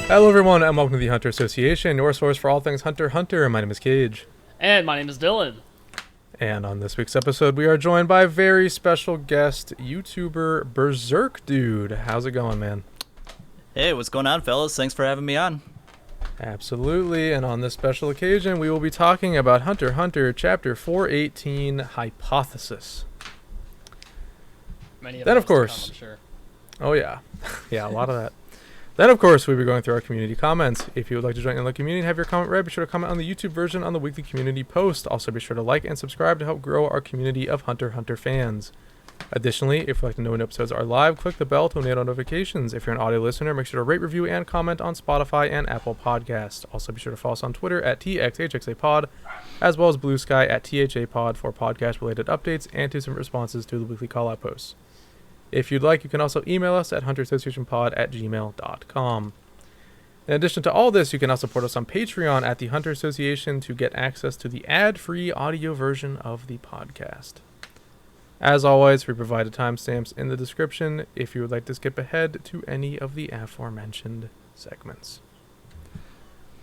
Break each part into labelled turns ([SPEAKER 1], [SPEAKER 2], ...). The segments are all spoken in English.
[SPEAKER 1] Hello everyone and welcome to the Hunter Association, your source for all things Hunter x Hunter. My name is Kaige.
[SPEAKER 2] And my name is Dylan.
[SPEAKER 1] And on this week's episode we are joined by a very special guest, YouTuber BerserkDude. How's it going, man?
[SPEAKER 3] Hey, what's going on, fellas? Thanks for having me on.
[SPEAKER 1] Absolutely, and on this special occasion we will be talking about Hunter x Hunter Chapter 418, Hypothesis.
[SPEAKER 2] Many of
[SPEAKER 1] Then,
[SPEAKER 2] those
[SPEAKER 1] of course,
[SPEAKER 2] to come, I'm sure.
[SPEAKER 1] Oh yeah, yeah, a lot of that. Then, of course, we'll be going through our community comments. If you would like to join in the community and have your comment read, be sure to comment on the YouTube version on the weekly community post. Also, be sure to like and subscribe to help grow our community of Hunter x Hunter fans. Additionally, if you'd like to know when episodes are live, click the bell to enable notifications. If you're an audio listener, make sure to rate, review, and comment on Spotify and Apple Podcasts. Also, be sure to follow us on Twitter at TXHXAPod, as well as Bluesky at THAPod for podcast-related updates and to some responses to the weekly call-out posts. If you'd like, you can also email us at hunterassociationpod@gmail.com. In addition to all this, you can now support us on Patreon at the Hunter Association to get access to the ad-free audio version of the podcast. As always, we provided timestamps in the description if you would like to skip ahead to any of the aforementioned segments.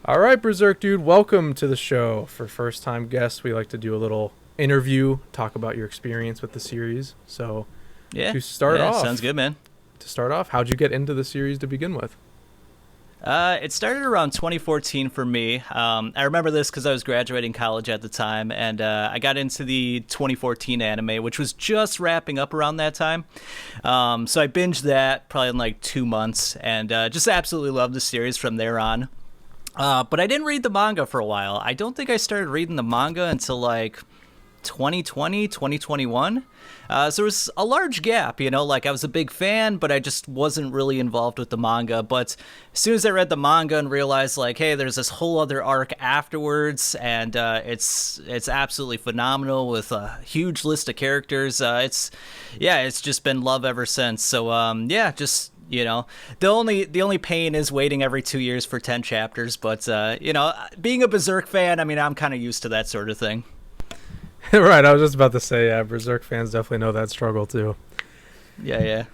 [SPEAKER 1] Alright, BerserkDude, welcome to the show. For first-time guests, we like to do a little interview, talk about your experience with the series. So,
[SPEAKER 3] Yeah.
[SPEAKER 1] to start off,
[SPEAKER 3] Sounds good, man.
[SPEAKER 1] how'd you get into the series to begin with?
[SPEAKER 3] It started around 2014 for me. I remember this because I was graduating college at the time, and I got into the 2014 anime, which was just wrapping up around that time. So I binged that probably in like 2 months, and just absolutely loved the series from there on. But I didn't read the manga for a while. I don't think I started reading the manga until like 2020, 2021. So it was a large gap, you know, like I was a big fan, but I just wasn't really involved with the manga. But as soon as I read the manga and realized like, hey, there's this whole other arc afterwards, and it's absolutely phenomenal with a huge list of characters. It's just been love ever since. So just, you know, the only pain is waiting every 2 years for 10 chapters. But you know, being a Berserk fan, I mean, I'm kind of used to that sort of thing.
[SPEAKER 1] Right, I was just about to say, yeah, Berserk fans definitely know that struggle too.
[SPEAKER 3] Yeah.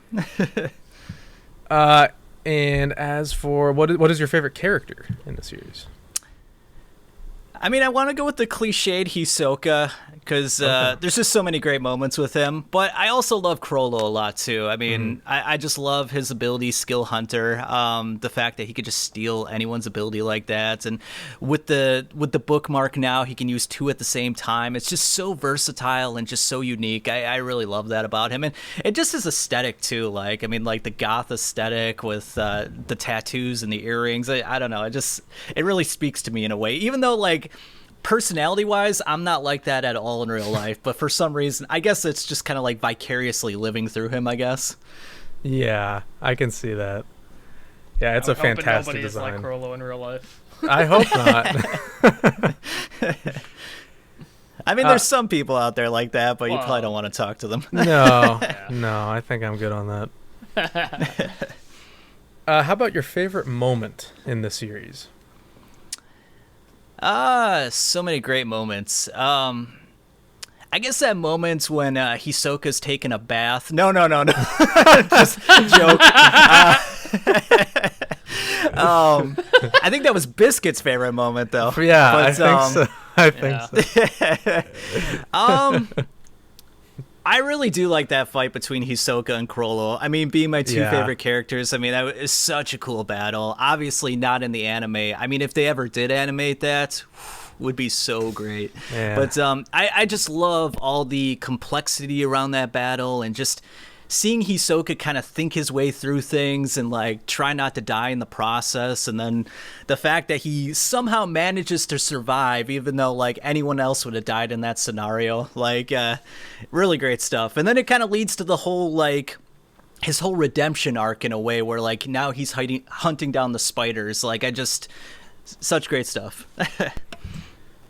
[SPEAKER 1] And as for, what is your favorite character in the series?
[SPEAKER 3] I mean, I want to go with the cliched Hisoka, because there's just so many great moments with him. But I also love Chrollo a lot, too. I mean, I just love his ability, skill hunter, the fact that he could just steal anyone's ability like that. And with the bookmark now, he can use 2 at the same time. It's just so versatile and just so unique. I really love that about him. And it just his aesthetic, too. Like, I mean, like the goth aesthetic with the tattoos and the earrings. I don't know. It really speaks to me in a way. Even though, like, personality-wise, I'm not like that at all in real life, but for some reason, I guess it's just kind of like vicariously living through him, I guess.
[SPEAKER 1] Yeah, I can see that. Yeah, it's a fantastic
[SPEAKER 2] nobody
[SPEAKER 1] design.
[SPEAKER 2] Is like Chrollo in real life.
[SPEAKER 1] I hope not.
[SPEAKER 3] I mean, there's some people out there like that, but you probably don't want to talk to them.
[SPEAKER 1] No, I think I'm good on that. How about your favorite moment in the series?
[SPEAKER 3] So many great moments. I guess that moment when Hisoka's taking a bath. No. Just joke. I think that was Biscuit's favorite moment, though.
[SPEAKER 1] Yeah,
[SPEAKER 3] but,
[SPEAKER 1] I think so.
[SPEAKER 3] I really do like that fight between Hisoka and Chrollo. I mean, being my two favorite characters, I mean, that is such a cool battle. Obviously not in the anime. I mean, if they ever did animate that, would be so great. Yeah. But I just love all the complexity around that battle, and just seeing Hisoka kind of think his way through things and like try not to die in the process, and then the fact that he somehow manages to survive even though like anyone else would have died in that scenario. Like really great stuff. And then it kind of leads to the whole like his whole redemption arc in a way where like now he's hunting down the spiders. Like such great stuff.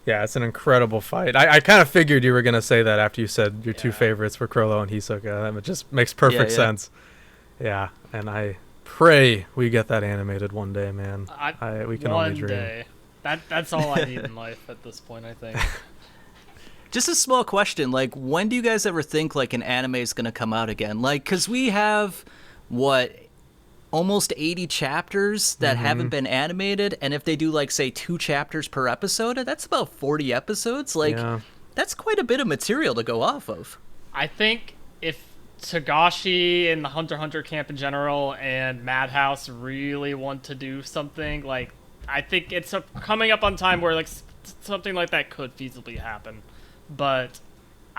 [SPEAKER 1] Yeah, it's an incredible fight. I kind of figured you were going to say that after you said your two favorites were Chrollo and Hisoka. It just makes perfect sense. Yeah, and I pray we get that animated one day, man. We can only dream. One day.
[SPEAKER 2] That's all I need in life at this point, I think.
[SPEAKER 3] Just a small question, like, when do you guys ever think, like, an anime is going to come out again? Like, because we have, what, almost 80 chapters that haven't been animated, and if they do like say 2 chapters per episode, that's about 40 episodes. Like that's quite a bit of material to go off of.
[SPEAKER 2] I think if Togashi and the Hunter x Hunter camp in general and Madhouse really want to do something, like, I think it's coming up on time where like something like that could feasibly happen. But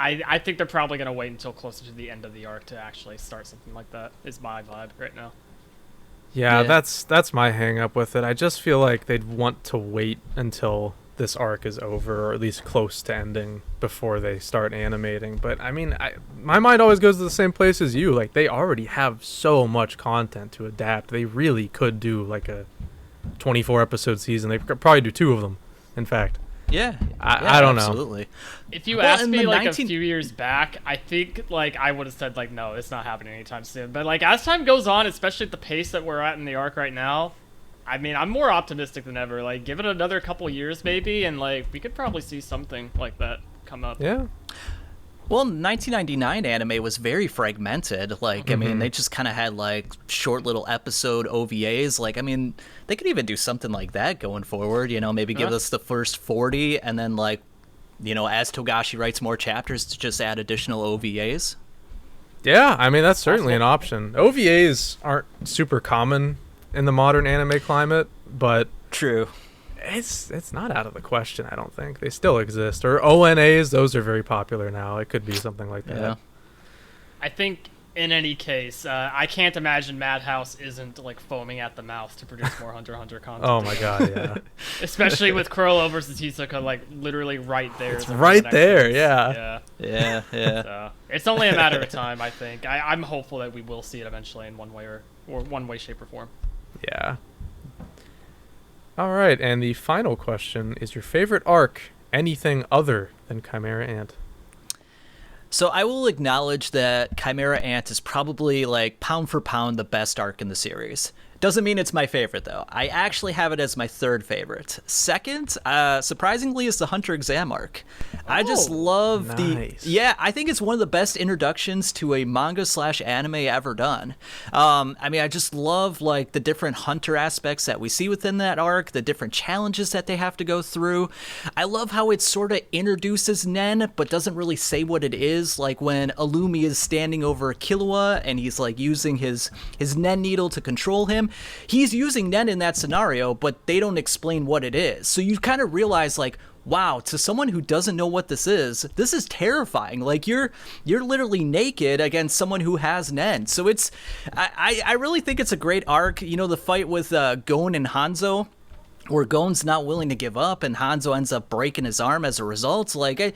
[SPEAKER 2] I think they're probably going to wait until closer to the end of the arc to actually start something like that, is my vibe right now.
[SPEAKER 1] Yeah, that's my hang up with it. I just feel like they'd want to wait until this arc is over, or at least close to ending, before they start animating. But I mean, my mind always goes to the same place as you. Like, they already have so much content to adapt. They really could do like a 24 episode season. They could probably do 2 of them, in fact.
[SPEAKER 3] Yeah,
[SPEAKER 1] I don't know.
[SPEAKER 3] Absolutely.
[SPEAKER 2] If you asked me like a few years back, I think like I would have said like, no, it's not happening anytime soon. But like as time goes on, especially at the pace that we're at in the arc right now, I mean, I'm more optimistic than ever. Like, give it another couple years maybe, and like we could probably see something like that come up.
[SPEAKER 1] Yeah.
[SPEAKER 3] Well, 1999 anime was very fragmented. Like, I mean, they just kind of had like short little episode OVAs. Like, I mean, they could even do something like that going forward. You know, maybe give us the first 40, and then like, you know, as Togashi writes more chapters, to just add additional OVAs.
[SPEAKER 1] Yeah, I mean, that's certainly an option. OVAs aren't super common in the modern anime climate, but
[SPEAKER 3] True.
[SPEAKER 1] It's not out of the question, I don't think. They still exist. Or ONAs, those are very popular now. It could be something like that.
[SPEAKER 3] Yeah.
[SPEAKER 2] I think in any case, I can't imagine Madhouse isn't like foaming at the mouth to produce more Hunter x Hunter content.
[SPEAKER 1] Oh my god, yeah.
[SPEAKER 2] Especially with Kurolo versus Hisoka, like literally right there.
[SPEAKER 1] It's right there, yeah.
[SPEAKER 3] Yeah.
[SPEAKER 2] So, it's only a matter of time, I think. I'm hopeful that we will see it eventually in one way or one way, shape, or form.
[SPEAKER 1] Yeah. All right, and the final question is your favorite arc, anything other than Chimera Ant?
[SPEAKER 3] So I will acknowledge that Chimera Ant is probably like pound for pound the best arc in the series. Doesn't mean it's my favorite, though. I actually have it as my 3rd favorite. Second, surprisingly, is the Hunter exam arc. I just love
[SPEAKER 1] nice.
[SPEAKER 3] Yeah, I think it's one of the best introductions to a manga/anime ever done. I mean, I just love like the different Hunter aspects that we see within that arc, the different challenges that they have to go through. I love how it sort of introduces Nen, but doesn't really say what it is. Like when Illumi is standing over Killua and he's like using his Nen needle to control him. He's using Nen in that scenario, but they don't explain what it is. So you kind of realize like, wow, to someone who doesn't know what this is terrifying. Like you're literally naked against someone who has Nen. So it's, I really think it's a great arc. You know, the fight with Gon and Hanzo, where Gon's not willing to give up and Hanzo ends up breaking his arm as a result. Like,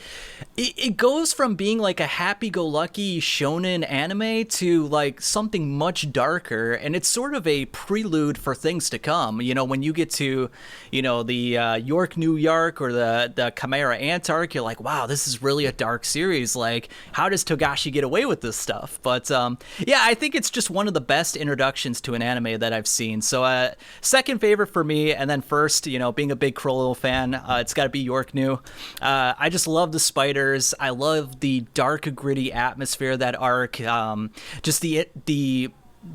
[SPEAKER 3] it goes from being like a happy-go-lucky shonen anime to like something much darker, and it's sort of a prelude for things to come. You know, when you get to, you know, the York, New York, or the Chimera Ant arc, you're like, wow, this is really a dark series. Like, how does Togashi get away with this stuff? But yeah, I think it's just one of the best introductions to an anime that I've seen. So second favorite for me, and then first, you know, being a big Chrollo fan, it's got to be York New. I just love the spiders. I love the dark, gritty atmosphere of that arc. Just the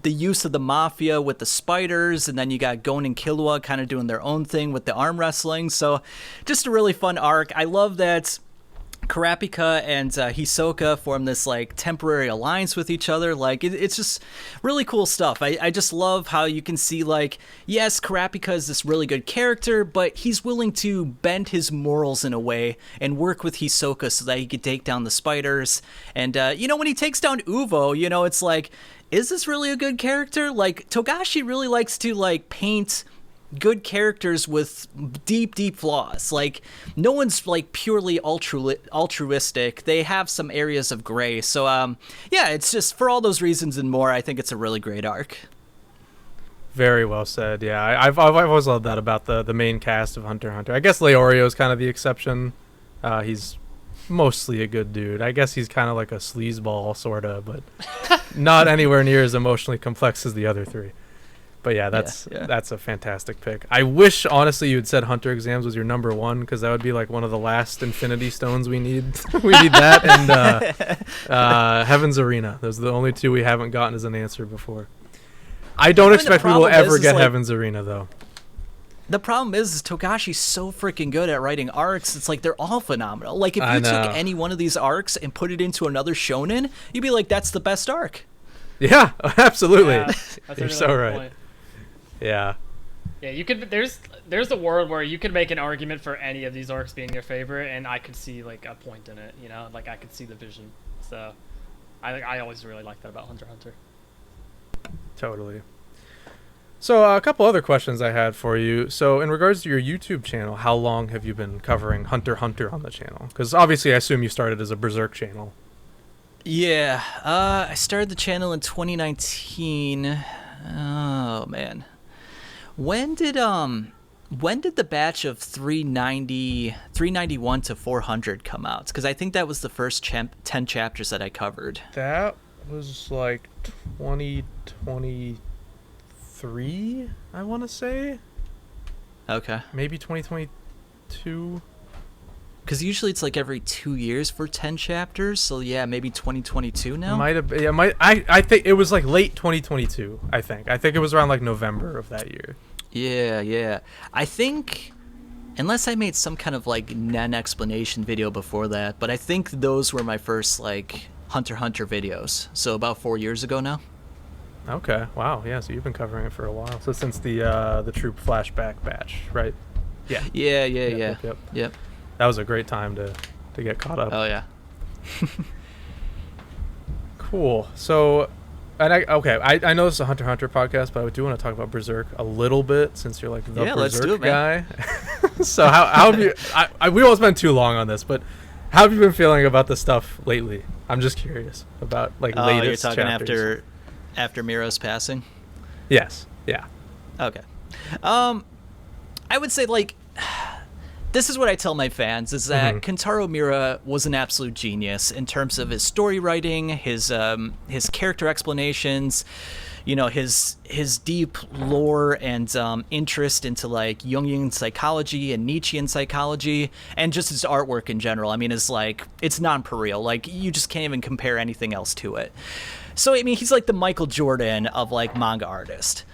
[SPEAKER 3] use of the mafia with the spiders, and then you got Gon and Killua kind of doing their own thing with the arm wrestling. So just a really fun arc. I love that Kurapika and Hisoka form this like temporary alliance with each other. Like it's just really cool stuff. I just love how you can see like, yes, Kurapika is this really good character, but he's willing to bend his morals in a way and work with Hisoka so that he could take down the spiders. And you know, when he takes down Uvo, you know, it's like, is this really a good character? Like Togashi really likes to like paint good characters with deep flaws. Like no one's like purely altruistic. They have some areas of gray. So yeah, it's just for all those reasons and more, I think it's a really great arc.
[SPEAKER 1] Very well said. Yeah, I've always loved that about the main cast of Hunter x Hunter. I guess Leorio is kind of the exception. He's mostly a good dude. I guess he's kind of like a sleazeball sort of, but not anywhere near as emotionally complex as the other 3. But yeah, that's a fantastic pick. I wish, honestly, you had said Hunter Exams was your number 1, because that would be like one of the last Infinity Stones we need. We need that and Heaven's Arena. Those are the only 2 we haven't gotten as an answer before. I don't expect we will
[SPEAKER 3] problem
[SPEAKER 1] ever
[SPEAKER 3] is,
[SPEAKER 1] get
[SPEAKER 3] like,
[SPEAKER 1] Heaven's Arena though.
[SPEAKER 3] The problem is Togashi's so freaking good at writing arcs. It's like they're all phenomenal. Like if
[SPEAKER 1] I
[SPEAKER 3] you took
[SPEAKER 1] know.
[SPEAKER 3] any one of these arcs and put it into another shonen, you'd be like, that's the best arc.
[SPEAKER 1] Yeah, absolutely.
[SPEAKER 2] Yeah, that's a
[SPEAKER 1] You're
[SPEAKER 2] really
[SPEAKER 1] so
[SPEAKER 2] good
[SPEAKER 1] right.
[SPEAKER 2] point.
[SPEAKER 1] Yeah.
[SPEAKER 2] Yeah, you could. There's a world where you could make an argument for any of these arcs being your favorite, and I could see like a point in it. You know, like I could see the vision. So, I always really like that about Hunter x Hunter.
[SPEAKER 1] Totally. So a couple other questions I had for you. So in regards to your YouTube channel, how long have you been covering Hunter x Hunter on the channel? Because obviously I assume you started as a Berserk channel.
[SPEAKER 3] Yeah, I started the channel in 2019. Oh man, when did the batch of 391 to 400 come out? Because I think that was the first 10 chapters that I covered.
[SPEAKER 1] That was like 2023, I want to say.
[SPEAKER 3] Okay.
[SPEAKER 1] Maybe 2022.
[SPEAKER 3] Because usually it's like every 2 years for 10 chapters. So yeah, maybe 2022 now.
[SPEAKER 1] Might have. Yeah, I think it was like late 2022. I think it was around like November of that year.
[SPEAKER 3] Yeah. I think, unless I made some kind of like non-explanation video before that, but I think those were my first like Hunter x Hunter videos. So about 4 years ago now.
[SPEAKER 1] Okay. Wow. Yeah. So you've been covering it for a while. So since the troop flashback batch, right? Yeah.
[SPEAKER 3] Yeah. Yep.
[SPEAKER 1] That was a great time to get caught up.
[SPEAKER 3] Oh yeah.
[SPEAKER 1] Cool. So, I know this is a Hunter x Hunter podcast, but I do want to talk about Berserk a little bit since you're like the
[SPEAKER 3] Yeah, let's
[SPEAKER 1] Berserk
[SPEAKER 3] do it, man.
[SPEAKER 1] guy. So how have you? We won't spend too long on this, but how have you been feeling about the stuff lately? I'm just curious about like latest
[SPEAKER 3] you're talking
[SPEAKER 1] chapters.
[SPEAKER 3] after Miro's passing.
[SPEAKER 1] Yes. Yeah.
[SPEAKER 3] Okay. I would say like. This is what I tell my fans, is that Kentaro Miura was an absolute genius in terms of his story writing, his character explanations, you know, his deep lore and interest into like Jungian psychology and Nietzschean psychology, and just his artwork in general. I mean, it's non-pareil. Like, you just can't even compare anything else to it. So, I mean, he's like the Michael Jordan of like manga artist.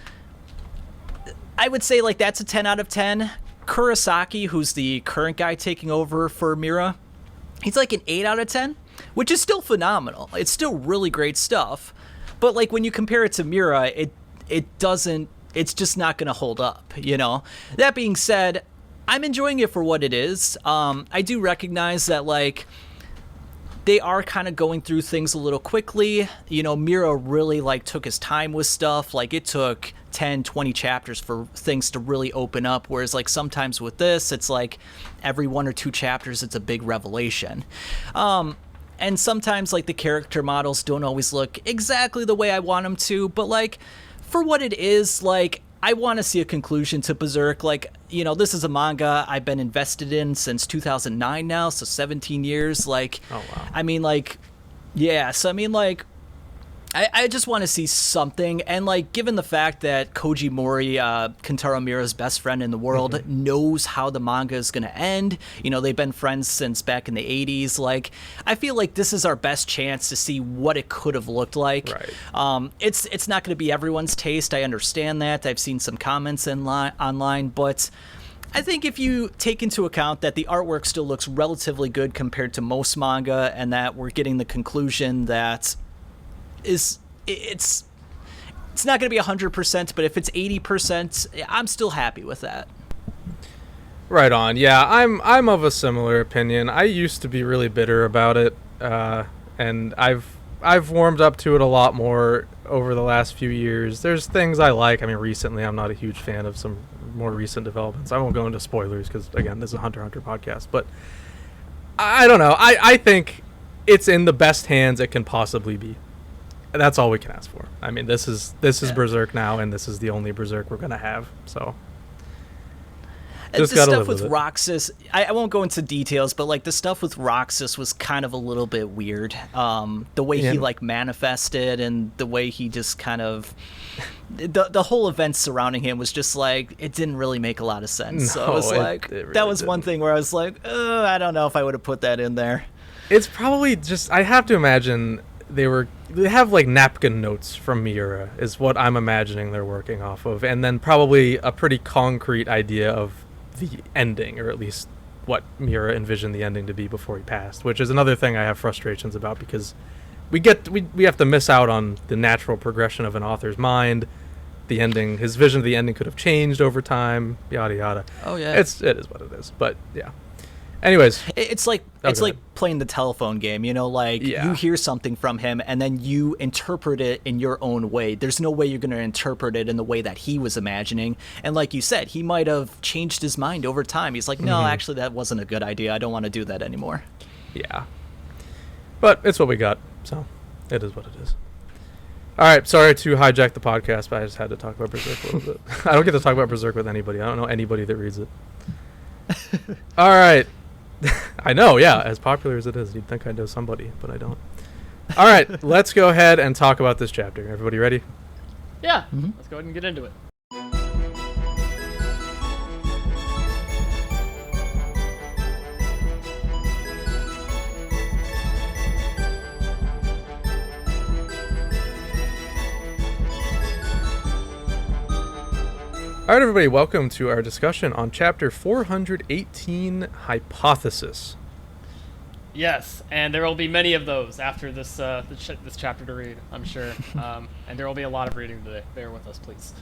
[SPEAKER 3] I would say like that's a 10 out of 10. Kurosaki, who's the current guy taking over for Miura, he's like an 8 out of 10, which is still phenomenal. It's still really great stuff. But like when you compare it to Miura, it's just not going to hold up, you know? That being said, I'm enjoying it for what it is. I do recognize that like they are kind of going through things a little quickly. You know, Miura really like took his time with stuff. Like it took 10, 20 chapters for things to really open up, whereas like sometimes with this, it's like every 1 or 2 chapters it's a big revelation. And sometimes like the character models don't always look exactly the way I want them to, but like for what it is, like I want to see a conclusion to Berserk. Like, you know, this is a manga I've been invested in since 2009 now, so 17 years. Like,
[SPEAKER 1] Oh, wow.
[SPEAKER 3] I mean, like, yeah, so I mean, like, I just want to see something, and like given the fact that Koji Mori, Kentaro Miura's best friend in the world, knows how the manga is going to end, you know, they've been friends since back in the 80s, like I feel like this is our best chance to see what it could have looked like.
[SPEAKER 1] Right.
[SPEAKER 3] It's not going to be everyone's taste, I understand that. I've seen some comments online, but I think if you take into account that the artwork still looks relatively good compared to most manga, and that we're getting the conclusion that it's not going to be 100%, but if it's 80%, I'm still happy with that.
[SPEAKER 1] Right on. Yeah, I'm of a similar opinion. I used to be really bitter about it, and I've warmed up to it a lot more over the last few years. There's things I like. I mean, recently I'm not a huge fan of some more recent developments. I won't go into spoilers because again, this is a Hunter x Hunter podcast. But I don't know. I think it's in the best hands it can possibly be. That's all we can ask for. I mean, this is Berserk now, and this is the only Berserk we're gonna have. So
[SPEAKER 3] The
[SPEAKER 1] Just gotta
[SPEAKER 3] stuff
[SPEAKER 1] live
[SPEAKER 3] with
[SPEAKER 1] with it.
[SPEAKER 3] Roxas, I won't go into details, but like the stuff with Roxas was kind of a little bit weird. The way
[SPEAKER 1] Yeah.
[SPEAKER 3] he like manifested and the way he just kind of the whole event surrounding him was just like it didn't really make a lot of sense. So it was
[SPEAKER 1] No,
[SPEAKER 3] like
[SPEAKER 1] it really
[SPEAKER 3] that was one
[SPEAKER 1] didn't.
[SPEAKER 3] thing where I was like, I don't know if I would have put that in there.
[SPEAKER 1] It's probably just, I have to imagine they have like napkin notes from Miura is what I'm imagining they're working off of, and then probably a pretty concrete idea of the ending, or at least what Miura envisioned the ending to be before he passed, which is another thing I have frustrations about, because we have to miss out on the natural progression of an author's mind. The ending, his vision of the ending could have changed over time, yada yada.
[SPEAKER 3] Oh yeah,
[SPEAKER 1] it is what it is. But yeah. Anyways,
[SPEAKER 3] it's like playing the telephone game, like you hear something from him and then you interpret it in your own way. There's no way you're going to interpret it in the way that he was imagining. And like you said, he might have changed his mind over time. He's like, no, actually that wasn't a good idea. I don't want to do that anymore.
[SPEAKER 1] Yeah. But it's what we got, so it is what it is. All right, sorry to hijack the podcast, but I just had to talk about Berserk a little bit. I don't get to talk about Berserk with anybody. I don't know anybody that reads it. All right. I know, yeah, as popular as it is, you'd think I know somebody, but I don't. All right, let's go ahead and talk about this chapter. Everybody ready?
[SPEAKER 2] Yeah, let's go ahead and get into it.
[SPEAKER 1] All right, everybody, welcome to our discussion on Chapter 418, Hypothesis.
[SPEAKER 2] Yes, and there will be many of those after this this chapter to read, I'm sure. And there will be a lot of reading today. Bear with us, please.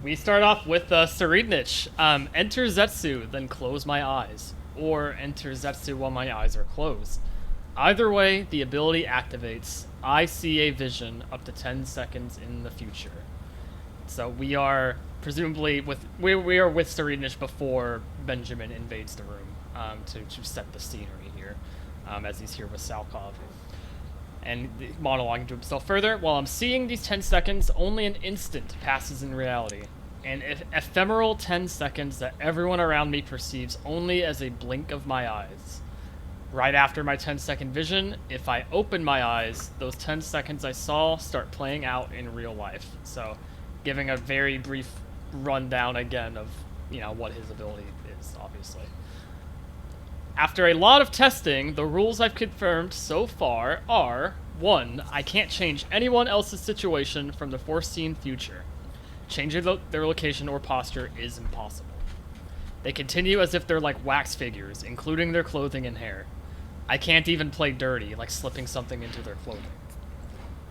[SPEAKER 2] We start off with Tserriednich. Enter Zetsu, then close my eyes. Or enter Zetsu while my eyes are closed. Either way, the ability activates. I see a vision up to 10 seconds in the future. So we are presumably we are with Tserriednich before Benjamin invades the room to set the scenery here, as he's here with Salkov. And monologuing to himself further, while I'm seeing these 10 seconds, only an instant passes in reality. An ephemeral 10 seconds that everyone around me perceives only as a blink of my eyes. Right after my 10-second vision, if I open my eyes, those 10 seconds I saw start playing out in real life. So, giving a very brief rundown again of, what his ability is, obviously. After a lot of testing, the rules I've confirmed so far are, 1, I can't change anyone else's situation from the foreseen future. Changing their location or posture is impossible. They continue as if they're like wax figures, including their clothing and hair. I can't even play dirty, like slipping something into their clothing.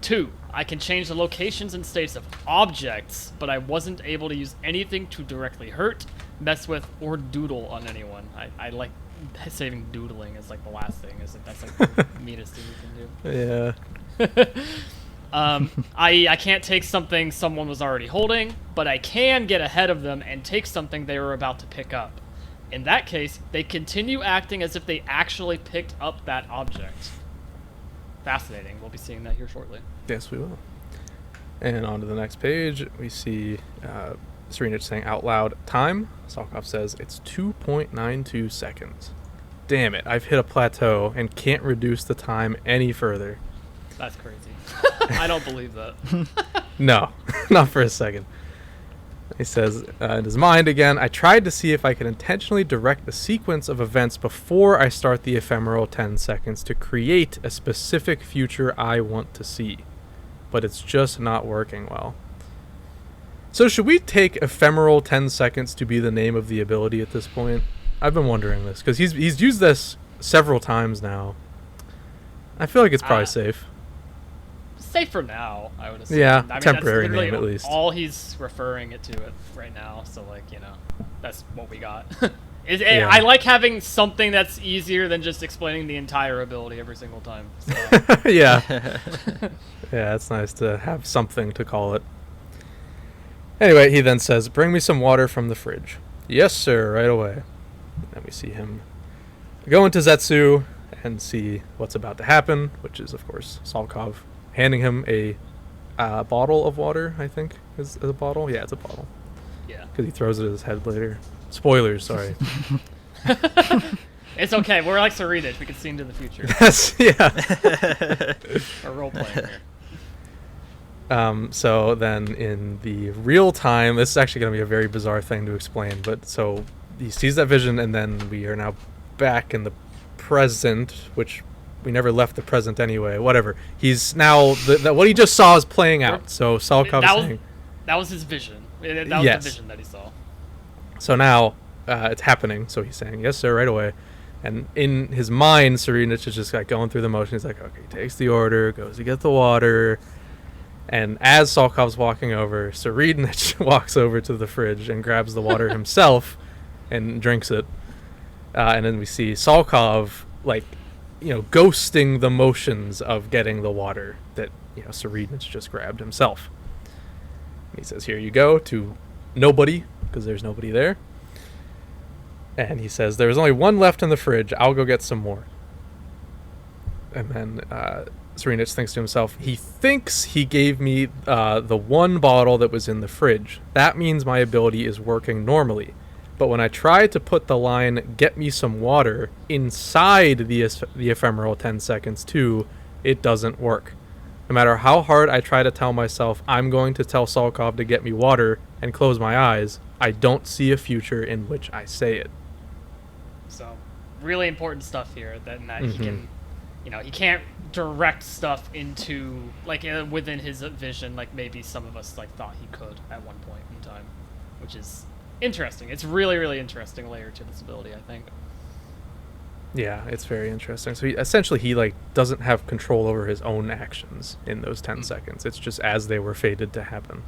[SPEAKER 2] 2, I can change the locations and states of objects, but I wasn't able to use anything to directly hurt, mess with, or doodle on anyone. I like saving doodling as like the last thing. That's like the meanest thing you can do.
[SPEAKER 1] Yeah.
[SPEAKER 2] I can't take something someone was already holding, but I can get ahead of them and take something they were about to pick up. In that case, they continue acting as if they actually picked up that object. Fascinating. We'll be seeing that here shortly.
[SPEAKER 1] Yes, we will. And on to the next page, we see Tserriednich saying out loud, time. Salkov says it's 2.92 seconds. Damn it, I've hit a plateau and can't reduce the time any further.
[SPEAKER 2] That's crazy. I don't believe that.
[SPEAKER 1] No, not for a second. He says in his mind again, I tried to see if I could intentionally direct the sequence of events before I start the ephemeral 10 seconds to create a specific future I want to see. But it's just not working well. So should we take ephemeral 10 seconds to be the name of the ability at this point? I've been wondering this, because he's used this several times now. I feel like it's probably safe.
[SPEAKER 2] Safe for now, I would assume.
[SPEAKER 1] Yeah,
[SPEAKER 2] I mean,
[SPEAKER 1] temporary
[SPEAKER 2] that's
[SPEAKER 1] name at least.
[SPEAKER 2] All he's referring it to it right now, so that's what we got.
[SPEAKER 1] Yeah.
[SPEAKER 2] I like having something that's easier than just explaining the entire ability every single time. So.
[SPEAKER 1] Yeah. Yeah, it's nice to have something to call it. Anyway, he then says, bring me some water from the fridge. Yes, sir, right away. Then we see him go into Zetsu and see what's about to happen, which is, of course, Salkov handing him a bottle of water, I think, is a bottle. Yeah, it's a bottle.
[SPEAKER 2] Yeah.
[SPEAKER 1] Because he throws it at his head later. Spoilers, sorry.
[SPEAKER 2] It's okay. We're like Tserriednich. We can see into the future.
[SPEAKER 1] Yes, yeah.
[SPEAKER 2] We're role-playing here.
[SPEAKER 1] So then in the real time, this is actually going to be a very bizarre thing to explain, but so he sees that vision, and then we are now back in the present, which we never left the present anyway. Whatever. He's now what he just saw is playing out. So Salkov is saying
[SPEAKER 2] that was his vision. That was
[SPEAKER 1] yes.
[SPEAKER 2] the vision that he saw.
[SPEAKER 1] So now it's happening. So he's saying, yes, sir, right away. And in his mind, Tserriednich is just like going through the motion. He's like, okay, he takes the order, goes to get the water. And as Salkov's walking over, Tserriednich walks over to the fridge and grabs the water himself and drinks it. And then we see Salkov, like, ghosting the motions of getting the water that, Tserriednich just grabbed himself. And he says, here you go, to nobody, because there's nobody there. And he says, there's only one left in the fridge. I'll go get some more. And then Tserriednich thinks to himself, he thinks he gave me the one bottle that was in the fridge. That means my ability is working normally. But when I try to put the line, get me some water, inside the ephemeral 10 seconds too, it doesn't work. No matter how hard I try to tell myself I'm going to tell Salkov to get me water and close my eyes, I don't see a future in which I say it.
[SPEAKER 2] So, really important stuff here that he can, he can't direct stuff into, like, within his vision, like maybe some of us, like, thought he could at one point in time, which is interesting. It's really, really interesting layer to this ability, I think.
[SPEAKER 1] Yeah, it's very interesting. So he like doesn't have control over his own actions in those 10 seconds. It's just as they were fated to happen.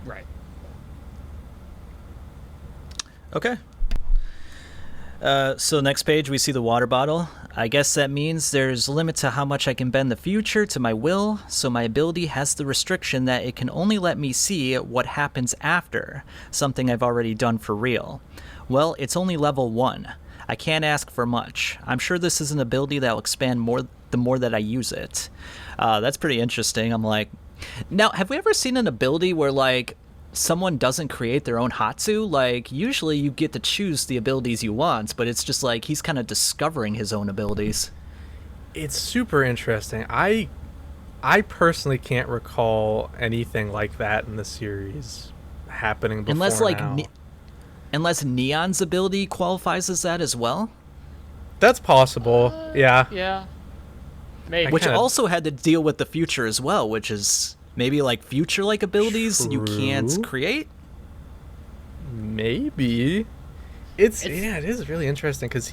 [SPEAKER 2] Right.
[SPEAKER 3] Okay. So next page we see the water bottle. I guess that means there's a limit to how much I can bend the future to my will, so my ability has the restriction that it can only let me see what happens after, something I've already done for real. Well, it's only level 1. I can't ask for much. I'm sure this is an ability that will expand more the more that I use it. That's pretty interesting. I'm like, now, have we ever seen an ability where, like, someone doesn't create their own Hatsu? Like, usually you get to choose the abilities you want, but it's just like he's kind of discovering his own abilities.
[SPEAKER 1] It's super interesting. I personally can't recall anything like that in the series happening before now.
[SPEAKER 3] Unless Neon's ability qualifies as that as well?
[SPEAKER 1] That's possible, yeah.
[SPEAKER 2] Yeah. Maybe.
[SPEAKER 3] Which also had to deal with the future as well, which is maybe like future-like abilities you can't create?
[SPEAKER 1] Maybe. It is really interesting because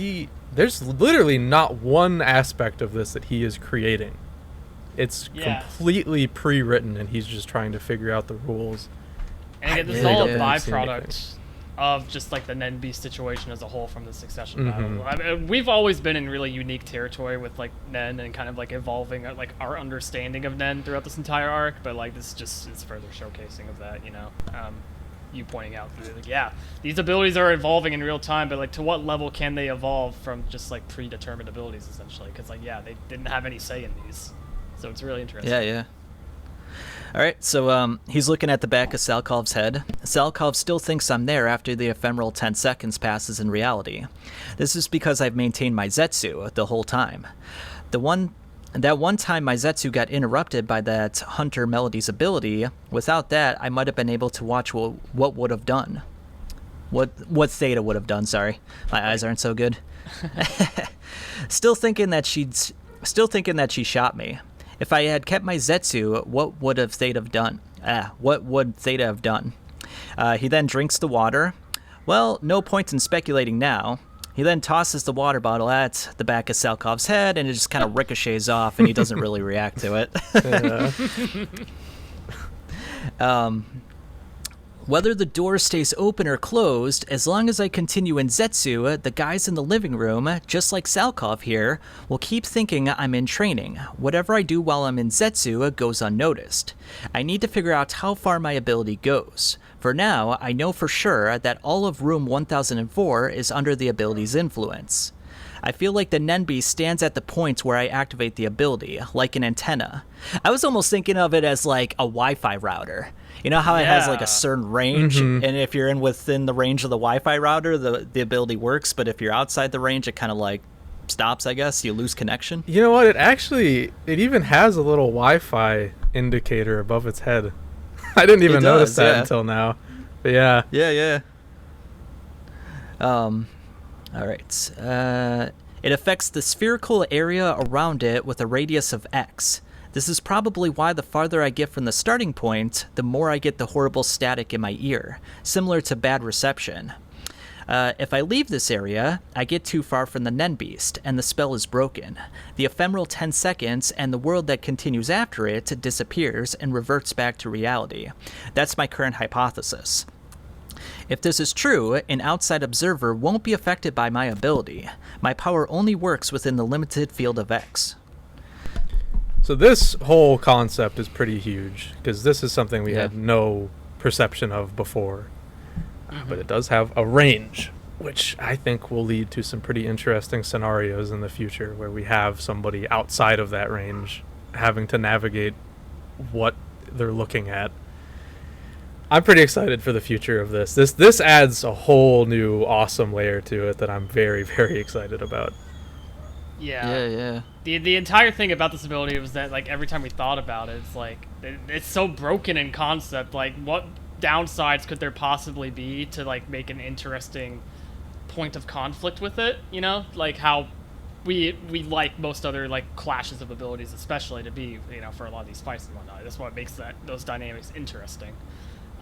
[SPEAKER 1] there's literally not one aspect of this that he is creating. It's completely pre-written and he's just trying to figure out the rules.
[SPEAKER 2] And this is all a byproduct of just like the Nen Beast situation as a whole from the Succession battle. I mean, we've always been in really unique territory with like Nen and kind of like evolving like our understanding of Nen throughout this entire arc, but like this just is further showcasing of that, you pointing out that, like, yeah, these abilities are evolving in real time, but like to what level can they evolve from just like predetermined abilities essentially? Because like, yeah, they didn't have any say in these, so it's really interesting.
[SPEAKER 3] Yeah. All right, so he's looking at the back of Salkov's head. Salkov still thinks I'm there after the ephemeral 10 seconds passes in reality. This is because I've maintained my Zetsu the whole time. That one time my Zetsu got interrupted by that Hunter Melody's ability, without that, I might have been able to watch what would have done. What Theta would have done, sorry. My eyes aren't so good. Still thinking that she shot me. If I had kept my Zetsu, what would Theta have done? What would Theta have done? He then drinks the water. Well, no point in speculating now. He then tosses the water bottle at the back of Salkov's head, and it just kind of ricochets off, and he doesn't really react to it. Whether the door stays open or closed, as long as I continue in Zetsu, the guys in the living room, just like Salkov here, will keep thinking I'm in training. Whatever I do while I'm in Zetsu goes unnoticed. I need to figure out how far my ability goes. For now, I know for sure that all of room 1004 is under the ability's influence. I feel like the Nenbi stands at the point where I activate the ability, like an antenna. I was almost thinking of it as like a Wi-Fi router. You know how it has like a certain range, and if you're within the range of the Wi-Fi router, the ability works, but if you're outside the range, it kind of like stops, I guess. You lose connection.
[SPEAKER 1] You know what? It even has a little Wi-Fi indicator above its head. I didn't even notice that until now. But yeah.
[SPEAKER 3] Yeah. All right. It affects the spherical area around it with a radius of X. This is probably why the farther I get from the starting point, the more I get the horrible static in my ear, similar to bad reception. If I leave this area, I get too far from the Nen Beast, and the spell is broken. The ephemeral 10 seconds and the world that continues after it disappears and reverts back to reality. That's my current hypothesis. If this is true, an outside observer won't be affected by my ability. My power only works within the limited field of X.
[SPEAKER 1] So this whole concept is pretty huge, because this is something we had no perception of before. But it does have a range, which I think will lead to some pretty interesting scenarios in the future where we have somebody outside of that range having to navigate what they're looking at. I'm pretty excited for the future of this. This adds a whole new awesome layer to it that I'm very, very excited about.
[SPEAKER 2] Yeah. The entire thing about this ability was that, like, every time we thought about it, it's like, it's so broken in concept. Like, what downsides could there possibly be to, like, make an interesting point of conflict with it, you know? Like, how we like most other, like, clashes of abilities, especially to be, you know, for a lot of these fights and whatnot. That's what makes those dynamics interesting.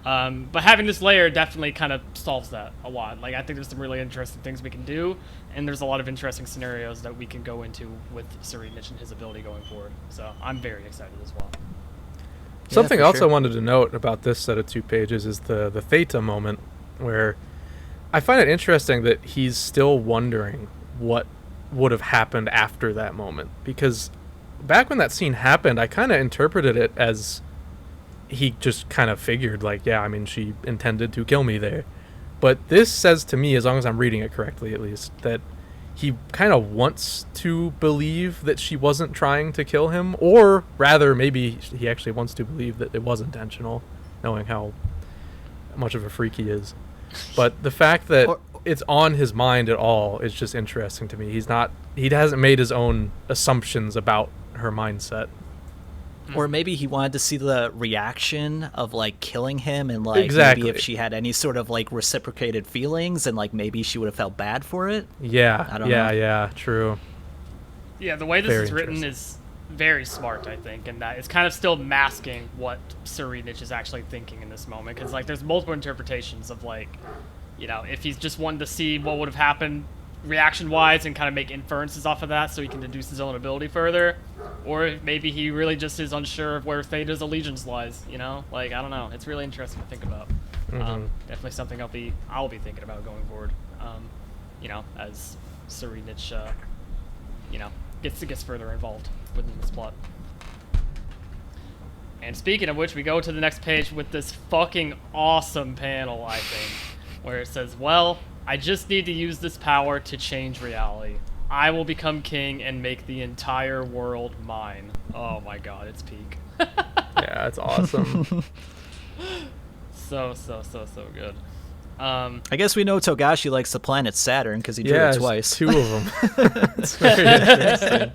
[SPEAKER 2] But having this layer definitely kind of solves that a lot. Like, I think there's some really interesting things we can do, and there's a lot of interesting scenarios that we can go into with Tserriednich and his ability going forward. So I'm very excited as well.
[SPEAKER 1] Something else I wanted to note about this set of 2 pages is the Theta moment, where I find it interesting that he's still wondering what would have happened after that moment. Because back when that scene happened, I kind of interpreted it as he just kind of figured, like, yeah, I mean, she intended to kill me there. But this says to me, as long as I'm reading it correctly at least, that he kind of wants to believe that she wasn't trying to kill him, or rather, maybe he actually wants to believe that it was intentional, knowing how much of a freak he is. But the fact that it's on his mind at all is just interesting to me. He hasn't made his own assumptions about her mindset.
[SPEAKER 3] Or maybe he wanted to see the reaction of, like, killing him, and, like, maybe if she had any sort of, like, reciprocated feelings, and, like, maybe she would have felt bad for it.
[SPEAKER 1] Yeah,
[SPEAKER 3] I don't know.
[SPEAKER 1] Yeah, true.
[SPEAKER 2] Yeah, the way this is written is very smart, I think, and that it's kind of still masking what Tserriednich is actually thinking in this moment, because, like, there's multiple interpretations of, like, you know, if he's just wanting to see what would have happened reaction-wise and kind of make inferences off of that so he can deduce his own ability further, or maybe he really just is unsure of where Theta's allegiance lies, you know? Like, I don't know. It's really interesting to think about. Definitely something I'll be thinking about going forward, you know, as Tserriednich, you know, gets further involved within this plot. And speaking of which, we go to the next page with this fucking awesome panel, I think, where it says, well, I just need to use this power to change reality. I will become king and make the entire world mine. Oh my god, it's peak.
[SPEAKER 1] Yeah, it's awesome.
[SPEAKER 2] So good.
[SPEAKER 3] I guess we know Togashi likes the planet Saturn because he drew it twice.
[SPEAKER 1] 2 of them. It's very interesting.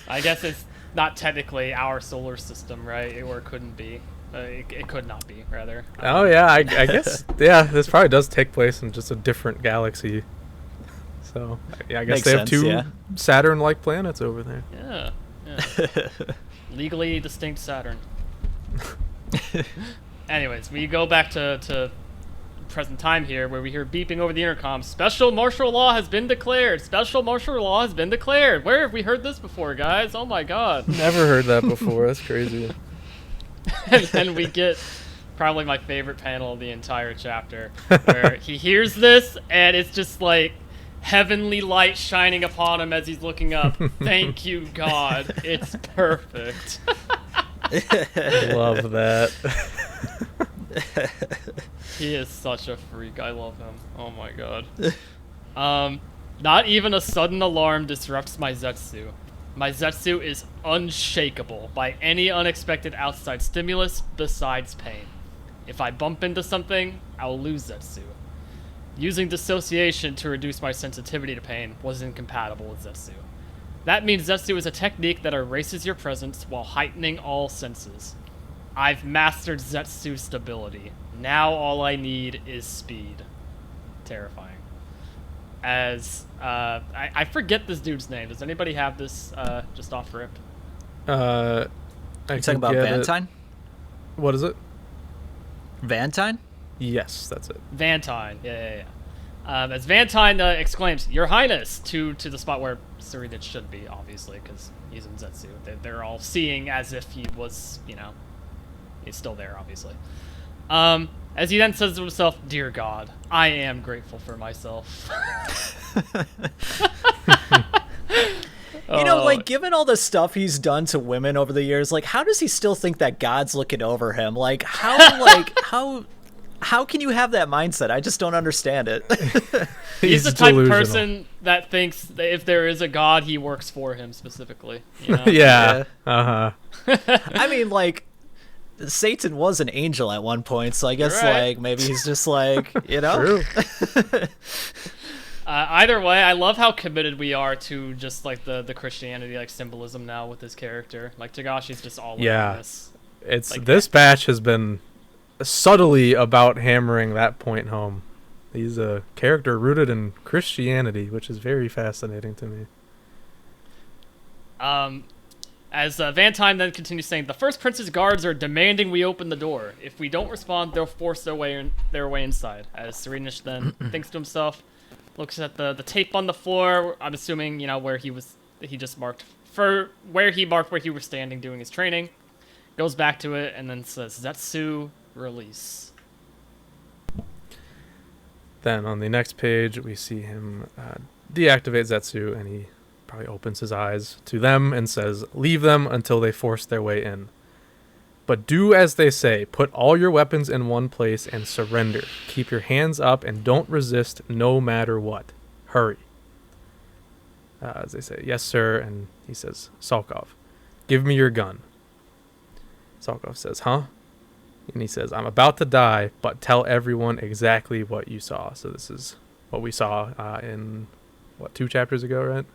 [SPEAKER 2] I guess it's not technically our solar system, right? Or it couldn't be. It could not be, rather.
[SPEAKER 1] Oh, yeah, I guess, yeah, this probably does take place in just a different galaxy. So, yeah, I guess they have 2 Saturn-like planets over there.
[SPEAKER 2] Yeah. Legally distinct Saturn. Anyways, we go back to present time here, where we hear beeping over the intercom. Special martial law has been declared. Special martial law has been declared. Where have we heard this before, guys? Oh my god.
[SPEAKER 1] Never heard that before. That's crazy.
[SPEAKER 2] And then we get probably my favorite panel of the entire chapter, where he hears this, and it's just like heavenly light shining upon him as he's looking up. Thank you, God. It's perfect.
[SPEAKER 1] Love that.
[SPEAKER 2] He is such a freak. I love him. Oh my god. Not even a sudden alarm disrupts my Zetsu. My Zetsu is unshakable by any unexpected outside stimulus besides pain. If I bump into something, I'll lose Zetsu. Using dissociation to reduce my sensitivity to pain was incompatible with Zetsu. That means Zetsu is a technique that erases your presence while heightening all senses. I've mastered Zetsu stability. Now all I need is speed. Terrifying. as I forget this dude's name. Does anybody have this just off rip?
[SPEAKER 1] I
[SPEAKER 3] You talking about Valentine?
[SPEAKER 1] What is it?
[SPEAKER 3] Valentine?
[SPEAKER 1] Yes, that's it.
[SPEAKER 2] Vantine, yeah. As Vantine exclaims, "Your Highness," to the spot where Tserriednich should be, obviously, because he's in Zetsu. They're all seeing as if he was, he's still there, obviously. As he then says to himself, "Dear God, I am grateful for myself."
[SPEAKER 3] Like, given all the stuff he's done to women over the years, like, how does he still think that God's looking over him? Like, how can you have that mindset? I just don't understand it.
[SPEAKER 2] He's the type
[SPEAKER 1] delusional.
[SPEAKER 2] of person that thinks that if there is a God, he works for him specifically.
[SPEAKER 1] Yeah. Uh-huh.
[SPEAKER 3] I mean, like, Satan was an angel at one point, so I guess,
[SPEAKER 2] right.
[SPEAKER 3] like, maybe he's just like,
[SPEAKER 1] True.
[SPEAKER 2] Either way, I love how committed we are to just like the Christianity like symbolism now with his character. Like Togashi's just all in on this.
[SPEAKER 1] It's
[SPEAKER 2] Like,
[SPEAKER 1] this batch has been subtly about hammering that point home. He's a character rooted in Christianity, which is very fascinating to me.
[SPEAKER 2] As Vantine then continues saying, "The First Prince's guards are demanding we open the door. If we don't respond, they'll force their way inside." As Tserriednich then thinks to himself, looks at the tape on the floor. I'm assuming where he just marked for where he marked where he was standing doing his training. Goes back to it and then says, "Zetsu, release."
[SPEAKER 1] Then on the next page, we see him deactivate Zetsu, and he probably opens his eyes to them and says, "Leave them until they force their way in. But do as they say. Put all your weapons in one place and surrender. Keep your hands up and don't resist no matter what. Hurry." As they say, "Yes, sir." And he says, "Salkov, give me your gun." Salkov says, "Huh?" And he says, "I'm about to die, but tell everyone exactly what you saw." So this is what we saw in, 2 chapters ago, right?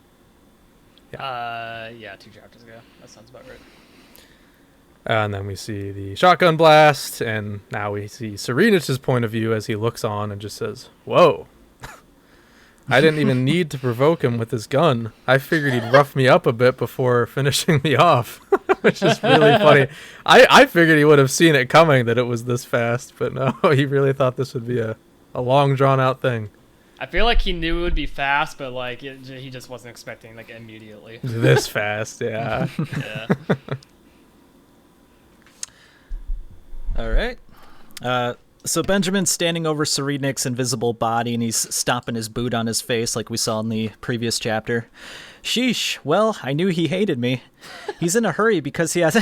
[SPEAKER 2] Yeah, 2 chapters ago. That sounds about right.
[SPEAKER 1] And then we see the shotgun blast, and now we see Tserriednich's point of view as he looks on and just says, "Whoa. I didn't even need to provoke him with his gun. I figured he'd rough me up a bit before finishing me off," which is really funny. I figured he would have seen it coming that it was this fast, but no, he really thought this would be a long, drawn-out thing.
[SPEAKER 2] I feel like he knew it would be fast, but like he just wasn't expecting like immediately.
[SPEAKER 1] This fast, yeah.
[SPEAKER 2] Yeah.
[SPEAKER 3] All right. So Benjamin's standing over Tserriednich's invisible body, and he's stomping his boot on his face like we saw in the previous chapter. "Sheesh, well, I knew he hated me. He's in a hurry because he has...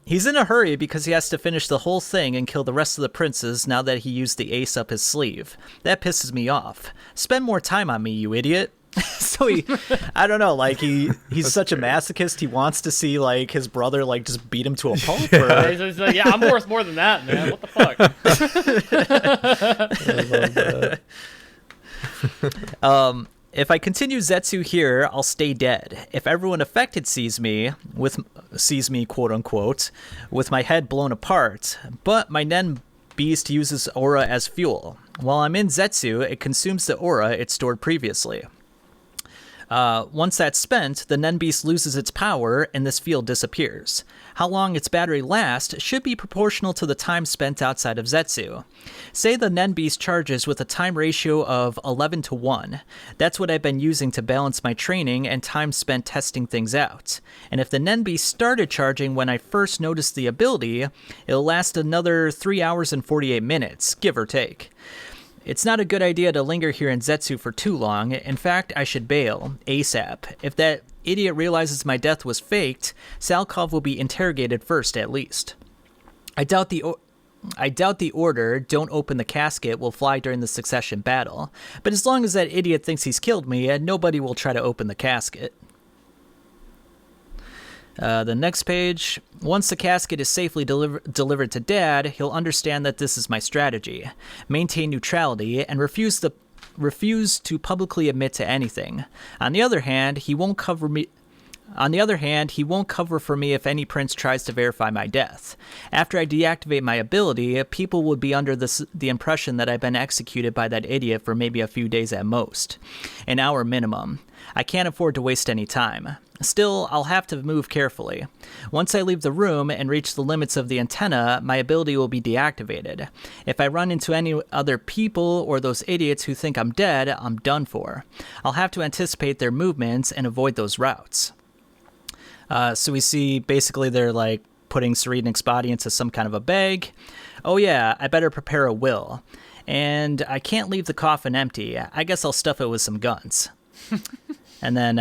[SPEAKER 3] he's in a hurry because he has to finish the whole thing and kill the rest of the princes now that he used the ace up his sleeve. That pisses me off. Spend more time on me, you idiot." So I don't know, like he's such a masochist. He wants to see like his brother like just beat him to a pulp.
[SPEAKER 2] Yeah. He's like, "Yeah, I'm worth more than that, man. What the fuck?"
[SPEAKER 3] If I continue Zetsu here, I'll stay dead. If everyone affected sees me, quote unquote, with my head blown apart, but my Nen beast uses aura as fuel. While I'm in Zetsu, it consumes the aura it stored previously. Once that's spent, the Nen Beast loses its power and this field disappears. How long its battery lasts should be proportional to the time spent outside of Zetsu. Say the Nen Beast charges with a time ratio of 11:1. That's what I've been using to balance my training and time spent testing things out. And if the Nen Beast started charging when I first noticed the ability, it'll last another 3 hours and 48 minutes, give or take. It's not a good idea to linger here in Zetsu for too long. In fact, I should bail, ASAP. If that idiot realizes my death was faked, Salkov will be interrogated first, at least. I doubt the order, "Don't open the casket," will fly during the succession battle. But as long as that idiot thinks he's killed me, nobody will try to open the casket. The next page. Once the casket is safely delivered to Dad, he'll understand that this is my strategy. Maintain neutrality and refuse to publicly admit to anything. On the other hand, he won't cover me On the other hand, he won't cover for me if any prince tries to verify my death. After I deactivate my ability, people would be under the impression that I've been executed by that idiot for maybe a few days at most. An hour minimum. I can't afford to waste any time. Still, I'll have to move carefully. Once I leave the room and reach the limits of the antenna, my ability will be deactivated. If I run into any other people or those idiots who think I'm dead, I'm done for. I'll have to anticipate their movements and avoid those routes. So we see basically they're like putting Tserriednich's body into some kind of a bag. Oh yeah, I better prepare a will. And I can't leave the coffin empty. I guess I'll stuff it with some guns. And then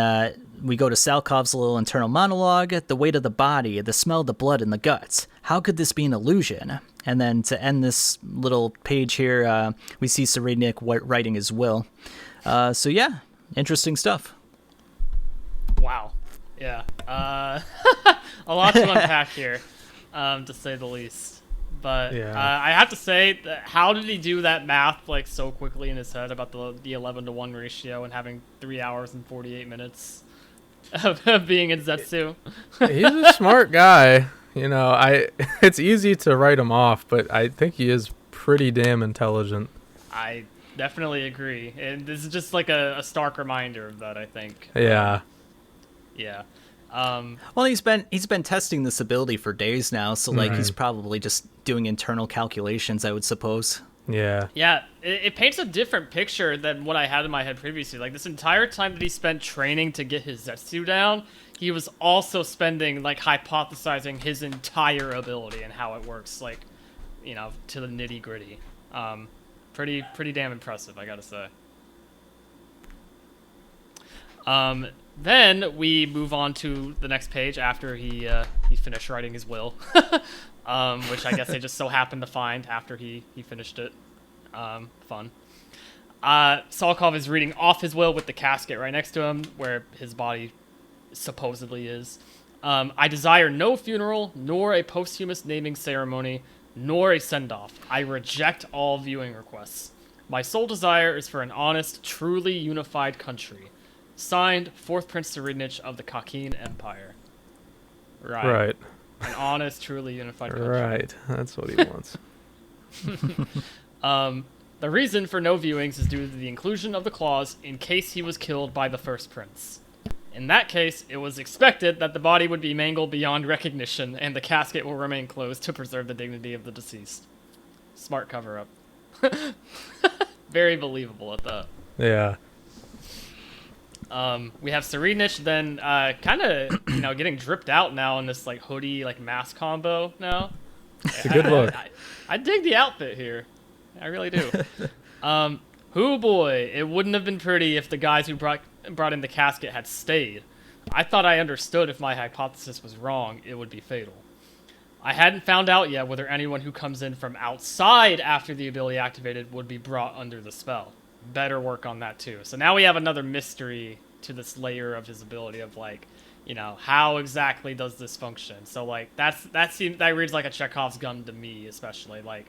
[SPEAKER 3] we go to Salkov's little internal monologue. The weight of the body, the smell of the blood in the guts. How could this be an illusion? And then to end this little page here, we see Tserriednich writing his will. So yeah, interesting stuff.
[SPEAKER 2] Wow. Yeah. A lot to unpack here, to say the least. But
[SPEAKER 1] Yeah.
[SPEAKER 2] I have to say, how did he do that math like so quickly in his head about the 11-to-1 ratio and having 3 hours and 48 minutes of being in Zetsu?
[SPEAKER 1] He's a smart guy. You know, it's easy to write him off, but I think he is pretty damn intelligent.
[SPEAKER 2] I definitely agree, and this is just like a stark reminder of that, I think.
[SPEAKER 1] Yeah.
[SPEAKER 2] Yeah.
[SPEAKER 3] Well, he's been testing this ability for days now, so like he's probably just doing internal calculations, I would suppose.
[SPEAKER 1] Yeah.
[SPEAKER 2] Yeah, it paints a different picture than what I had in my head previously. Like, this entire time that he spent training to get his Zetsu down, he was also spending, like, hypothesizing his entire ability and how it works, like, you know, to the nitty-gritty. Pretty damn impressive, I gotta say. Then we move on to the next page after he finished writing his will, which I guess they just so happened to find after he finished it. Fun. Salkov is reading off his will with the casket right next to him, where his body supposedly is. I desire no funeral, nor a posthumous naming ceremony, nor a send-off. I reject all viewing requests. My sole desire is for an honest, truly unified country. Signed, 4th Prince Tserriednich of the Kakin Empire.
[SPEAKER 1] Right.
[SPEAKER 2] An honest, truly unified country.
[SPEAKER 1] Right. That's what he wants.
[SPEAKER 2] The reason for no viewings is due to the inclusion of the clause in case he was killed by the first prince. In that case, it was expected that the body would be mangled beyond recognition and the casket will remain closed to preserve the dignity of the deceased. Smart cover-up. Very believable at that.
[SPEAKER 1] Yeah.
[SPEAKER 2] We have Tserriednich then kind of, getting dripped out now in this like hoodie, like mask combo now.
[SPEAKER 1] It's a good look.
[SPEAKER 2] I dig the outfit here. I really do. Hoo boy, it wouldn't have been pretty if the guys who brought in the casket had stayed. I thought I understood if my hypothesis was wrong, it would be fatal. I hadn't found out yet whether anyone who comes in from outside after the ability activated would be brought under the spell. Better work on that too. So now we have another mystery to this layer of his ability of like, how exactly does this function? So like that reads like a Chekhov's gun to me, especially like,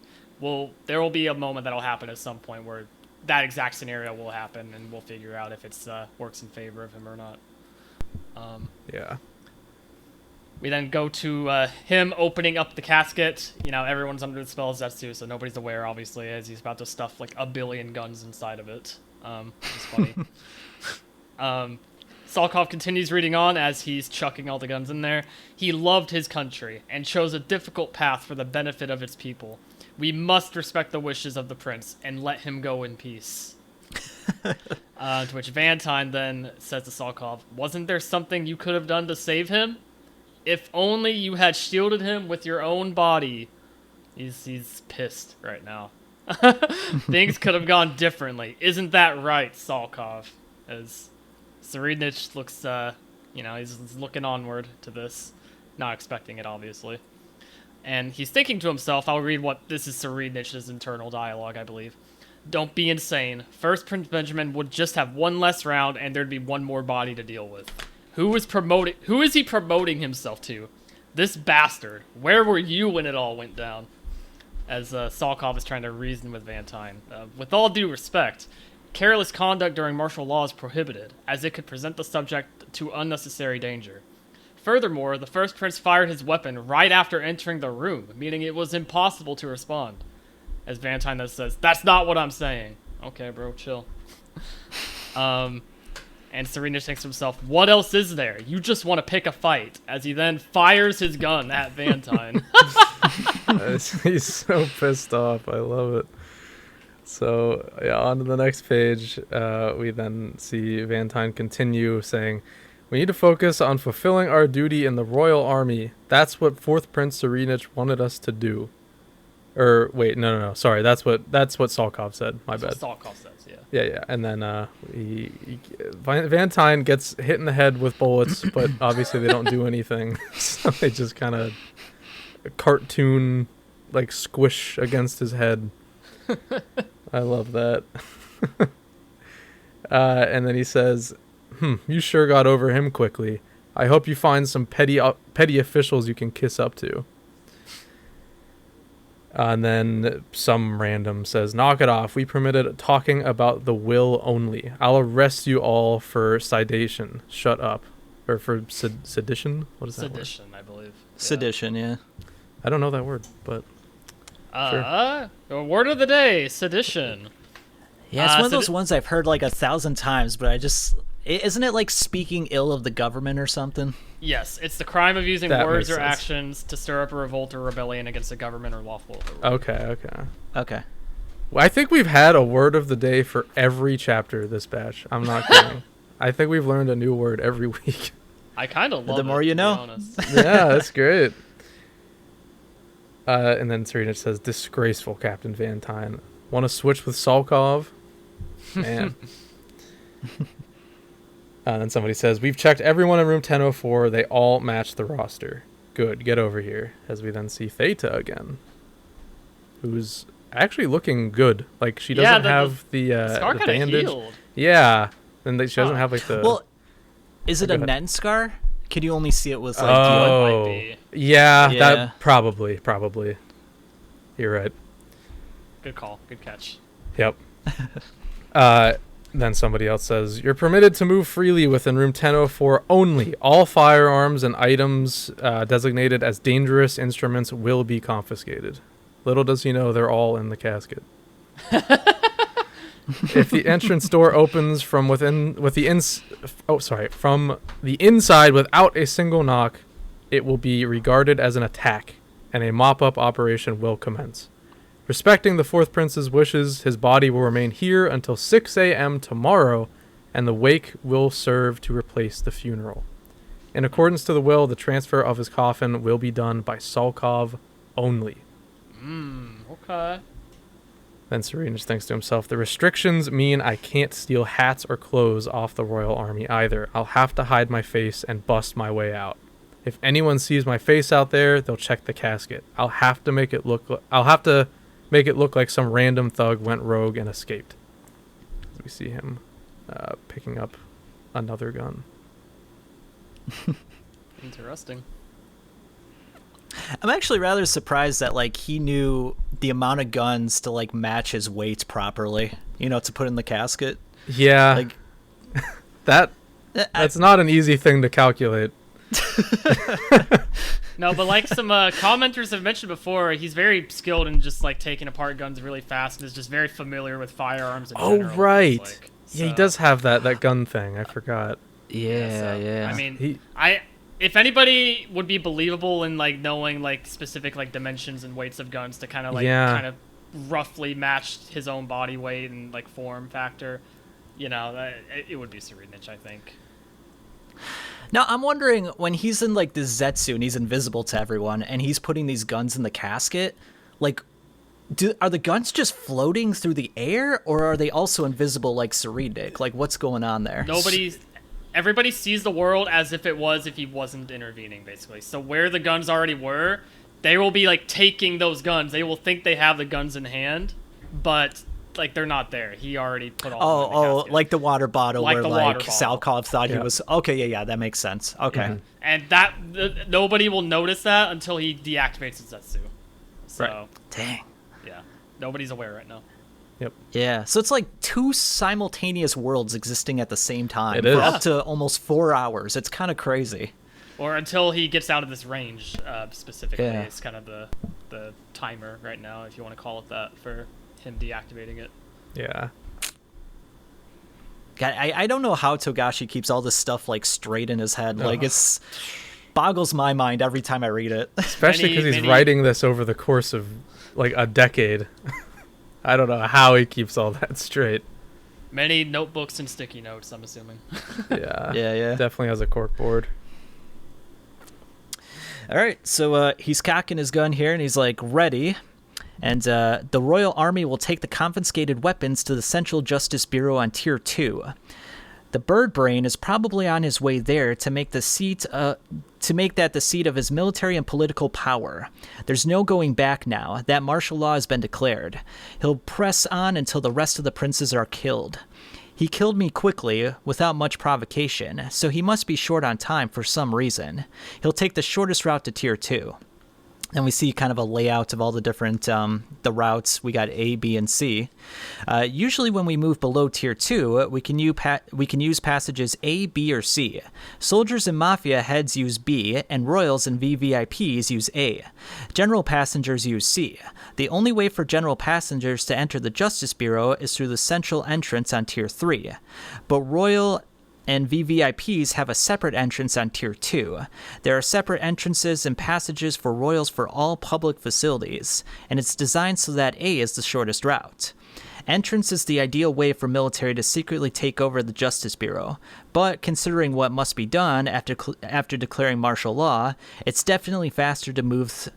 [SPEAKER 2] there will be a moment that'll happen at some point where that exact scenario will happen, and we'll figure out if it's works in favor of him or not.
[SPEAKER 1] Yeah.
[SPEAKER 2] We then go to him opening up the casket. Everyone's under the spell of Zetsu, so nobody's aware, obviously, as he's about to stuff like 1 billion guns inside of it. Which is funny. Salkov continues reading on as he's chucking all the guns in there. He loved his country and chose a difficult path for the benefit of its people. We must respect the wishes of the prince and let him go in peace. To which Vantine then says to Salkov, wasn't there something you could have done to save him? If only you had shielded him with your own body. He's pissed right now. Things could have gone differently. Isn't that right, Salkov? As Tserriednich looks, he's looking onward to this. Not expecting it, obviously. And he's thinking to himself, I'll read this is Tserriednich's internal dialogue, I believe. Don't be insane. First Prince Benjamin would just have one less round and there'd be one more body to deal with. Who is he promoting himself to? This bastard. Where were you when it all went down? As Salkov is trying to reason with Vantine. With all due respect, careless conduct during martial law is prohibited, as it could present the subject to unnecessary danger. Furthermore, the first prince fired his weapon right after entering the room, meaning it was impossible to respond. As Valentine then says, "That's not what I'm saying." Okay, bro, chill. And Tserriednich thinks to himself, "What else is there? You just want to pick a fight." As he then fires his gun at Valentine.
[SPEAKER 1] He's so pissed off. I love it. So, yeah, on to the next page, we then see Valentine continue saying, "We need to focus on fulfilling our duty in the royal army. That's what 4th Prince Tserriednich wanted us to do." Or, wait, no. Sorry, that's what Salkov said. My bad.
[SPEAKER 2] That's what Salkov says, yeah.
[SPEAKER 1] Yeah. And then Valentine gets hit in the head with bullets, but obviously they don't do anything. So they just kind of cartoon, like, squish against his head. I love that. And then he says, "You sure got over him quickly. I hope you find some petty officials you can kiss up to." And then some random says, "Knock it off. We permitted talking about the will only. I'll arrest you all for sedation. Shut up." Or for sedition? What is that word?
[SPEAKER 2] Sedition, I believe.
[SPEAKER 3] Sedition, yeah.
[SPEAKER 1] I don't know that word, but
[SPEAKER 2] The word of the day, sedition.
[SPEAKER 3] Yeah, it's one of those ones I've heard like 1,000 times, but isn't it like speaking ill of the government or something?
[SPEAKER 2] Yes, it's the crime of using
[SPEAKER 1] That
[SPEAKER 2] words
[SPEAKER 1] makes
[SPEAKER 2] or
[SPEAKER 1] sense.
[SPEAKER 2] actions to stir up a revolt or rebellion against the government or lawful authority.
[SPEAKER 1] Okay. Well, I think we've had a word of the day for every chapter this batch. I'm not kidding. I think we've learned a new word every week.
[SPEAKER 2] I kind of love
[SPEAKER 3] The more you know.
[SPEAKER 2] To be honest.
[SPEAKER 1] Yeah, that's great. And then Tserriednich says, "Disgraceful, Captain Valentine. Want to switch with Salkov?" Man. And then somebody says, "We've checked everyone in room 1004. They all match the roster. Good, get over here." As we then see Theta again, who's actually looking good. Like, she doesn't have the
[SPEAKER 2] scar
[SPEAKER 1] the
[SPEAKER 2] kind of
[SPEAKER 1] bandage.
[SPEAKER 2] healed.
[SPEAKER 1] Yeah, and she doesn't have like the.
[SPEAKER 3] Well, is it
[SPEAKER 1] Go
[SPEAKER 3] a
[SPEAKER 1] ahead.
[SPEAKER 3] Nen scar? Could you only see it with like
[SPEAKER 1] Oh,
[SPEAKER 2] might be.
[SPEAKER 1] yeah,
[SPEAKER 3] Yeah.
[SPEAKER 1] that probably. You're right.
[SPEAKER 2] Good call. Good catch.
[SPEAKER 1] Yep. Then somebody else says, "You're permitted to move freely within room 1004 only. All firearms and items designated as dangerous instruments will be confiscated." Little does he know they're all in the casket. If the entrance door opens from from the inside without a single knock, it will be regarded as an attack, and a mop-up operation will commence. Respecting the 4th Prince's wishes, his body will remain here until 6 a.m. tomorrow, and the wake will serve to replace the funeral. In accordance to the will, the transfer of his coffin will be done by Salkov only.
[SPEAKER 2] Okay.
[SPEAKER 1] Then Tserriednich thinks to himself, "The restrictions mean I can't steal hats or clothes off the royal army either. I'll have to hide my face and bust my way out. If anyone sees my face out there, they'll check the casket. I'll have to make it look like some random thug went rogue and escaped." We see him picking up another gun.
[SPEAKER 2] Interesting.
[SPEAKER 3] I'm actually rather surprised that like he knew the amount of guns to like match his weight properly, to put in the casket.
[SPEAKER 1] Yeah,
[SPEAKER 3] Like
[SPEAKER 1] that's not an easy thing to calculate.
[SPEAKER 2] No, but like some commenters have mentioned before, he's very skilled in just like taking apart guns really fast and is just very familiar with firearms in general, it
[SPEAKER 1] Right.
[SPEAKER 2] feels like.
[SPEAKER 1] Yeah, he
[SPEAKER 2] So,
[SPEAKER 1] does have that gun thing. I forgot.
[SPEAKER 3] Yeah.
[SPEAKER 2] I mean,
[SPEAKER 1] He-
[SPEAKER 2] if anybody would be believable in like knowing like specific like dimensions and weights of guns to kind of kind of roughly match his own body weight and like form factor, it would be Tserriednich, I think.
[SPEAKER 3] Now I'm wondering, when he's in like this Zetsu and he's invisible to everyone and he's putting these guns in the casket, like are the guns just floating through the air, or are they also invisible like Tserriednich? Like, what's going on there?
[SPEAKER 2] Everybody sees the world as if it was if he wasn't intervening, basically. So where the guns already were, they will be like taking those guns. They will think they have the guns in hand, but like they're not there. He already put all of them in the casket.
[SPEAKER 3] Like the water bottle,
[SPEAKER 2] Like
[SPEAKER 3] where
[SPEAKER 2] the
[SPEAKER 3] like
[SPEAKER 2] water bottle.
[SPEAKER 3] Salkov thought he
[SPEAKER 1] Yeah.
[SPEAKER 3] was. Okay, yeah, that makes sense. Okay.
[SPEAKER 1] Mhm.
[SPEAKER 2] And that nobody will notice that until he deactivates his Zetsu. So
[SPEAKER 1] Right.
[SPEAKER 3] Dang.
[SPEAKER 2] yeah, nobody's aware right now.
[SPEAKER 3] Yeah, so it's like two simultaneous worlds existing at the same time
[SPEAKER 1] It
[SPEAKER 3] for
[SPEAKER 1] is.
[SPEAKER 3] up to almost 4 hours. It's kind of crazy.
[SPEAKER 2] Or until he gets out of this range, specifically.
[SPEAKER 3] Yeah.
[SPEAKER 2] It's kind of the timer right now, if you want to call it that, for him deactivating it.
[SPEAKER 1] Yeah.
[SPEAKER 3] God, I don't know how Togashi keeps all this stuff like straight in his head. Like it's boggles my mind every time I read it.
[SPEAKER 1] Especially because he's writing this over the course of like a decade. I don't know how he keeps all that straight.
[SPEAKER 2] Many notebooks and sticky notes, I'm assuming.
[SPEAKER 1] Yeah.
[SPEAKER 3] Yeah.
[SPEAKER 1] Definitely has a cork board.
[SPEAKER 3] All right, so he's cocking his gun here, and he's like, ready. And the Royal Army will take the confiscated weapons to the Central Justice Bureau on Tier 2. The Bird Brain is probably on his way there to make the seat that the seat of his military and political power. There's no going back now. That martial law has been declared. He'll press on until the rest of the princes are killed. He killed me quickly, without much provocation, so he must be short on time for some reason. He'll take the shortest route to Tier 2. And we see kind of a layout of all the different the routes. We got A, B, and C. Usually when we move below Tier 2, we can use passages A, B, or C. Soldiers and Mafia heads use B, and Royals and VVIPs use A. General passengers use C. The only way for general passengers to enter the Justice Bureau is through the central entrance on Tier 3. But Royal and VVIPs have a separate entrance on Tier 2. There are separate entrances and passages for Royals for all public facilities, and it's designed so that A is the shortest route. Entrance is the ideal way for military to secretly take over the Justice Bureau, but considering what must be done after declaring martial law, it's definitely faster to move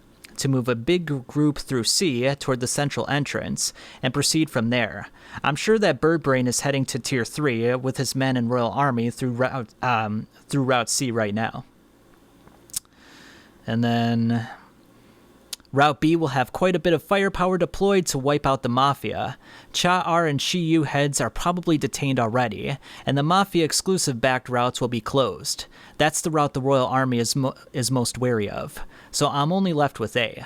[SPEAKER 3] a big group through C toward the central entrance and proceed from there. I'm sure that Birdbrain is heading to Tier 3 with his men and Royal Army through Route C right now. And then Route B will have quite a bit of firepower deployed to wipe out the Mafia. Cha-R and Shi-Yu heads are probably detained already, and the Mafia-exclusive backed routes will be closed. That's the route the Royal Army is most wary of. So I'm only left with A.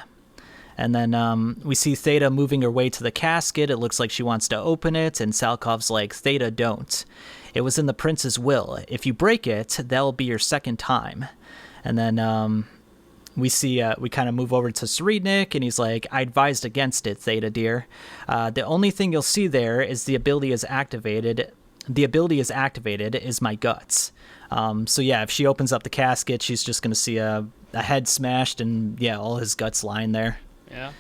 [SPEAKER 3] And then we see Theta moving her way to the casket. It looks like she wants to open it, and Salkov's like, Theta, don't. It was in the prince's will. If you break it, that'll be your second time. And then we see, we kind of move over to Tserriednich, and he's like, I advised against it, Theta, dear. The only thing you'll see there is the ability is activated. The ability is activated is my guts. So yeah, if she opens up the casket, she's just going to see a head smashed and, yeah, all his guts lying there.
[SPEAKER 2] Yeah.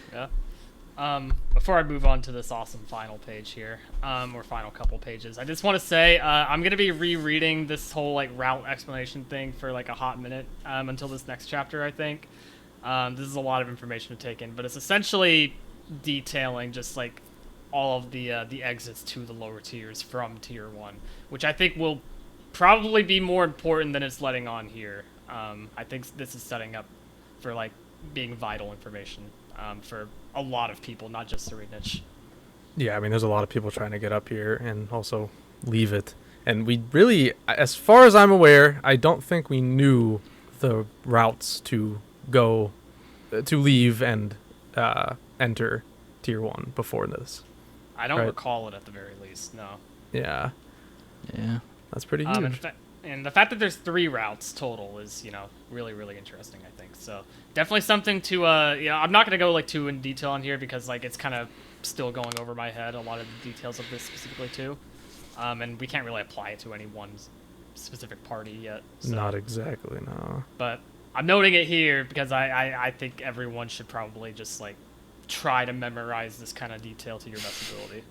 [SPEAKER 2] Before I move on to this awesome final page here, or final couple pages, I just want to say I'm going to be rereading this whole like route explanation thing for like a hot minute until this next chapter, I think. This is a lot of information to take in, but it's essentially detailing just like all of the exits to the lower tiers from Tier 1, which I think will probably be more important than it's letting on here. I think this is setting up for like being vital information for a lot of people, not just Tserriednich.
[SPEAKER 1] Yeah, I mean, there's a lot of people trying to get up here and also leave it. And we really, as far as I'm aware, I don't think we knew the routes to go, to leave and enter Tier 1 before this.
[SPEAKER 2] I don't recall it at the very least, no.
[SPEAKER 1] Yeah. That's pretty huge.
[SPEAKER 2] And the fact that there's 3 routes total is, really, really interesting, I think. So definitely something to, I'm not going to go like too in detail on here because like it's kind of still going over my head, a lot of the details of this specifically too. And we can't really apply it to any one specific party yet. So.
[SPEAKER 1] Not exactly, no.
[SPEAKER 2] But I'm noting it here because I think everyone should probably just like try to memorize this kind of detail to your best ability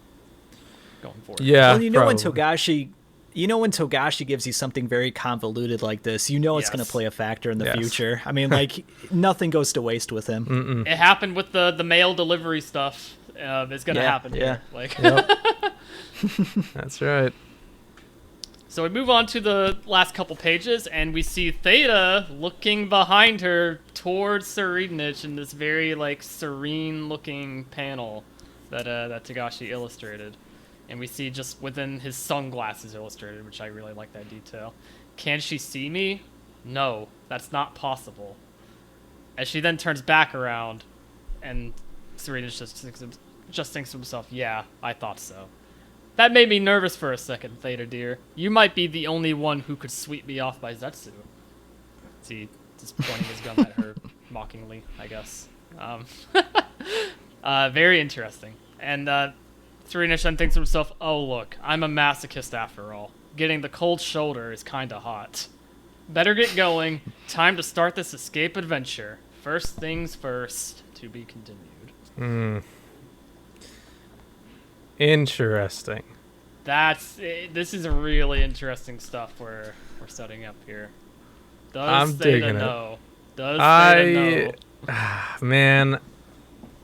[SPEAKER 2] going forward.
[SPEAKER 3] Well,
[SPEAKER 1] Yeah,
[SPEAKER 3] when Togashi gives you something very convoluted like this, it's going to play a factor in the future. I mean, like, nothing goes to waste with him.
[SPEAKER 1] Mm-mm.
[SPEAKER 2] It happened with the mail delivery stuff. It's going to happen here. Like,
[SPEAKER 1] That's right.
[SPEAKER 2] So we move on to the last couple pages, and we see Theta looking behind her towards Tserriednich in this very, like, serene-looking panel that Togashi illustrated. And we see just within his sunglasses illustrated, which I really like that detail. Can she see me? No, that's not possible. As she then turns back around, and Tserriednich just thinks to himself, yeah, I thought so. That made me nervous for a second, Theta dear. You might be the only one who could sweep me off by Zetsu. See, just pointing his gun at her mockingly, I guess. Very interesting. And Tserriednich then thinks to himself, oh look, I'm a masochist after all. Getting the cold shoulder is kinda hot. Better get going. Time to start this escape adventure. First things first, to be continued.
[SPEAKER 1] Interesting.
[SPEAKER 2] This is really interesting stuff we're setting up here.
[SPEAKER 1] I'm digging it.
[SPEAKER 2] No. Does say no.
[SPEAKER 1] Man,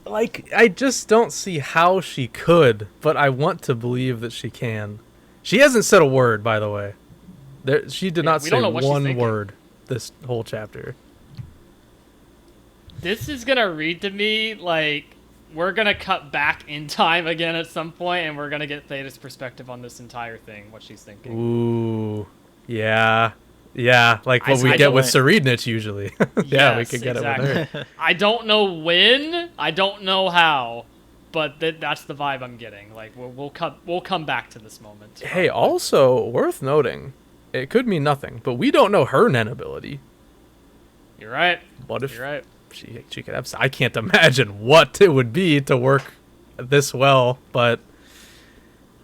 [SPEAKER 1] like, I just don't see how she could, but I want to believe that she can. She hasn't said a word, by the way. She did not say one word this whole chapter.
[SPEAKER 2] This is gonna read to me like we're gonna cut back in time again at some point, and we're gonna get Theta's perspective on this entire thing, what she's thinking.
[SPEAKER 1] Ooh, yeah, like what we get with Tserriednich usually. Yeah,
[SPEAKER 2] Yes,
[SPEAKER 1] we could get
[SPEAKER 2] exactly.
[SPEAKER 1] it with her.
[SPEAKER 2] I don't know when, I don't know how, but that's the vibe I'm getting. Like we'll come back to this moment.
[SPEAKER 1] Hey, also worth noting, it could mean nothing, but we don't know her Nen ability.
[SPEAKER 2] You're right.
[SPEAKER 1] What if
[SPEAKER 2] You're right.
[SPEAKER 1] she could have? I can't imagine what it would be to work this well, but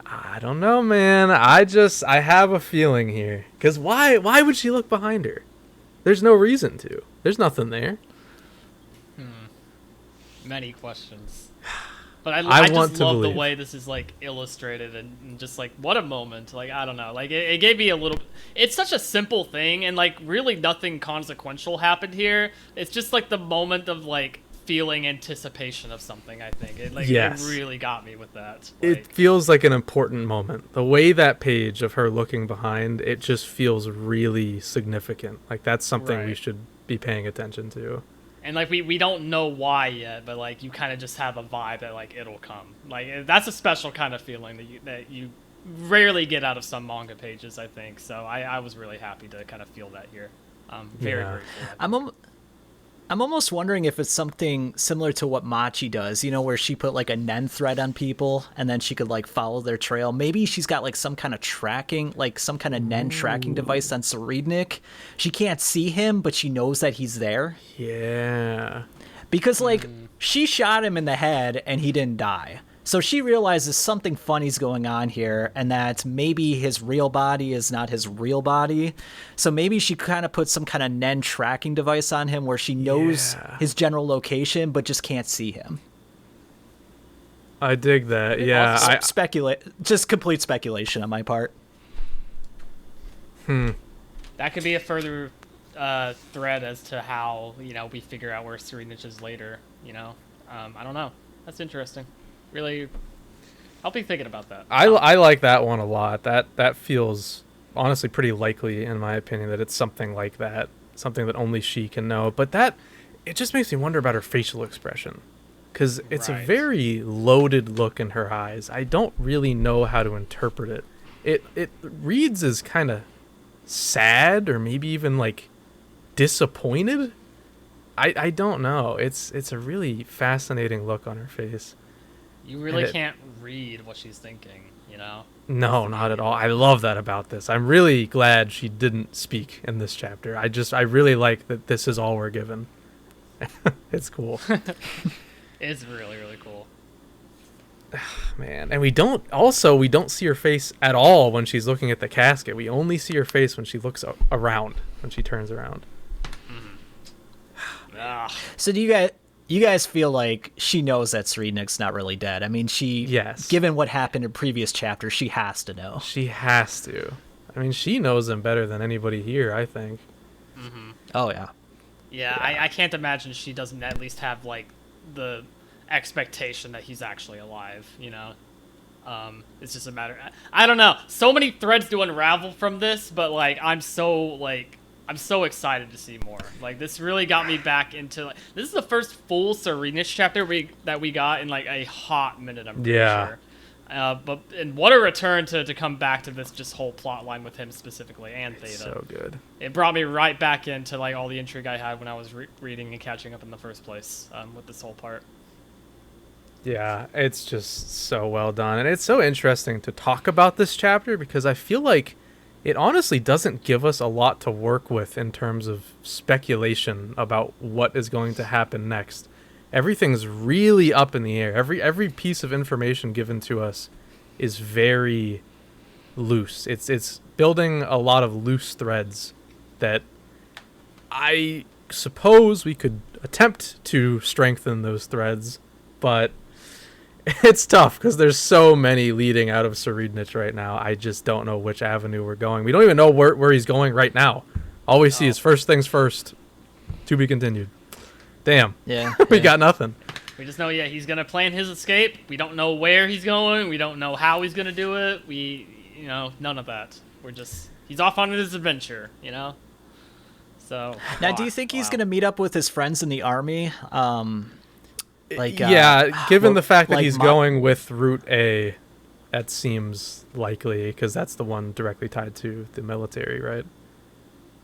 [SPEAKER 1] I don't know, man. I have a feeling here. Because why would she look behind her? There's no reason to. There's nothing there.
[SPEAKER 2] Many questions. But I
[SPEAKER 1] want
[SPEAKER 2] just
[SPEAKER 1] to
[SPEAKER 2] love
[SPEAKER 1] believe.
[SPEAKER 2] the way this is like illustrated and just like what a moment. Like I don't know. Like it gave me a little. It's such a simple thing and like really nothing consequential happened here. It's just like the moment of like feeling anticipation of something. I think it really got me with that.
[SPEAKER 1] It feels like an important moment. The way that page of her looking behind, it just feels really significant. Like that's something we should be paying attention to.
[SPEAKER 2] And like we don't know why yet, but like you kind of just have a vibe that like it'll come. Like that's a special kind of feeling that you rarely get out of some manga pages, I think. So I was really happy to kind of feel that here. Very cool.
[SPEAKER 3] I'm almost wondering if it's something similar to what Machi does, you know, where she put like a Nen thread on people and then she could like follow their trail. Maybe she's got like some kind of tracking, like some kind of Nen tracking device on Tserriednich. She can't see him, but she knows that he's there.
[SPEAKER 1] Yeah.
[SPEAKER 3] Because like she shot him in the head and he didn't die. So she realizes something funny's going on here and that maybe his real body is not his real body. So maybe she kind of put some kind of Nen tracking device on him where she knows his general location but just can't see him.
[SPEAKER 1] I dig that. Yeah.
[SPEAKER 3] Speculate. Just complete speculation on my part.
[SPEAKER 2] That could be a further thread as to how, you know, we figure out where Tserriednich is later, you know. I don't know. That's interesting. Really, I'll be thinking about that.
[SPEAKER 1] I like that one a lot. That feels honestly pretty likely, in my opinion, that it's something like that, something that only she can know. But it just makes me wonder about her facial expression, because it's a very loaded look in her eyes. I don't really know how to interpret it. It reads as kind of sad or maybe even like disappointed. I don't know. It's a really fascinating look on her face.
[SPEAKER 2] You really can't read what she's thinking, you know?
[SPEAKER 1] No, not at all. I love that about this. I'm really glad she didn't speak in this chapter. I really like that this is all we're given. It's cool.
[SPEAKER 2] It's really, really cool.
[SPEAKER 1] Man, and we don't see her face at all when she's looking at the casket. We only see her face when she looks around, when she turns around.
[SPEAKER 3] So do you guys feel like she knows that Tserriednich's not really dead? I mean, given what happened in previous chapters, she has to know.
[SPEAKER 1] She has to. I mean, she knows him better than anybody here, I think.
[SPEAKER 3] Oh, yeah.
[SPEAKER 2] Yeah, I can't imagine she doesn't at least have, like, the expectation that he's actually alive, you know? It's just a matter... I don't know. So many threads to unravel from this, but, like, I'm so excited to see more. Like, this really got me back into... Like, this is the first full Tserriednich chapter that we got in, like, a hot minute, I'm pretty sure. And what a return to come back to this just whole plot line with him specifically, and Theta.
[SPEAKER 1] So good.
[SPEAKER 2] It brought me right back into, like, all the intrigue I had when I was reading and catching up in the first place with this whole part.
[SPEAKER 1] Yeah, it's just so well done. And it's so interesting to talk about this chapter because I feel like it honestly doesn't give us a lot to work with in terms of speculation about what is going to happen next. Everything's really up in the air. Every piece of information given to us is very loose. It's building a lot of loose threads that I suppose we could attempt to strengthen those threads, but it's tough because there's so many leading out of Tserriednich right now. I just don't know which avenue we're going. We don't even know where he's going right now. All we see is first things first, to be continued. Damn.
[SPEAKER 3] Yeah.
[SPEAKER 1] We got nothing.
[SPEAKER 2] We just know, he's gonna plan his escape. We don't know where he's going. We don't know how he's gonna do it. None of that. He's off on his adventure, So.
[SPEAKER 3] Now, do you think he's going to meet up with his friends in the army?
[SPEAKER 1] Given the fact that he's going with Route A, that seems likely, because that's the one directly tied to the military, right?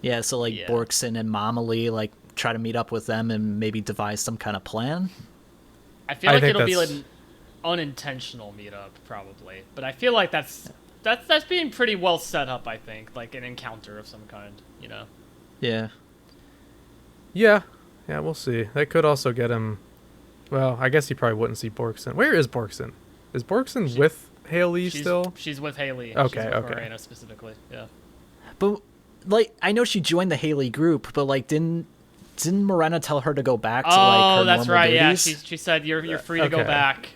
[SPEAKER 3] Yeah, so Borkson and Momily, try to meet up with them and maybe devise some kind of plan?
[SPEAKER 2] I feel like it'll be an unintentional meetup, probably. But I feel like that's being pretty well set up, I think. Like an encounter of some kind,
[SPEAKER 3] Yeah.
[SPEAKER 1] Yeah, we'll see. That could also get him... Well, I guess he probably wouldn't see Borkson. Where is Borkson? Is Borkson with Haley still?
[SPEAKER 2] She's with Haley.
[SPEAKER 1] Okay,
[SPEAKER 2] she's with
[SPEAKER 1] okay.
[SPEAKER 2] Morena specifically, yeah.
[SPEAKER 3] But, I know she joined the Haley group, but, didn't Morena tell her to go back to, her
[SPEAKER 2] that's
[SPEAKER 3] normal
[SPEAKER 2] right,
[SPEAKER 3] duties?
[SPEAKER 2] yeah. She said, you're free to go
[SPEAKER 1] Okay.
[SPEAKER 2] back,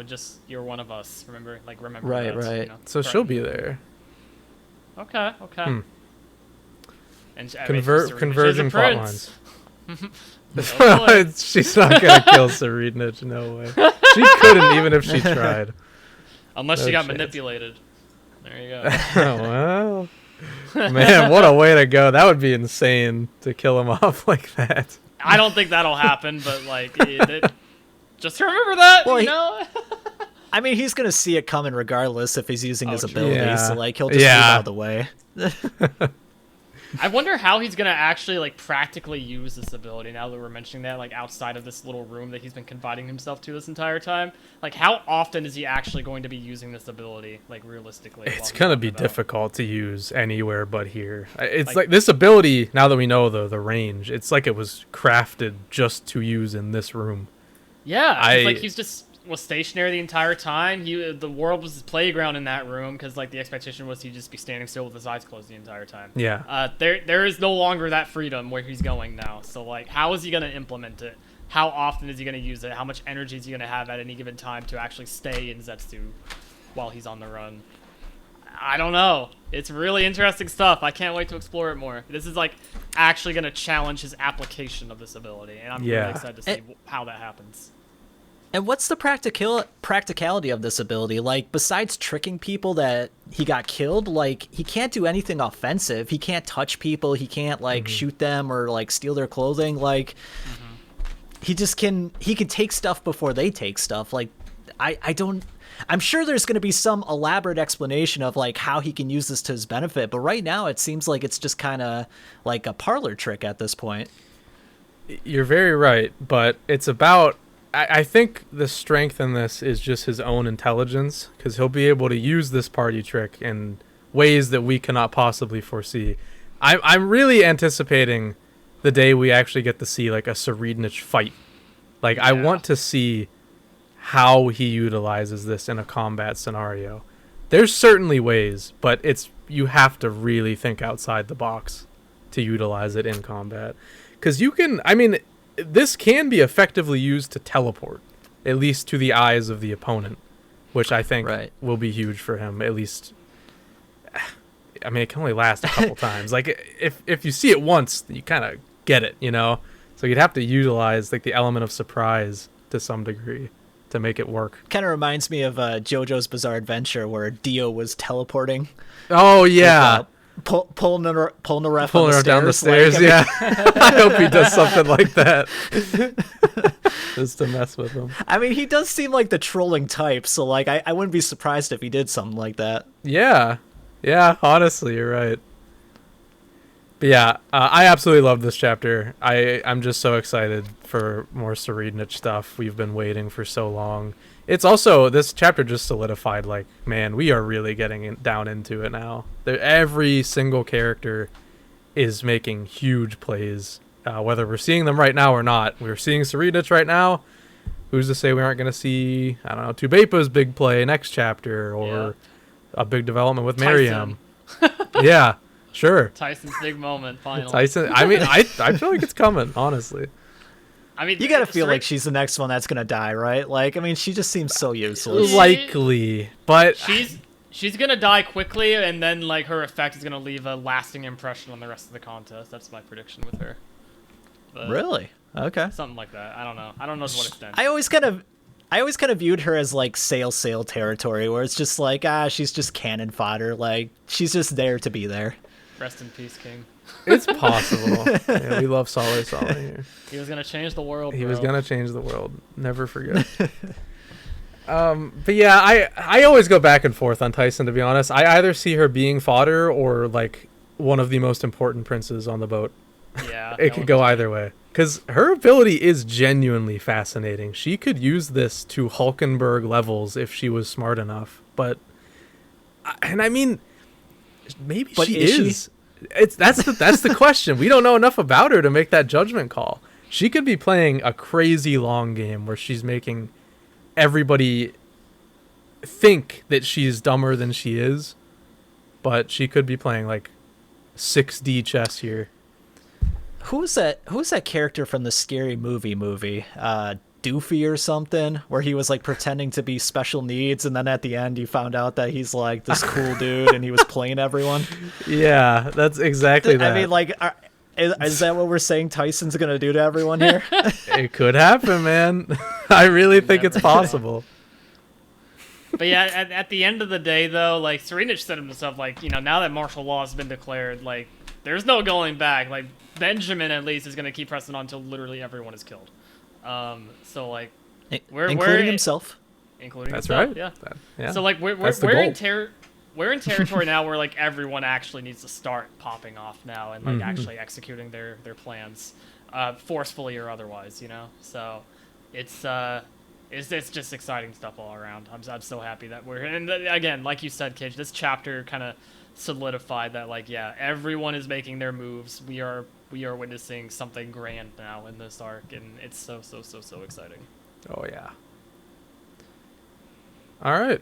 [SPEAKER 2] just, you're one of us, remember? Remember
[SPEAKER 3] Right,
[SPEAKER 2] that,
[SPEAKER 3] right.
[SPEAKER 1] So she'll be there.
[SPEAKER 2] Okay. And
[SPEAKER 1] Converging plot lines.
[SPEAKER 2] Oh,
[SPEAKER 1] She's not gonna kill Tserriednich, no way. She couldn't, even if she tried.
[SPEAKER 2] Unless
[SPEAKER 1] No
[SPEAKER 2] she got
[SPEAKER 1] chance.
[SPEAKER 2] manipulated. There you go.
[SPEAKER 1] Oh, well. Man, what a way to go. That would be insane to kill him off like that.
[SPEAKER 2] I don't think that'll happen, but just remember that,
[SPEAKER 3] Well, I mean, he's going to see it coming regardless if he's using his
[SPEAKER 2] true.
[SPEAKER 3] abilities,
[SPEAKER 1] Yeah.
[SPEAKER 3] so he'll just move out of the way.
[SPEAKER 2] I wonder how he's gonna actually practically use this ability now that we're mentioning that, outside of this little room that he's been confiding himself to this entire time. How often is he actually going to be using this ability, realistically?
[SPEAKER 1] It's gonna be difficult to use anywhere but here. It's this ability, now that we know the range, it's like it was crafted just to use in this room.
[SPEAKER 2] Yeah, he's just was stationary the entire time. The world was his playground in that room because the expectation was he'd just be standing still with his eyes closed the entire time.
[SPEAKER 1] Yeah.
[SPEAKER 2] There is no longer that freedom where he's going now. So how is he gonna implement it? How often is he gonna use it? How much energy is he gonna have at any given time to actually stay in Zetsu while he's on the run? I don't know. It's really interesting stuff. I can't wait to explore it more. This is actually gonna challenge his application of this ability, and I'm really excited to see how that happens.
[SPEAKER 3] And what's the practicality of this ability? Besides tricking people that he got killed, he can't do anything offensive. He can't touch people. He can't, shoot them or, steal their clothing. He just can take stuff before they take stuff. I'm sure there's going to be some elaborate explanation of, how he can use this to his benefit. But right now, it seems like it's just kind of like a parlor trick at this point.
[SPEAKER 1] You're very right, but it's about... I think the strength in this is just his own intelligence, because he'll be able to use this party trick in ways that we cannot possibly foresee. I'm really anticipating the day we actually get to see a Tserriednich fight. I want to see how he utilizes this in a combat scenario. There's certainly ways, but you have to really think outside the box to utilize it in combat. Because this can be effectively used to teleport, at least to the eyes of the opponent, which I think will be huge for him, at least. It can only last a couple times. If you see it once, you kind of get it, So you'd have to utilize the element of surprise to some degree to make it work.
[SPEAKER 3] Kind of reminds me of JoJo's Bizarre Adventure where Dio was teleporting.
[SPEAKER 1] Oh, yeah.
[SPEAKER 3] Pulling her
[SPEAKER 1] down the stairs, yeah. I hope he does something like that. Just to mess with him.
[SPEAKER 3] He does seem like the trolling type, so I wouldn't be surprised if he did something like that.
[SPEAKER 1] Yeah, honestly, you're right. But yeah, I absolutely love this chapter. I'm just so excited for more Tserriednich stuff. We've been waiting for so long. It's also, this chapter just solidified, like, man, we are really getting down into it now. Every single character is making huge plays, whether we're seeing them right now or not. We're seeing Tserriednich right now. Who's to say we aren't going to see, I don't know, Tubepa's big play next chapter, or a big development with Miriam. Yeah, sure.
[SPEAKER 2] Tyson's big moment, finally.
[SPEAKER 1] Tyson, I mean, I feel like it's coming, honestly.
[SPEAKER 2] I mean,
[SPEAKER 4] You gotta feel like she's the next one that's gonna die, right? Like, I mean, she just seems so useless.
[SPEAKER 1] Likely, but
[SPEAKER 2] she's gonna die quickly, and then like her effect is gonna leave a lasting impression on the rest of the contest. That's my prediction with her. But
[SPEAKER 4] Really? Okay.
[SPEAKER 2] something like that. I don't know. I don't know to what extent.
[SPEAKER 4] I always kind of viewed her as like sail territory, where it's just like, she's just cannon fodder. Like, she's just there to be there.
[SPEAKER 2] Rest in peace, King.
[SPEAKER 1] it's possible. Yeah, we love Solid here.
[SPEAKER 2] He was gonna change the world.
[SPEAKER 1] He
[SPEAKER 2] bro.
[SPEAKER 1] was gonna change the world. Never forget. But yeah, I always go back and forth on Tyson, to be honest. I either see her being fodder or like one of the most important princes on the boat.
[SPEAKER 2] Yeah.
[SPEAKER 1] It could go either way. Because her ability is genuinely fascinating. She could use this to Hulkenberg levels if she was smart enough. But, and I mean, maybe
[SPEAKER 4] But
[SPEAKER 1] she
[SPEAKER 4] is
[SPEAKER 1] is. That's the question. We don't know enough about her to make that judgment call. She could be playing a crazy long game where she's making everybody think that she's dumber than she is. But she could be playing like 6D chess here.
[SPEAKER 4] Who's that character from the Scary Movie? Doofy or something, where he was like pretending to be special needs, and then at the end you found out that he's like this cool dude and he was playing everyone.
[SPEAKER 1] Yeah, that's exactly that.
[SPEAKER 4] I mean, like, is that what we're saying Tyson's gonna do to everyone here?
[SPEAKER 1] It could happen, man. I really think it's possible.
[SPEAKER 2] But yeah, at the end of the day, though, like Tserriednich said himself, like, now that martial law has been declared, like, there's no going back. Like, Benjamin at least is gonna keep pressing on until literally everyone is killed. So like,
[SPEAKER 4] including himself.
[SPEAKER 2] Including
[SPEAKER 1] That's
[SPEAKER 2] himself,
[SPEAKER 1] right.
[SPEAKER 2] yeah.
[SPEAKER 1] Yeah.
[SPEAKER 2] So like we're in territory now where like everyone actually needs to start popping off now and like actually executing their plans, forcefully or otherwise, So it's just exciting stuff all around. I'm so happy that and again, like you said, Kaige, this chapter kind of solidified that, like, yeah, everyone is making their moves. We are witnessing something grand now in this arc, and it's so exciting.
[SPEAKER 1] Oh yeah. All right.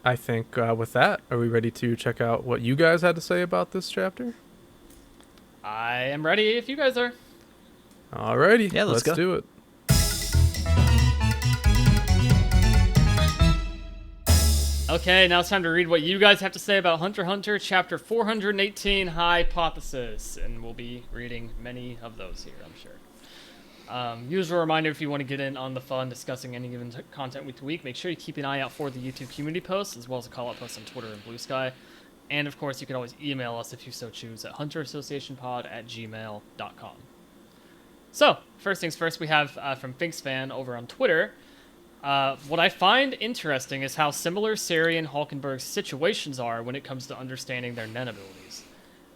[SPEAKER 1] I think with that, are we ready to check out what you guys had to say about this chapter?
[SPEAKER 2] I am ready if you guys are.
[SPEAKER 1] Alrighty.
[SPEAKER 4] Yeah, let's go.
[SPEAKER 1] do it.
[SPEAKER 2] Okay, now it's time to read what you guys have to say about Hunter x Hunter Chapter 418, Hypothesis, and we'll be reading many of those here, I'm sure. Usual reminder, if you want to get in on the fun discussing any given content week to week, make sure you keep an eye out for the YouTube community posts, as well as a call-out post on Twitter and Bluesky. And, of course, you can always email us if you so choose at hunterassociationpod@gmail.com. So, first things first, we have from FinksFan over on Twitter. What I find interesting is how similar Seri and Hulkenberg's situations are when it comes to understanding their Nen abilities.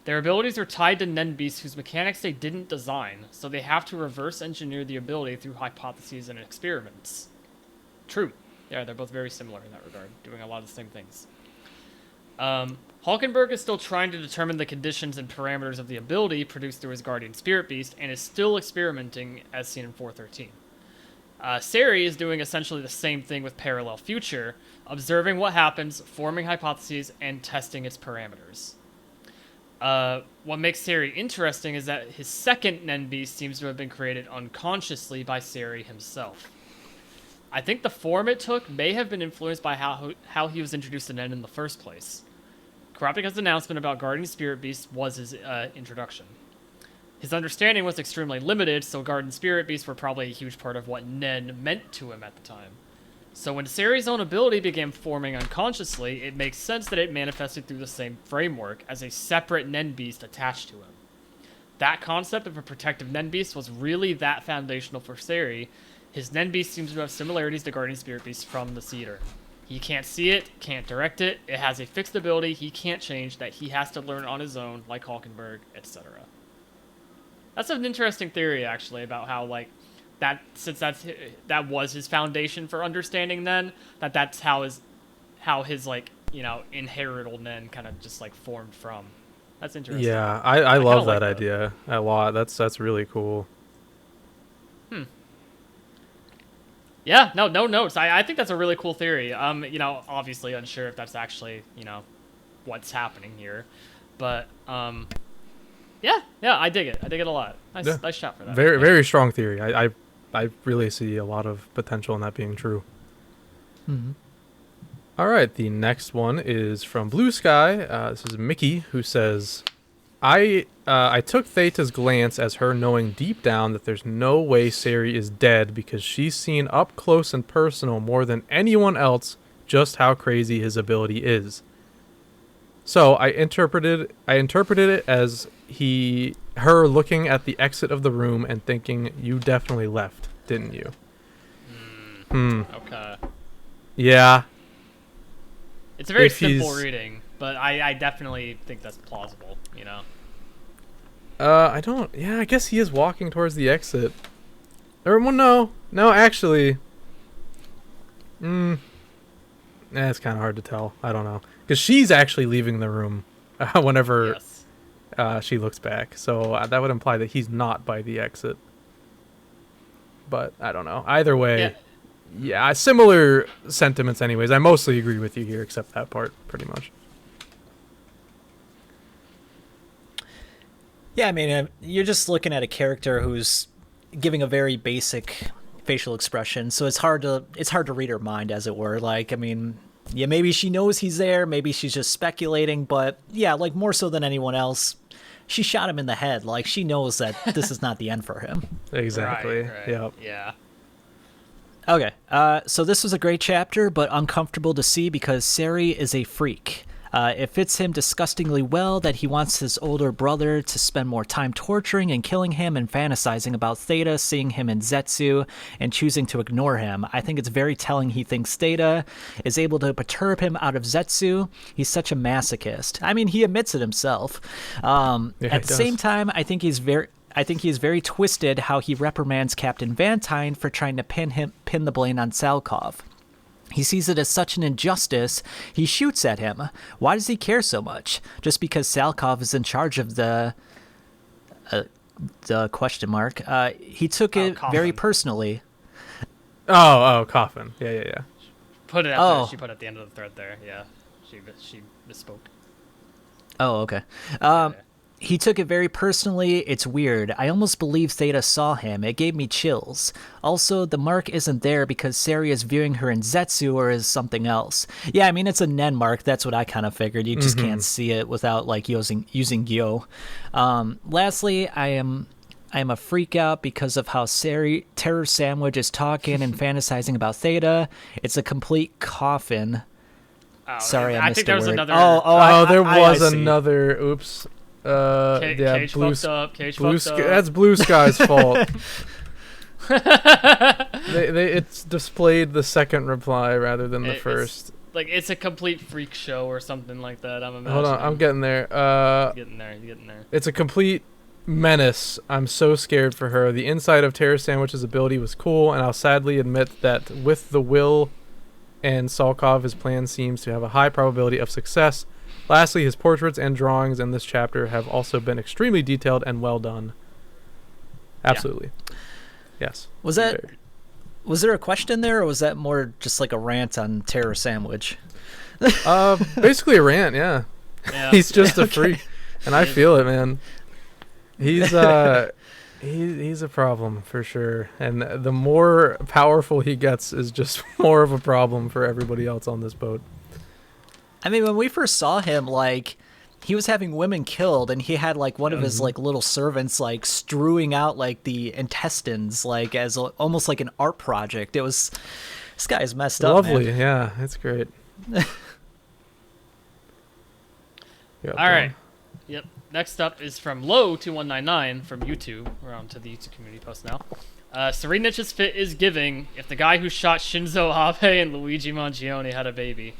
[SPEAKER 2] Their abilities are tied to Nen beasts whose mechanics they didn't design, so they have to reverse engineer the ability through hypotheses and experiments. True. Yeah, they're both very similar in that regard, doing a lot of the same things. Hulkenberg is still trying to determine the conditions and parameters of the ability produced through his Guardian Spirit Beast, and is still experimenting, as seen in 413. Seri is doing essentially the same thing with Parallel Future, observing what happens, forming hypotheses, and testing its parameters. What makes Seri interesting is that his second Nen Beast seems to have been created unconsciously by Seri himself. I think the form it took may have been influenced by how he was introduced to Nen in the first place. Kurapika's announcement about Guardian Spirit Beasts was his introduction. His understanding was extremely limited, so Guardian Spirit Beasts were probably a huge part of what Nen meant to him at the time. So when Seri's own ability began forming unconsciously, it makes sense that it manifested through the same framework as a separate Nen Beast attached to him. That concept of a protective Nen Beast was really that foundational for Seri. His Nen Beast seems to have similarities to Guardian Spirit Beasts from the Cedar. He can't see it, can't direct it, it has a fixed ability he can't change that he has to learn on his own, like Hulkenberg, etc. That's an interesting theory, actually, about how, like, since that was his foundation for understanding then, that's how his like, inheritable Nen kind of just like formed from. That's interesting.
[SPEAKER 1] Yeah, I love
[SPEAKER 2] like
[SPEAKER 1] that idea a lot. That's really cool.
[SPEAKER 2] Yeah, no notes. I think that's a really cool theory. Obviously unsure if that's actually, what's happening here. But yeah, I dig it. I dig it a lot. Nice shot for that.
[SPEAKER 1] Very, very strong theory. I really see a lot of potential in that being true.
[SPEAKER 4] Mm-hmm.
[SPEAKER 1] All right, the next one is from Bluesky. This is Mickey, who says, I took Theta's glance as her knowing deep down that there's no way Sari is dead because she's seen up close and personal more than anyone else just how crazy his ability is. So I interpreted it as her looking at the exit of the room and thinking, you definitely left, didn't you?
[SPEAKER 2] Okay.
[SPEAKER 1] Yeah.
[SPEAKER 2] It's a very simple reading, but I definitely think that's plausible,
[SPEAKER 1] I guess he is walking towards the exit. Or, well, no, actually. It's kind of hard to tell. I don't know. Because she's actually leaving the room whenever she looks back. So that would imply that he's not by the exit. But I don't know. Either way, yeah, similar sentiments anyways. I mostly agree with you here, except that part, pretty much.
[SPEAKER 4] Yeah, I mean, you're just looking at a character who's giving a very basic facial expression, so it's hard to read her mind, as it were. Like, I mean, yeah, maybe she knows he's there, maybe she's just speculating, but yeah, like more so than anyone else, she shot him in the head. Like, she knows that this is not the end for him.
[SPEAKER 1] Exactly.
[SPEAKER 2] Right.
[SPEAKER 1] Yep.
[SPEAKER 2] Yeah.
[SPEAKER 4] Okay, so this was a great chapter, but uncomfortable to see because Sari is a freak. It fits him disgustingly well that he wants his older brother to spend more time torturing and killing him and fantasizing about Theta, seeing him in Zetsu, and choosing to ignore him. I think it's very telling he thinks Theta is able to perturb him out of Zetsu. He's such a masochist. I mean, he admits it himself. At the same time, I think he's very twisted how he reprimands Captain Vantine for trying to pin the blame on Salkov. He sees it as such an injustice, he shoots at him. Why does he care so much? Just because Salkov is in charge of the question mark. He took it very personally.
[SPEAKER 1] Oh, Coffin. Yeah.
[SPEAKER 2] Put it after she put it at the end of the thread there. Yeah, she misspoke.
[SPEAKER 4] Oh, okay. He took it very personally. It's weird. I almost believe Theta saw him. It gave me chills. Also, the mark isn't there because Sari is viewing her in Zetsu or as something else. Yeah, I mean, it's a Nen mark. That's what I kind of figured. You just can't see it without like using Gyo. Lastly, I am a freak out because of how Sari Terror Sandwich is talking and fantasizing about Theta. It's a complete coffin.
[SPEAKER 2] Oh,
[SPEAKER 4] Sorry, I missed
[SPEAKER 2] think
[SPEAKER 4] the
[SPEAKER 2] there was
[SPEAKER 4] word.
[SPEAKER 2] another.
[SPEAKER 1] There was
[SPEAKER 4] I see.
[SPEAKER 1] Another. Oops.
[SPEAKER 2] Kaige fucked up.
[SPEAKER 1] That's Bluesky's fault. It's displayed the second reply rather than the first.
[SPEAKER 2] It's a complete freak show or something like that. I'm imagining.
[SPEAKER 1] Hold on, I'm getting there.
[SPEAKER 2] Getting there.
[SPEAKER 1] It's a complete menace. I'm so scared for her. The inside of Terror Sandwich's ability was cool, and I'll sadly admit that with the Will and Salkov, his plan seems to have a high probability of success. Lastly, his portraits and drawings in this chapter have also been extremely detailed and well done. Absolutely. Yeah. Yes.
[SPEAKER 4] Was there a question there, or was that more just like a rant on Terror Sandwich?
[SPEAKER 1] Basically a rant, yeah. He's just a freak, and I feel it, man. He's he's a problem for sure, and the more powerful he gets is just more of a problem for everybody else on this boat.
[SPEAKER 4] I mean, when we first saw him, like, he was having women killed, and he had, like, one of his, like, little servants, like, strewing out, like, the intestines, like, as almost like an art project. It was... This guy is messed up,
[SPEAKER 1] Lovely,
[SPEAKER 4] man.
[SPEAKER 1] yeah. It's great.
[SPEAKER 2] All right. Yep. Next up is from Low2199 from YouTube. We're on to the YouTube community post now. Tserriednich's fit is giving if the guy who shot Shinzo Abe and Luigi Mangione had a baby.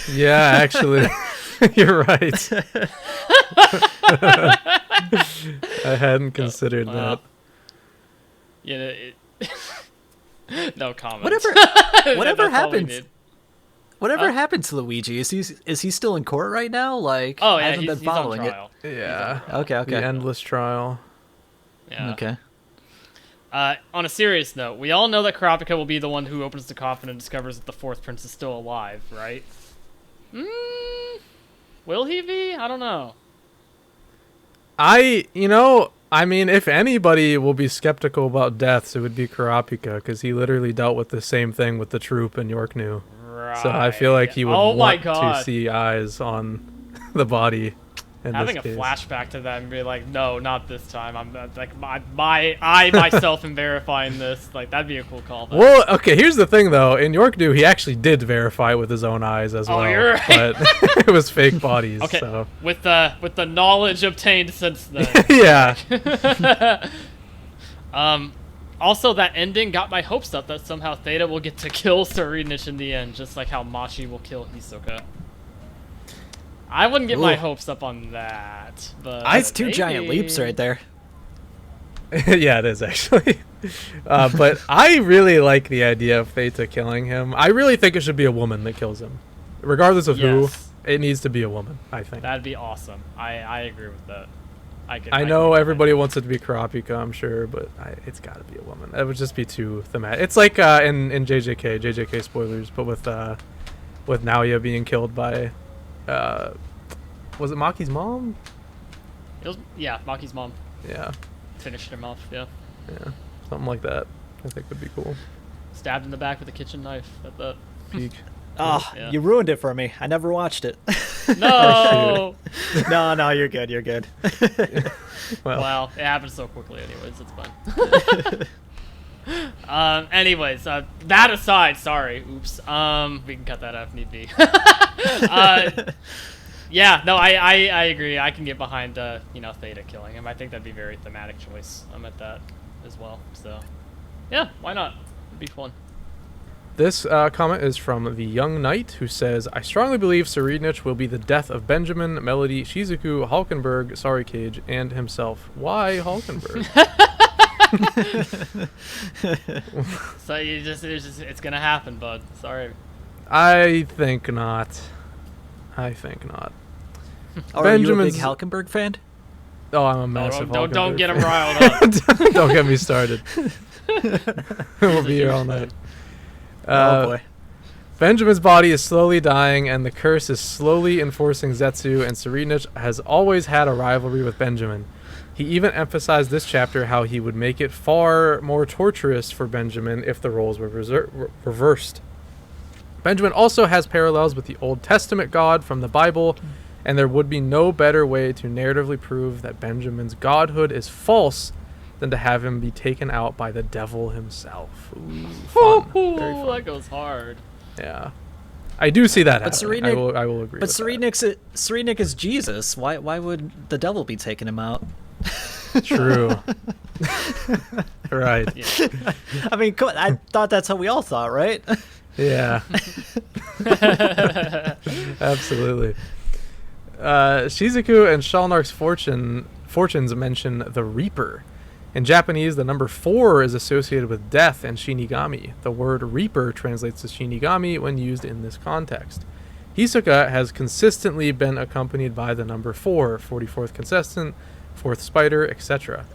[SPEAKER 1] Yeah, actually, you're right. I hadn't considered that.
[SPEAKER 2] You know, no comment.
[SPEAKER 4] Whatever happens. Whatever happened to Luigi? Is he still in court right now? Like,
[SPEAKER 2] Oh
[SPEAKER 4] I
[SPEAKER 2] yeah,
[SPEAKER 4] haven't been following
[SPEAKER 2] he's on trial.
[SPEAKER 1] Yeah.
[SPEAKER 4] Okay.
[SPEAKER 1] The endless trial.
[SPEAKER 2] Yeah.
[SPEAKER 4] Okay.
[SPEAKER 2] On a serious note, we all know that Kurapika will be the one who opens the coffin and discovers that the fourth prince is still alive, right? Will he be? I don't know.
[SPEAKER 1] I mean, if anybody will be skeptical about deaths, it would be Kurapika, because he literally dealt with the same thing with the troop in York New.
[SPEAKER 2] Right.
[SPEAKER 1] So I feel like he would
[SPEAKER 2] Oh my
[SPEAKER 1] want
[SPEAKER 2] God.
[SPEAKER 1] to see eyes on the body. In
[SPEAKER 2] Having
[SPEAKER 1] this
[SPEAKER 2] a
[SPEAKER 1] case.
[SPEAKER 2] flashback to that and be like, no, not this time. I'm like I myself am verifying this. Like that'd be a cool callback.
[SPEAKER 1] Well, okay. Here's the thing, though. In York New, he actually did verify with his own eyes as well.
[SPEAKER 2] You're right.
[SPEAKER 1] But it was fake bodies.
[SPEAKER 2] Okay.
[SPEAKER 1] So.
[SPEAKER 2] With the knowledge obtained since then.
[SPEAKER 1] Yeah.
[SPEAKER 2] Also, that ending got my hopes up that somehow Theta will get to kill Tserriednich in the end, just like how Machi will kill Hisoka. I wouldn't get my hopes up on that, but
[SPEAKER 4] That's two giant leaps right there.
[SPEAKER 1] Yeah, it is actually. But I really like the idea of Theta killing him. I really think it should be a woman that kills him, regardless of who. It needs to be a woman. I think
[SPEAKER 2] that'd be awesome. I agree with that.
[SPEAKER 1] I know everybody wants it to be Kurapika, I'm sure, but it's got to be a woman. It would just be too thematic. It's like in JJK spoilers, but with Naoya being killed by, was it Maki's mom?
[SPEAKER 2] It was, yeah, Maki's mom.
[SPEAKER 1] Yeah.
[SPEAKER 2] Finished him off. Yeah.
[SPEAKER 1] Yeah, something like that. I think would be cool.
[SPEAKER 2] Stabbed in the back with a kitchen knife at the
[SPEAKER 1] Peak.
[SPEAKER 4] Oh,
[SPEAKER 2] Yeah.
[SPEAKER 4] you ruined it for me. I never watched it.
[SPEAKER 2] No.
[SPEAKER 4] No, you're good. You're good.
[SPEAKER 2] Well, it happens so quickly, anyways. It's fine. Anyways, that aside, sorry. Oops. We can cut that out if need be. Yeah. No, I agree. I can get behind Theta killing him. I think that'd be a very thematic choice. I'm at that as well. So, yeah, why not? It'd be fun.
[SPEAKER 1] This comment is from the Young Knight, who says, I strongly believe Tserriednich will be the death of Benjamin, Melody, Shizuku, Hulkenberg, sorry Kaige, and himself. Why Hulkenberg?
[SPEAKER 2] So it's gonna happen, bud. Sorry.
[SPEAKER 1] I think not.
[SPEAKER 4] Oh,
[SPEAKER 1] Benjamin's...
[SPEAKER 4] are you a big Halkenberg fan?
[SPEAKER 1] Oh, I'm a massive
[SPEAKER 2] Don't get him
[SPEAKER 1] fan.
[SPEAKER 2] riled up.
[SPEAKER 1] Don't get me started. We'll be here all night.
[SPEAKER 4] Oh boy.
[SPEAKER 1] Benjamin's body is slowly dying, and the curse is slowly enforcing Zetsu, and Tserriednich has always had a rivalry with Benjamin. He even emphasized this chapter how he would make it far more torturous for Benjamin if the roles were reversed. Benjamin also has parallels with the Old Testament God from the Bible, and there would be no better way to narratively prove that Benjamin's godhood is false than to have him be taken out by the devil himself. Ooh, fun. Very fun.
[SPEAKER 2] That goes hard.
[SPEAKER 1] Yeah, I do see that
[SPEAKER 4] But
[SPEAKER 1] happening. I will agree.
[SPEAKER 4] But
[SPEAKER 1] with
[SPEAKER 4] Tserriednich is Jesus. Why would the devil be taking him out?
[SPEAKER 1] that. True. Right.
[SPEAKER 2] Yeah.
[SPEAKER 4] I mean, I thought that's how we all thought, right?
[SPEAKER 1] Yeah. Absolutely. Shizuku and Shalnark's fortunes mention the Reaper. In Japanese, the number 4 is associated with death and Shinigami. The word Reaper translates to Shinigami when used in this context. Hisoka has consistently been accompanied by the number 4, 44th contestant, 4th spider, etc.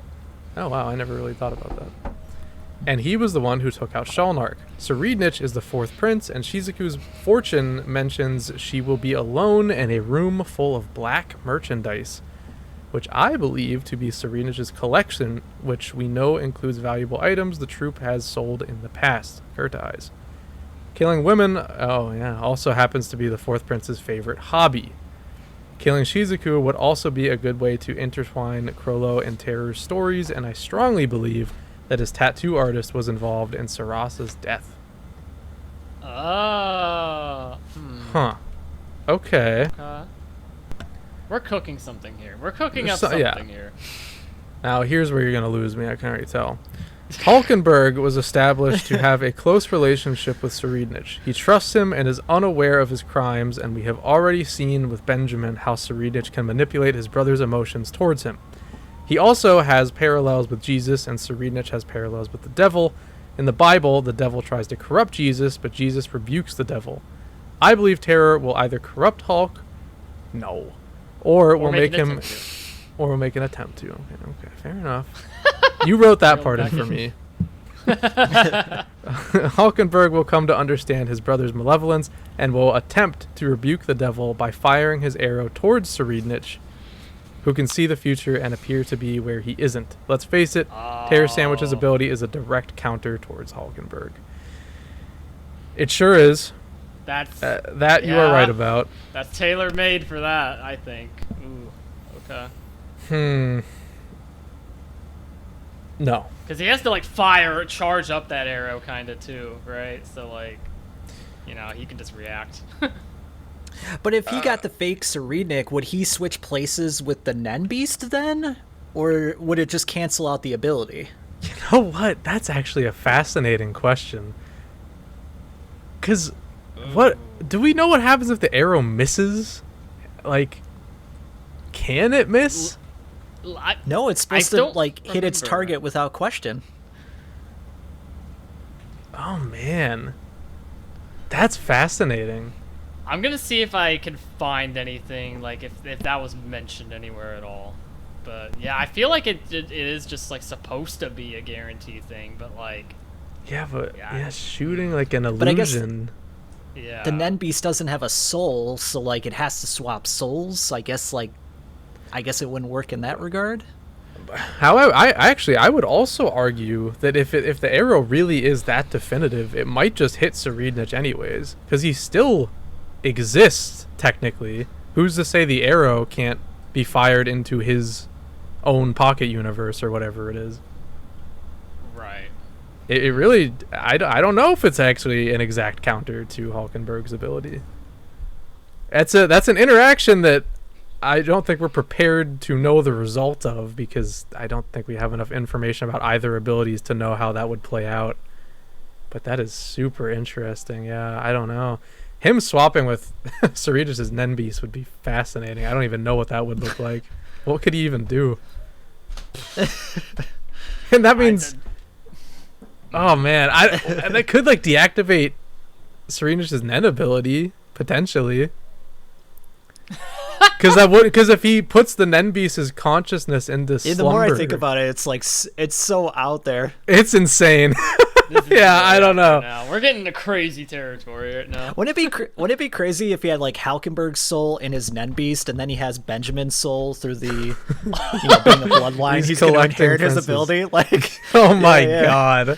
[SPEAKER 1] Oh wow, I never really thought about that. And he was the one who took out Shalnark. Tserriednich is the 4th prince, and Shizuku's fortune mentions she will be alone in a room full of black merchandise, which I believe to be Tserriednich's collection, which we know includes valuable items the troupe has sold in the past. Curta eyes. Killing women, also happens to be the 4th prince's favorite hobby. Killing Shizuku would also be a good way to intertwine Chrollo and Terror's stories, and I strongly believe that his tattoo artist was involved in Sarasa's death.
[SPEAKER 2] Oh.
[SPEAKER 1] Huh. Okay.
[SPEAKER 2] We're cooking something here. We're cooking up something here.
[SPEAKER 1] Now, here's where you're going to lose me, I can already tell. Hulkenberg was established to have a close relationship with Tserriednich. He trusts him and is unaware of his crimes, and we have already seen with Benjamin how Tserriednich can manipulate his brother's emotions towards him. He also has parallels with Jesus, and Tserriednich has parallels with the devil. In the Bible, the devil tries to corrupt Jesus, but Jesus rebukes the devil. I believe Terror will either corrupt Hulk, or will make him, or will make an attempt to. Okay, fair enough. You wrote that part in for me. Hulkenberg will come to understand his brother's malevolence and will attempt to rebuke the devil by firing his arrow towards Tserriednich, who can see the future and appear to be where he isn't. Let's face it, Terror Sandwich's ability is a direct counter towards Hulkenberg. It sure is. That you are right about.
[SPEAKER 2] That's tailor-made for that, I think. Ooh, okay.
[SPEAKER 1] No.
[SPEAKER 2] Because he has to, charge up that arrow, kind of, too, right? So, he can just react.
[SPEAKER 4] But if he got the fake Tserriednich, would he switch places with the Nen Beast then? Or would it just cancel out the ability?
[SPEAKER 1] You know what? That's actually a fascinating question. Because, do we know what happens if the arrow misses? Can it miss?
[SPEAKER 4] No, it's supposed to, hit its target without question.
[SPEAKER 1] Oh, man. That's fascinating.
[SPEAKER 2] I'm gonna see if I can find anything, if that was mentioned anywhere at all. But yeah, I feel like it is just supposed to be a guarantee thing, but
[SPEAKER 1] shooting an illusion.
[SPEAKER 2] Yeah.
[SPEAKER 4] The Nen Beast doesn't have a soul, so it has to swap souls. I guess it wouldn't work in that regard.
[SPEAKER 1] However, I would also argue that if the arrow really is that definitive, it might just hit Tserriednich anyways, because he still exists technically. Who's to say the arrow can't be fired into his own pocket universe or whatever it is?
[SPEAKER 2] Right.
[SPEAKER 1] It really, I don't know if it's actually an exact counter to Hulkenberg's ability. That's an interaction that I don't think we're prepared to know the result of, because I don't think we have enough information about either abilities to know how that would play out. But that is super interesting. Yeah, I don't know. Him swapping with Tserriednich's Nen Beast would be fascinating. I don't even know what that would look like. What could he even do? And that means... Oh, man. That could, deactivate Tserriednich's Nen ability, potentially. Because if he puts the Nen Beast's consciousness into slumber...
[SPEAKER 4] The more I think about it, it's so out there.
[SPEAKER 1] It's insane. Yeah, I don't know.
[SPEAKER 2] Now. We're getting into crazy territory right now.
[SPEAKER 4] Wouldn't it be crazy if he had Hulkenberg's soul in his Nen Beast, and then he has Benjamin's soul through the being the bloodline? He's going to inherit his ability.
[SPEAKER 1] Oh my god,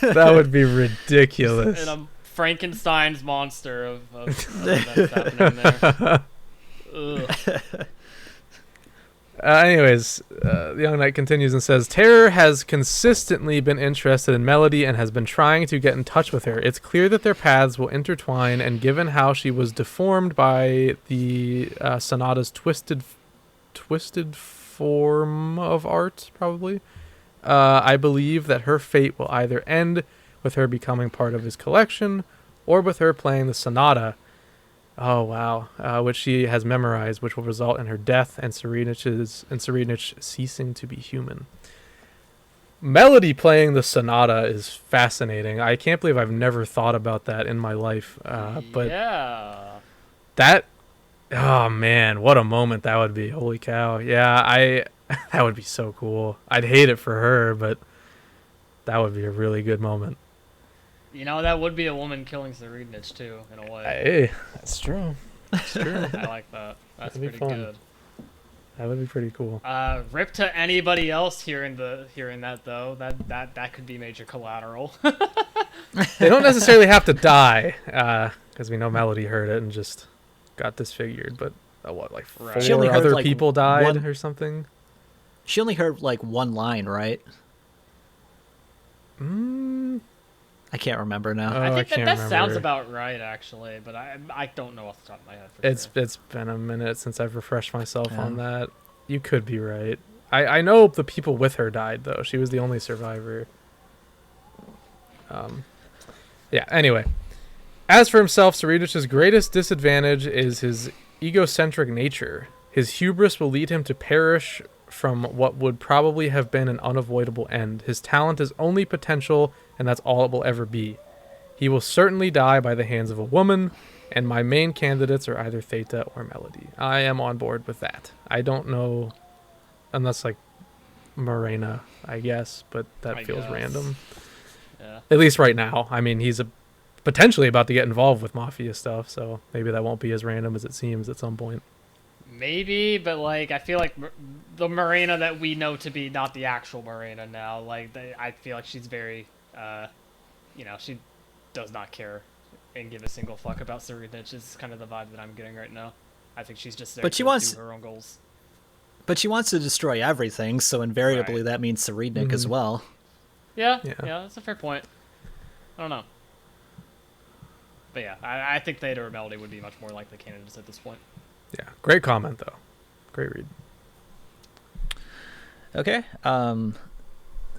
[SPEAKER 1] that would be ridiculous.
[SPEAKER 2] And a Frankenstein's monster of that's happening there.
[SPEAKER 1] Anyways, the Young Knight continues and says, Terror has consistently been interested in Melody and has been trying to get in touch with her. It's clear that their paths will intertwine, and given how she was deformed by the Sonata's twisted form of art, probably, I believe that her fate will either end with her becoming part of his collection, or with her playing the Sonata. Oh, wow. Which she has memorized, which will result in her death and Tserriednich ceasing to be human. Melody playing the Sonata is fascinating. I can't believe I've never thought about that in my life. But
[SPEAKER 2] yeah.
[SPEAKER 1] Oh, man, what a moment that would be. Holy cow. Yeah, that would be so cool. I'd hate it for her, but that would be a really good moment.
[SPEAKER 2] That would be a woman killing Tserriednich too, in a way.
[SPEAKER 1] Hey, that's true. That's true.
[SPEAKER 2] I like that. That's
[SPEAKER 1] That'd be
[SPEAKER 2] pretty
[SPEAKER 1] fun.
[SPEAKER 2] good.
[SPEAKER 1] That would be pretty cool.
[SPEAKER 2] Rip to anybody else hearing that though. That could be major collateral.
[SPEAKER 1] They don't necessarily have to die, because we know Melody heard it and just got disfigured. But
[SPEAKER 2] Right.
[SPEAKER 4] She only
[SPEAKER 1] four
[SPEAKER 4] heard,
[SPEAKER 1] other people died or something.
[SPEAKER 4] She only heard one line, right? I can't remember now.
[SPEAKER 2] I think that
[SPEAKER 1] remember.
[SPEAKER 2] sounds about right, actually, but I don't know off the top of my head.
[SPEAKER 1] It's been a minute since I've refreshed myself on that. You could be right. I know the people with her died, though. She was the only survivor. Yeah, anyway. As for himself, Tserriednich's greatest disadvantage is his egocentric nature. His hubris will lead him to perish from what would probably have been an unavoidable end. His talent is only potential, and that's all it will ever be. He will certainly die by the hands of a woman, and my main candidates are either Theta or Melody. I am on board with that. I don't know, unless like Morena, I guess, but that feels random.
[SPEAKER 2] Yeah.
[SPEAKER 1] At least right now. I mean, he's potentially about to get involved with mafia stuff, so maybe that won't be as random as it seems at some point.
[SPEAKER 2] Maybe, but like I feel like the Morena that we know to be not the actual Morena now. Like I feel like she's very, she does not care and give a single fuck about Tserriednich. Is kind of the vibe that I'm getting right now. I think she's just there to do her own goals.
[SPEAKER 4] But she wants to destroy everything, so invariably that means Tserriednich as well.
[SPEAKER 2] Yeah, that's a fair point. I don't know. But yeah, I think Theta or Melody would be much more likely candidates at this point.
[SPEAKER 1] Yeah, great comment, though. Great read.
[SPEAKER 4] Okay,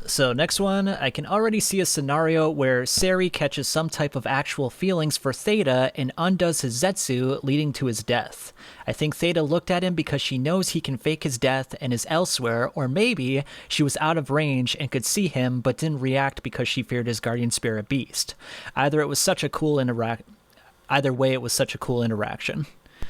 [SPEAKER 4] so next one, I can already see a scenario where Seri catches some type of actual feelings for Theta and undoes his Zetsu, leading to his death. I think Theta looked at him because she knows he can fake his death and is elsewhere, or maybe she was out of range and could see him but didn't react because she feared his guardian spirit beast. Either way, it was such a cool interaction.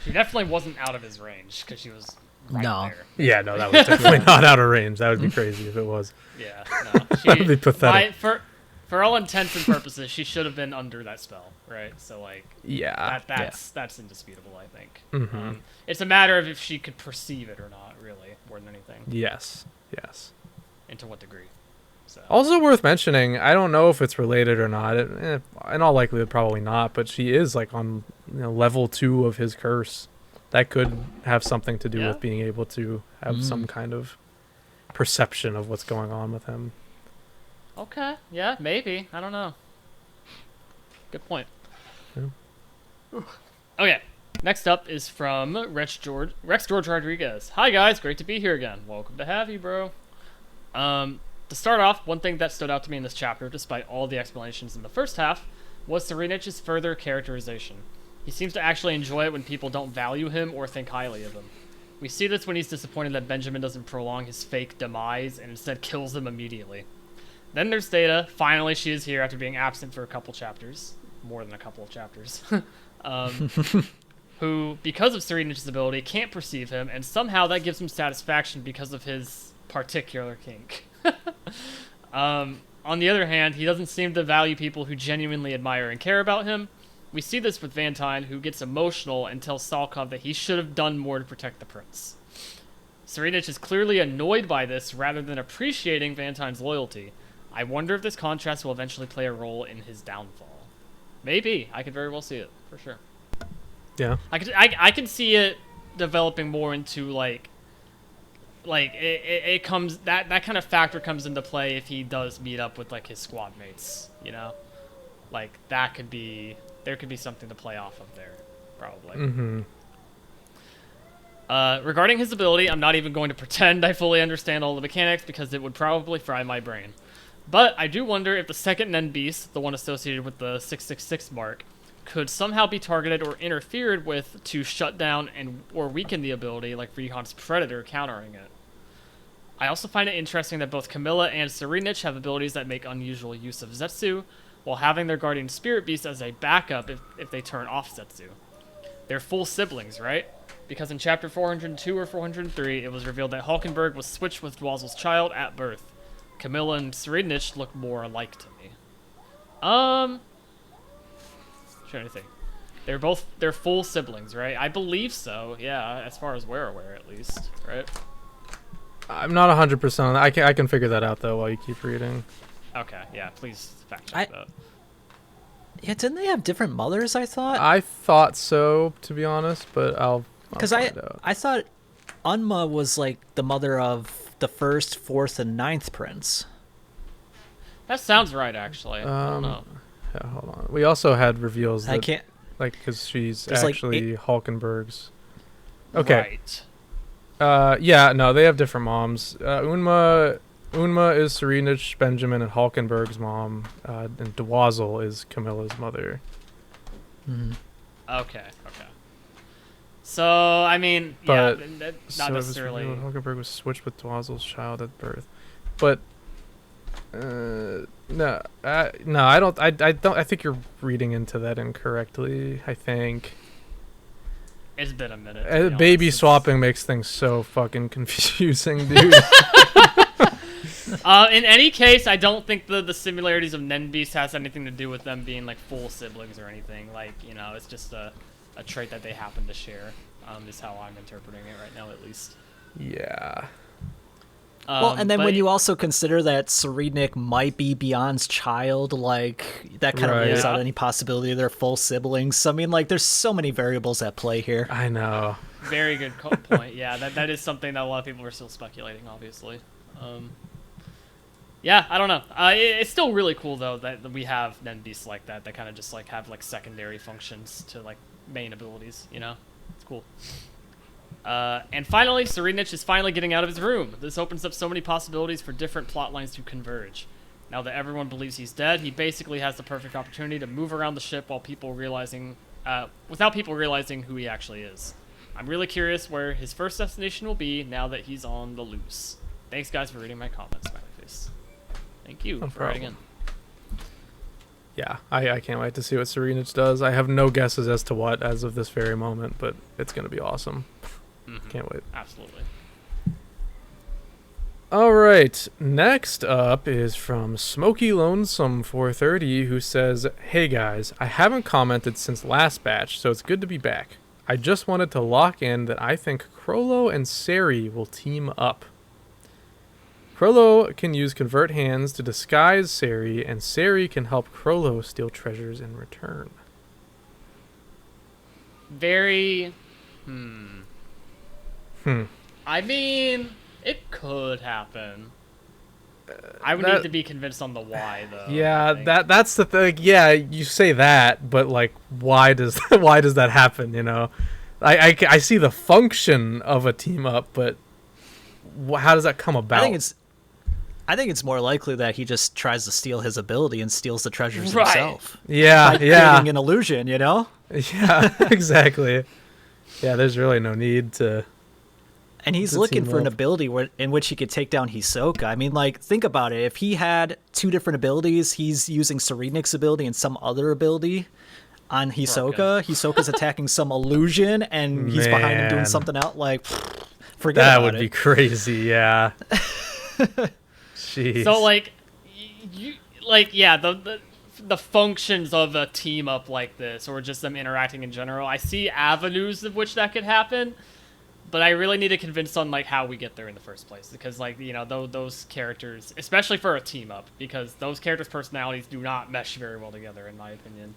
[SPEAKER 2] She definitely wasn't out of his range because she was right there.
[SPEAKER 1] Yeah, no, that was definitely not out of range. That would be crazy if it was.
[SPEAKER 2] Yeah, no.
[SPEAKER 1] That would be pathetic.
[SPEAKER 2] For all intents and purposes, she should have been under that spell, right? So, like, that's indisputable, I think.
[SPEAKER 1] Mm-hmm.
[SPEAKER 2] It's a matter of if she could perceive it or not, really, more than anything.
[SPEAKER 1] Yes.
[SPEAKER 2] And to what degree. So.
[SPEAKER 1] Also worth mentioning, I don't know if it's related or not. In all likelihood, probably not, but she is, like, on level 2 of his curse. That could have something to do with being able to have some kind of perception of what's going on with him.
[SPEAKER 2] Okay, yeah, maybe. I don't know. Good point.
[SPEAKER 1] Yeah.
[SPEAKER 2] Okay, next up is from Rex George Rodriguez. Hi guys, great to be here again. Welcome to have you, bro. To start off, one thing that stood out to me in this chapter, despite all the explanations in the first half, was Tserriednich's further characterization. He seems to actually enjoy it when people don't value him or think highly of him. We see this when he's disappointed that Benjamin doesn't prolong his fake demise and instead kills him immediately. Then there's Theta. Finally, she is here after being absent for a couple chapters. More than a couple of chapters. Who, because of Tserriednich's ability, can't perceive him, and somehow that gives him satisfaction because of his particular kink. On the other hand, he doesn't seem to value people who genuinely admire and care about him. We see this with Vantine, who gets emotional and tells Salkov that he should have done more to protect the prince. Tserriednich is clearly annoyed by this rather than appreciating Vantine's loyalty. I wonder if this contrast will eventually play a role in his downfall. Maybe. I could very well see it, for sure.
[SPEAKER 1] Yeah.
[SPEAKER 2] I can see it developing more into like it comes that kind of factor comes into play if he does meet up with like his squad mates, you know? Like there could be something to play off of there, probably.
[SPEAKER 1] Mm-hmm.
[SPEAKER 2] Regarding his ability, I'm not even going to pretend I fully understand all the mechanics because it would probably fry my brain. But I do wonder if the second Nen Beast, the one associated with the 666 mark, could somehow be targeted or interfered with to shut down or weaken the ability, like Rihan's Predator countering it. I also find it interesting that both Camilla and Tserriednich have abilities that make unusual use of Zetsu, while having their Guardian Spirit Beast as a backup if they turn off Zetsu. They're full siblings, right? Because in chapter 402 or 403, it was revealed that Hulkenberg was switched with Dwazel's child at birth. Camilla and Tserriednich look more alike to me. Trying to think. They're full siblings, right? I believe so, yeah, as far as we're aware at least, right?
[SPEAKER 1] I'm not 100% on that. I can figure that out, though, while you keep reading.
[SPEAKER 2] Okay, yeah, please fact check that.
[SPEAKER 4] Yeah, didn't they have different mothers, I thought?
[SPEAKER 1] I thought so, to be honest, but I'll find out.
[SPEAKER 4] I thought Unma was like the mother of the 1st, 4th, and 9th prince.
[SPEAKER 2] That sounds right, actually. I don't know.
[SPEAKER 1] Yeah, hold on. We also had reveals that,
[SPEAKER 4] I can't...
[SPEAKER 1] like, because she's
[SPEAKER 4] There's
[SPEAKER 1] actually Hulkenberg's. Okay.
[SPEAKER 2] Right.
[SPEAKER 1] Yeah, no, they have different moms. Unma is Tserriednich, Benjamin, and Hulkenberg's mom, and Dwazel is Camilla's mother.
[SPEAKER 4] Mm-hmm.
[SPEAKER 2] Okay. So I mean,
[SPEAKER 1] But
[SPEAKER 2] not
[SPEAKER 1] so
[SPEAKER 2] necessarily.
[SPEAKER 1] Hulkenberg was switched with Dwazel's child at birth, but no, I don't. I don't. I think you're reading into that incorrectly. I think
[SPEAKER 2] It's been a minute. To be
[SPEAKER 1] baby
[SPEAKER 2] honest.
[SPEAKER 1] swapping makes things so fucking confusing, dude.
[SPEAKER 2] In any case, I don't think the similarities of Nenbeast has anything to do with them being like full siblings or anything. Like, it's just a trait that they happen to share. Is how I'm interpreting it right now, at least.
[SPEAKER 1] Yeah.
[SPEAKER 4] Well, and then
[SPEAKER 2] but
[SPEAKER 4] when you also consider that Tserriednich might be Beyond's child, like, that kind of rules
[SPEAKER 2] Right.
[SPEAKER 4] out any possibility they're full siblings. So, I mean, like, there's so many variables at play here.
[SPEAKER 1] I know.
[SPEAKER 2] Very good point. Yeah, that is something that a lot of people are still speculating, obviously. Yeah, I don't know. It's still really cool though that we have Nenbeasts like that kind of just like have like secondary functions to like main abilities. It's cool. And finally, Tserriednich is finally getting out of his room. This opens up so many possibilities for different plot lines to converge. Now that everyone believes he's dead, he basically has the perfect opportunity to move around the ship without people realizing who he actually is. I'm really curious where his first destination will be now that he's on the loose. Thanks, guys, for reading my comments. Smiley face. Thank you
[SPEAKER 1] No
[SPEAKER 2] for writing in.
[SPEAKER 1] problem. Yeah, I can't wait to see what Tserriednich does. I have no guesses as to what as of this very moment, but it's going to be awesome. Can't wait.
[SPEAKER 2] Absolutely.
[SPEAKER 1] All right, next up is from Smoky Lonesome 430, who says, "Hey guys, I haven't commented since last batch, so it's good to be back. I just wanted to lock in that I think Crollo and Seri will team up. Crollo can use Convert Hands to disguise Seri, and Seri can help Crollo steal treasures in return."
[SPEAKER 2] Very.
[SPEAKER 1] Hmm.
[SPEAKER 2] I mean, it could happen. I would
[SPEAKER 1] that-
[SPEAKER 2] need to be convinced on the why, though.
[SPEAKER 1] Yeah,
[SPEAKER 2] I think.
[SPEAKER 1] that's the thing. Yeah, you say that, but like, why does why does that happen? I see the function of a team up, but how does that come about?
[SPEAKER 4] I think it's more likely that he just tries to steal his ability and steals the treasures
[SPEAKER 2] Right.
[SPEAKER 4] himself.
[SPEAKER 1] Yeah,
[SPEAKER 4] Like
[SPEAKER 1] yeah,
[SPEAKER 4] creating an illusion, you know?
[SPEAKER 1] yeah, exactly. Yeah, there's really no need to.
[SPEAKER 4] And he's
[SPEAKER 1] To
[SPEAKER 4] looking
[SPEAKER 1] team
[SPEAKER 4] for an
[SPEAKER 1] up.
[SPEAKER 4] ability in which he could take down Hisoka. I mean, like, think about it. If he had two different abilities, he's using Tserriednich's ability and some other ability on Hisoka. Hisoka's attacking some illusion, and he's behind him doing
[SPEAKER 1] Man.
[SPEAKER 4] something out. Like, forget
[SPEAKER 1] That
[SPEAKER 4] about
[SPEAKER 1] would
[SPEAKER 4] it.
[SPEAKER 1] be crazy. Yeah. Jeez.
[SPEAKER 2] So like, the functions of a team up like this, or just them interacting in general. I see avenues of which that could happen, but I really need to convince on like how we get there in the first place, because like those characters, especially for a team up, because those characters' personalities do not mesh very well together, in my opinion,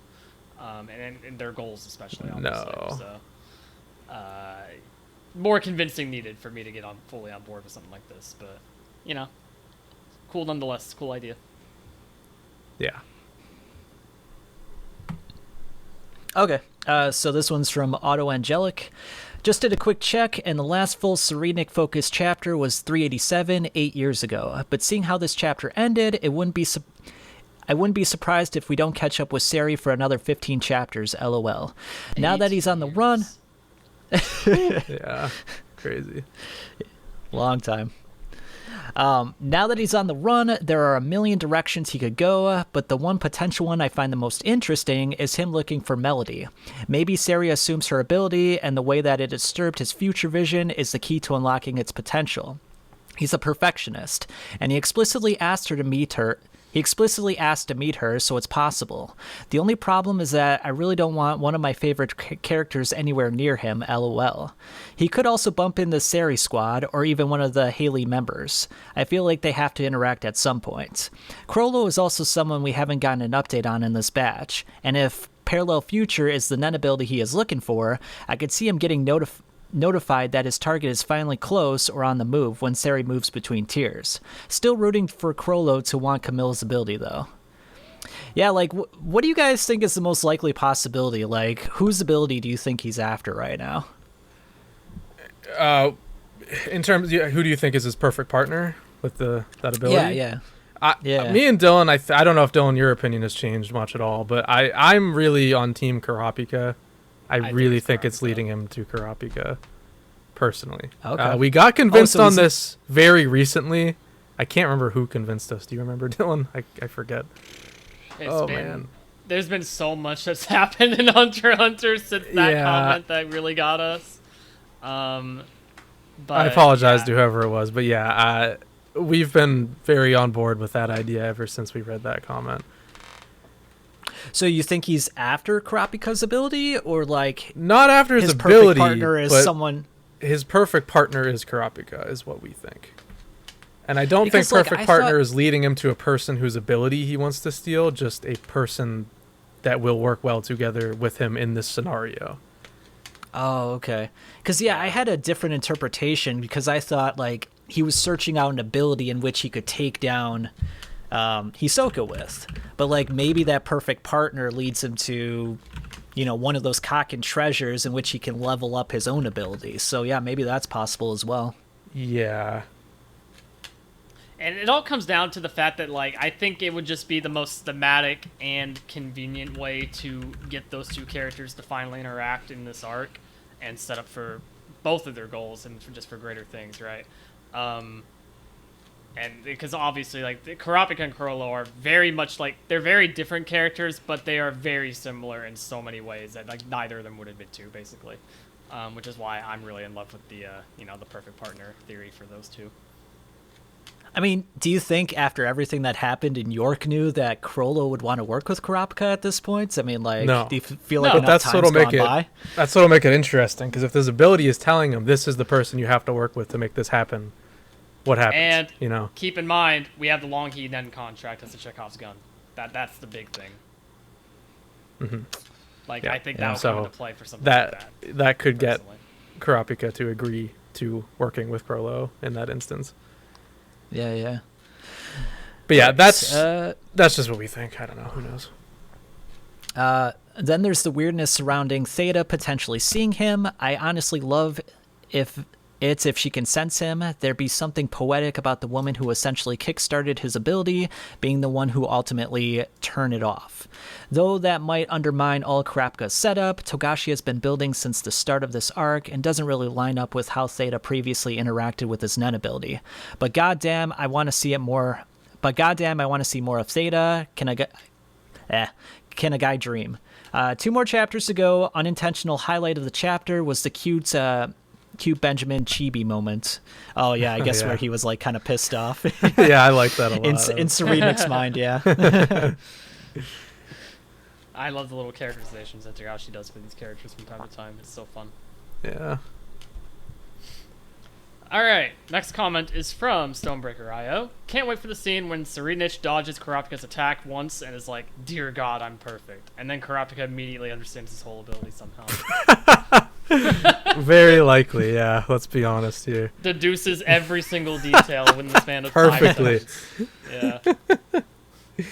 [SPEAKER 2] and their goals especially. Obviously.
[SPEAKER 1] No.
[SPEAKER 2] So, more convincing needed for me to get fully on board with something like this, but cool nonetheless. Cool idea.
[SPEAKER 1] Yeah.
[SPEAKER 4] Okay, so this one's from Auto Angelic. Just did a quick check, and the last full Tserriednich focused chapter was 387, 8 years ago. But seeing how this chapter ended, I wouldn't be surprised if we don't catch up with Seri for another 15 chapters. LOL. Now that he's on the run,
[SPEAKER 1] Yeah. Crazy.
[SPEAKER 4] long time. Now that he's on the run, there are a million directions he could go, but the one potential one I find the most interesting is him looking for Melody. Maybe Seri assumes her ability, and the way that it disturbed his future vision is the key to unlocking its potential. He's a perfectionist, and he explicitly asked to meet her, so it's possible. The only problem is that I really don't want one of my favorite characters anywhere near him, LOL. He could also bump in the Seri squad, or even one of the Haley members. I feel like they have to interact at some point. Crollo is also someone we haven't gotten an update on in this batch, and if Parallel Future is the Nen ability he is looking for, I could see him getting notified that his target is finally close or on the move when Seri moves between tiers. Still rooting for Crollo to want Camille's ability, though. Yeah, like, what do you guys think is the most likely possibility? Like, whose ability do you think he's after right now?
[SPEAKER 1] In terms, who do you think is his perfect partner with that ability?
[SPEAKER 4] Yeah.
[SPEAKER 1] Me and Dylan, I don't know if Dylan, your opinion has changed much at all, but I'm really on Team Kurapika. I really
[SPEAKER 2] it's
[SPEAKER 1] think it's
[SPEAKER 2] Kurapika.
[SPEAKER 1] leading him to Kurapika, personally.
[SPEAKER 4] Okay.
[SPEAKER 1] We got convinced
[SPEAKER 4] so
[SPEAKER 1] on
[SPEAKER 4] is-
[SPEAKER 1] this very recently. I can't remember who convinced us. Do you remember, Dylan? I forget. Man.
[SPEAKER 2] There's been so much that's happened in Hunter x Hunter since that comment that really got us. But
[SPEAKER 1] I apologize to whoever it was, but yeah, we've been very on board with that idea ever since we read that comment.
[SPEAKER 4] So you think he's after Kurapika's ability, or like
[SPEAKER 1] Not after his
[SPEAKER 4] perfect
[SPEAKER 1] ability,
[SPEAKER 4] partner is
[SPEAKER 1] but
[SPEAKER 4] someone?
[SPEAKER 1] his perfect partner is Kurapika, is what we think. And I don't
[SPEAKER 4] Because,
[SPEAKER 1] think
[SPEAKER 4] like,
[SPEAKER 1] perfect
[SPEAKER 4] I
[SPEAKER 1] partner
[SPEAKER 4] thought-
[SPEAKER 1] is leading him to a person whose ability he wants to steal, just a person that will work well together with him in this scenario.
[SPEAKER 4] Oh, okay. Because I had a different interpretation because I thought like he was searching out an ability in which he could take down Hisoka with, but like maybe that perfect partner leads him to, one of those Kakken treasures in which he can level up his own abilities. So yeah, maybe that's possible as well.
[SPEAKER 1] Yeah.
[SPEAKER 2] And it all comes down to the fact that, like, I think it would just be the most thematic and convenient way to get those two characters to finally interact in this arc and set up for both of their goals and just for greater things, right? And because obviously, like, Kurapika and Kurolo are very much like, they're very different characters, but they are very similar in so many ways that, like, neither of them would admit to, basically. Which is why I'm really in love with the, the perfect partner theory for those two.
[SPEAKER 4] I mean, do you think after everything that happened in York New that Crollo would want to work with Kurapika at this point? I mean, like,
[SPEAKER 1] No.
[SPEAKER 4] do you feel like
[SPEAKER 2] No.
[SPEAKER 4] enough
[SPEAKER 1] That's
[SPEAKER 4] time's
[SPEAKER 1] what'll make
[SPEAKER 4] gone
[SPEAKER 1] it.
[SPEAKER 4] by?
[SPEAKER 1] That's what'll make it interesting. Because if his ability is telling him this is the person you have to work with to make this happen, what happens?
[SPEAKER 2] And keep in mind, we have the Long Heat Nen contract as a Chekhov's gun. That's the big thing.
[SPEAKER 1] Mm-hmm.
[SPEAKER 2] Like,
[SPEAKER 1] Yeah.
[SPEAKER 2] I think
[SPEAKER 1] Yeah.
[SPEAKER 2] that will
[SPEAKER 1] So
[SPEAKER 2] come into play for something like that.
[SPEAKER 1] that could get
[SPEAKER 2] personally.
[SPEAKER 1] Kurapika to agree to working with Crollo in that instance.
[SPEAKER 4] Yeah, yeah.
[SPEAKER 1] But yeah, that's
[SPEAKER 4] Uh,
[SPEAKER 1] just what we think. I don't know. Who knows?
[SPEAKER 4] Then there's the weirdness surrounding Theta potentially seeing him. I honestly love if she can sense him. There'd be something poetic about the woman who essentially kickstarted his ability being the one who ultimately turned it off. Though that might undermine all Kurapika's setup, Togashi has been building since the start of this arc and doesn't really line up with how Theta previously interacted with his Nen ability. But goddamn, I want to see more of Theta. Can a guy dream? 2 more chapters to go. Unintentional highlight of the chapter was the cute Benjamin Chibi moment. Oh yeah, I guess
[SPEAKER 1] Yeah.
[SPEAKER 4] where he was like kind of pissed off.
[SPEAKER 1] Yeah, I like that a lot.
[SPEAKER 4] in Tserriednich's mind, yeah.
[SPEAKER 2] I love the little characterizations that Togashi does for these characters from time to time. It's so fun.
[SPEAKER 1] Yeah.
[SPEAKER 2] Alright, next comment is from Stonebreaker.io. Can't wait for the scene when Tserriednich dodges Kurapika's attack once and is like, "Dear God, I'm perfect." And then Kurapika immediately understands his whole ability somehow.
[SPEAKER 1] Very likely. Yeah. Let's be honest here.
[SPEAKER 2] Deduces every single detail within the span of
[SPEAKER 1] Perfectly.
[SPEAKER 2] 5 seconds. Yeah.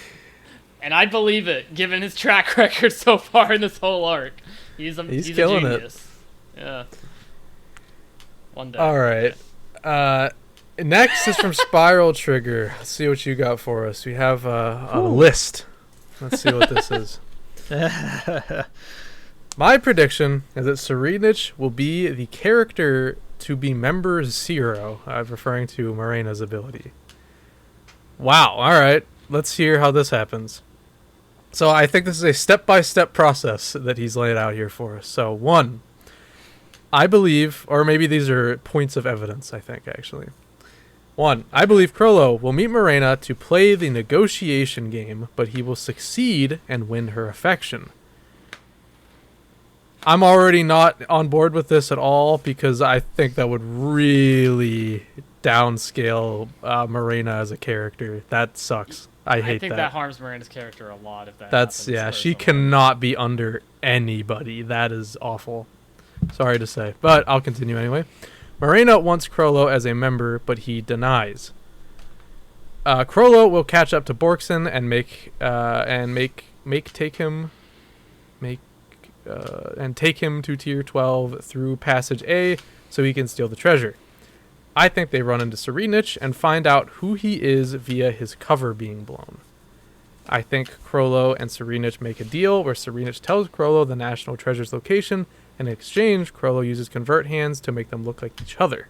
[SPEAKER 2] And I believe it, given his track record so far in this whole arc. He's
[SPEAKER 1] killing it.
[SPEAKER 2] a genius. Yeah. One day.
[SPEAKER 1] All right. Next is from Spiral Trigger. Let's see what you got for us. We have a list. Let's see what this is. My prediction is that Tserriednich will be the character to be member 0, referring to Morena's ability. Wow. All right. Let's hear how this happens. So I think this is a step-by-step process that he's laid out here for us. So 1, I believe, or maybe these are points of evidence, I think, actually. 1, I believe Crollo will meet Morena to play the negotiation game, but he will succeed and win her affection. I'm already not on board with this at all because I think that would really downscale Morena as a character. That sucks. I hate
[SPEAKER 2] I think that harms Miranda's character a lot if that
[SPEAKER 1] That's
[SPEAKER 2] happens.
[SPEAKER 1] yeah.
[SPEAKER 2] Or
[SPEAKER 1] She
[SPEAKER 2] something.
[SPEAKER 1] cannot be under anybody. That is awful. Sorry to say, but I'll continue anyway. Morena wants Crollo as a member, but he denies. Crollo will catch up to Borkson and take him to tier 12 through passage A, so he can steal the treasure. I think they run into Tserriednich and find out who he is via his cover being blown. I think Krollo and Tserriednich make a deal where Tserriednich tells Krollo the National Treasure's location, and in exchange, Krollo uses convert hands to make them look like each other.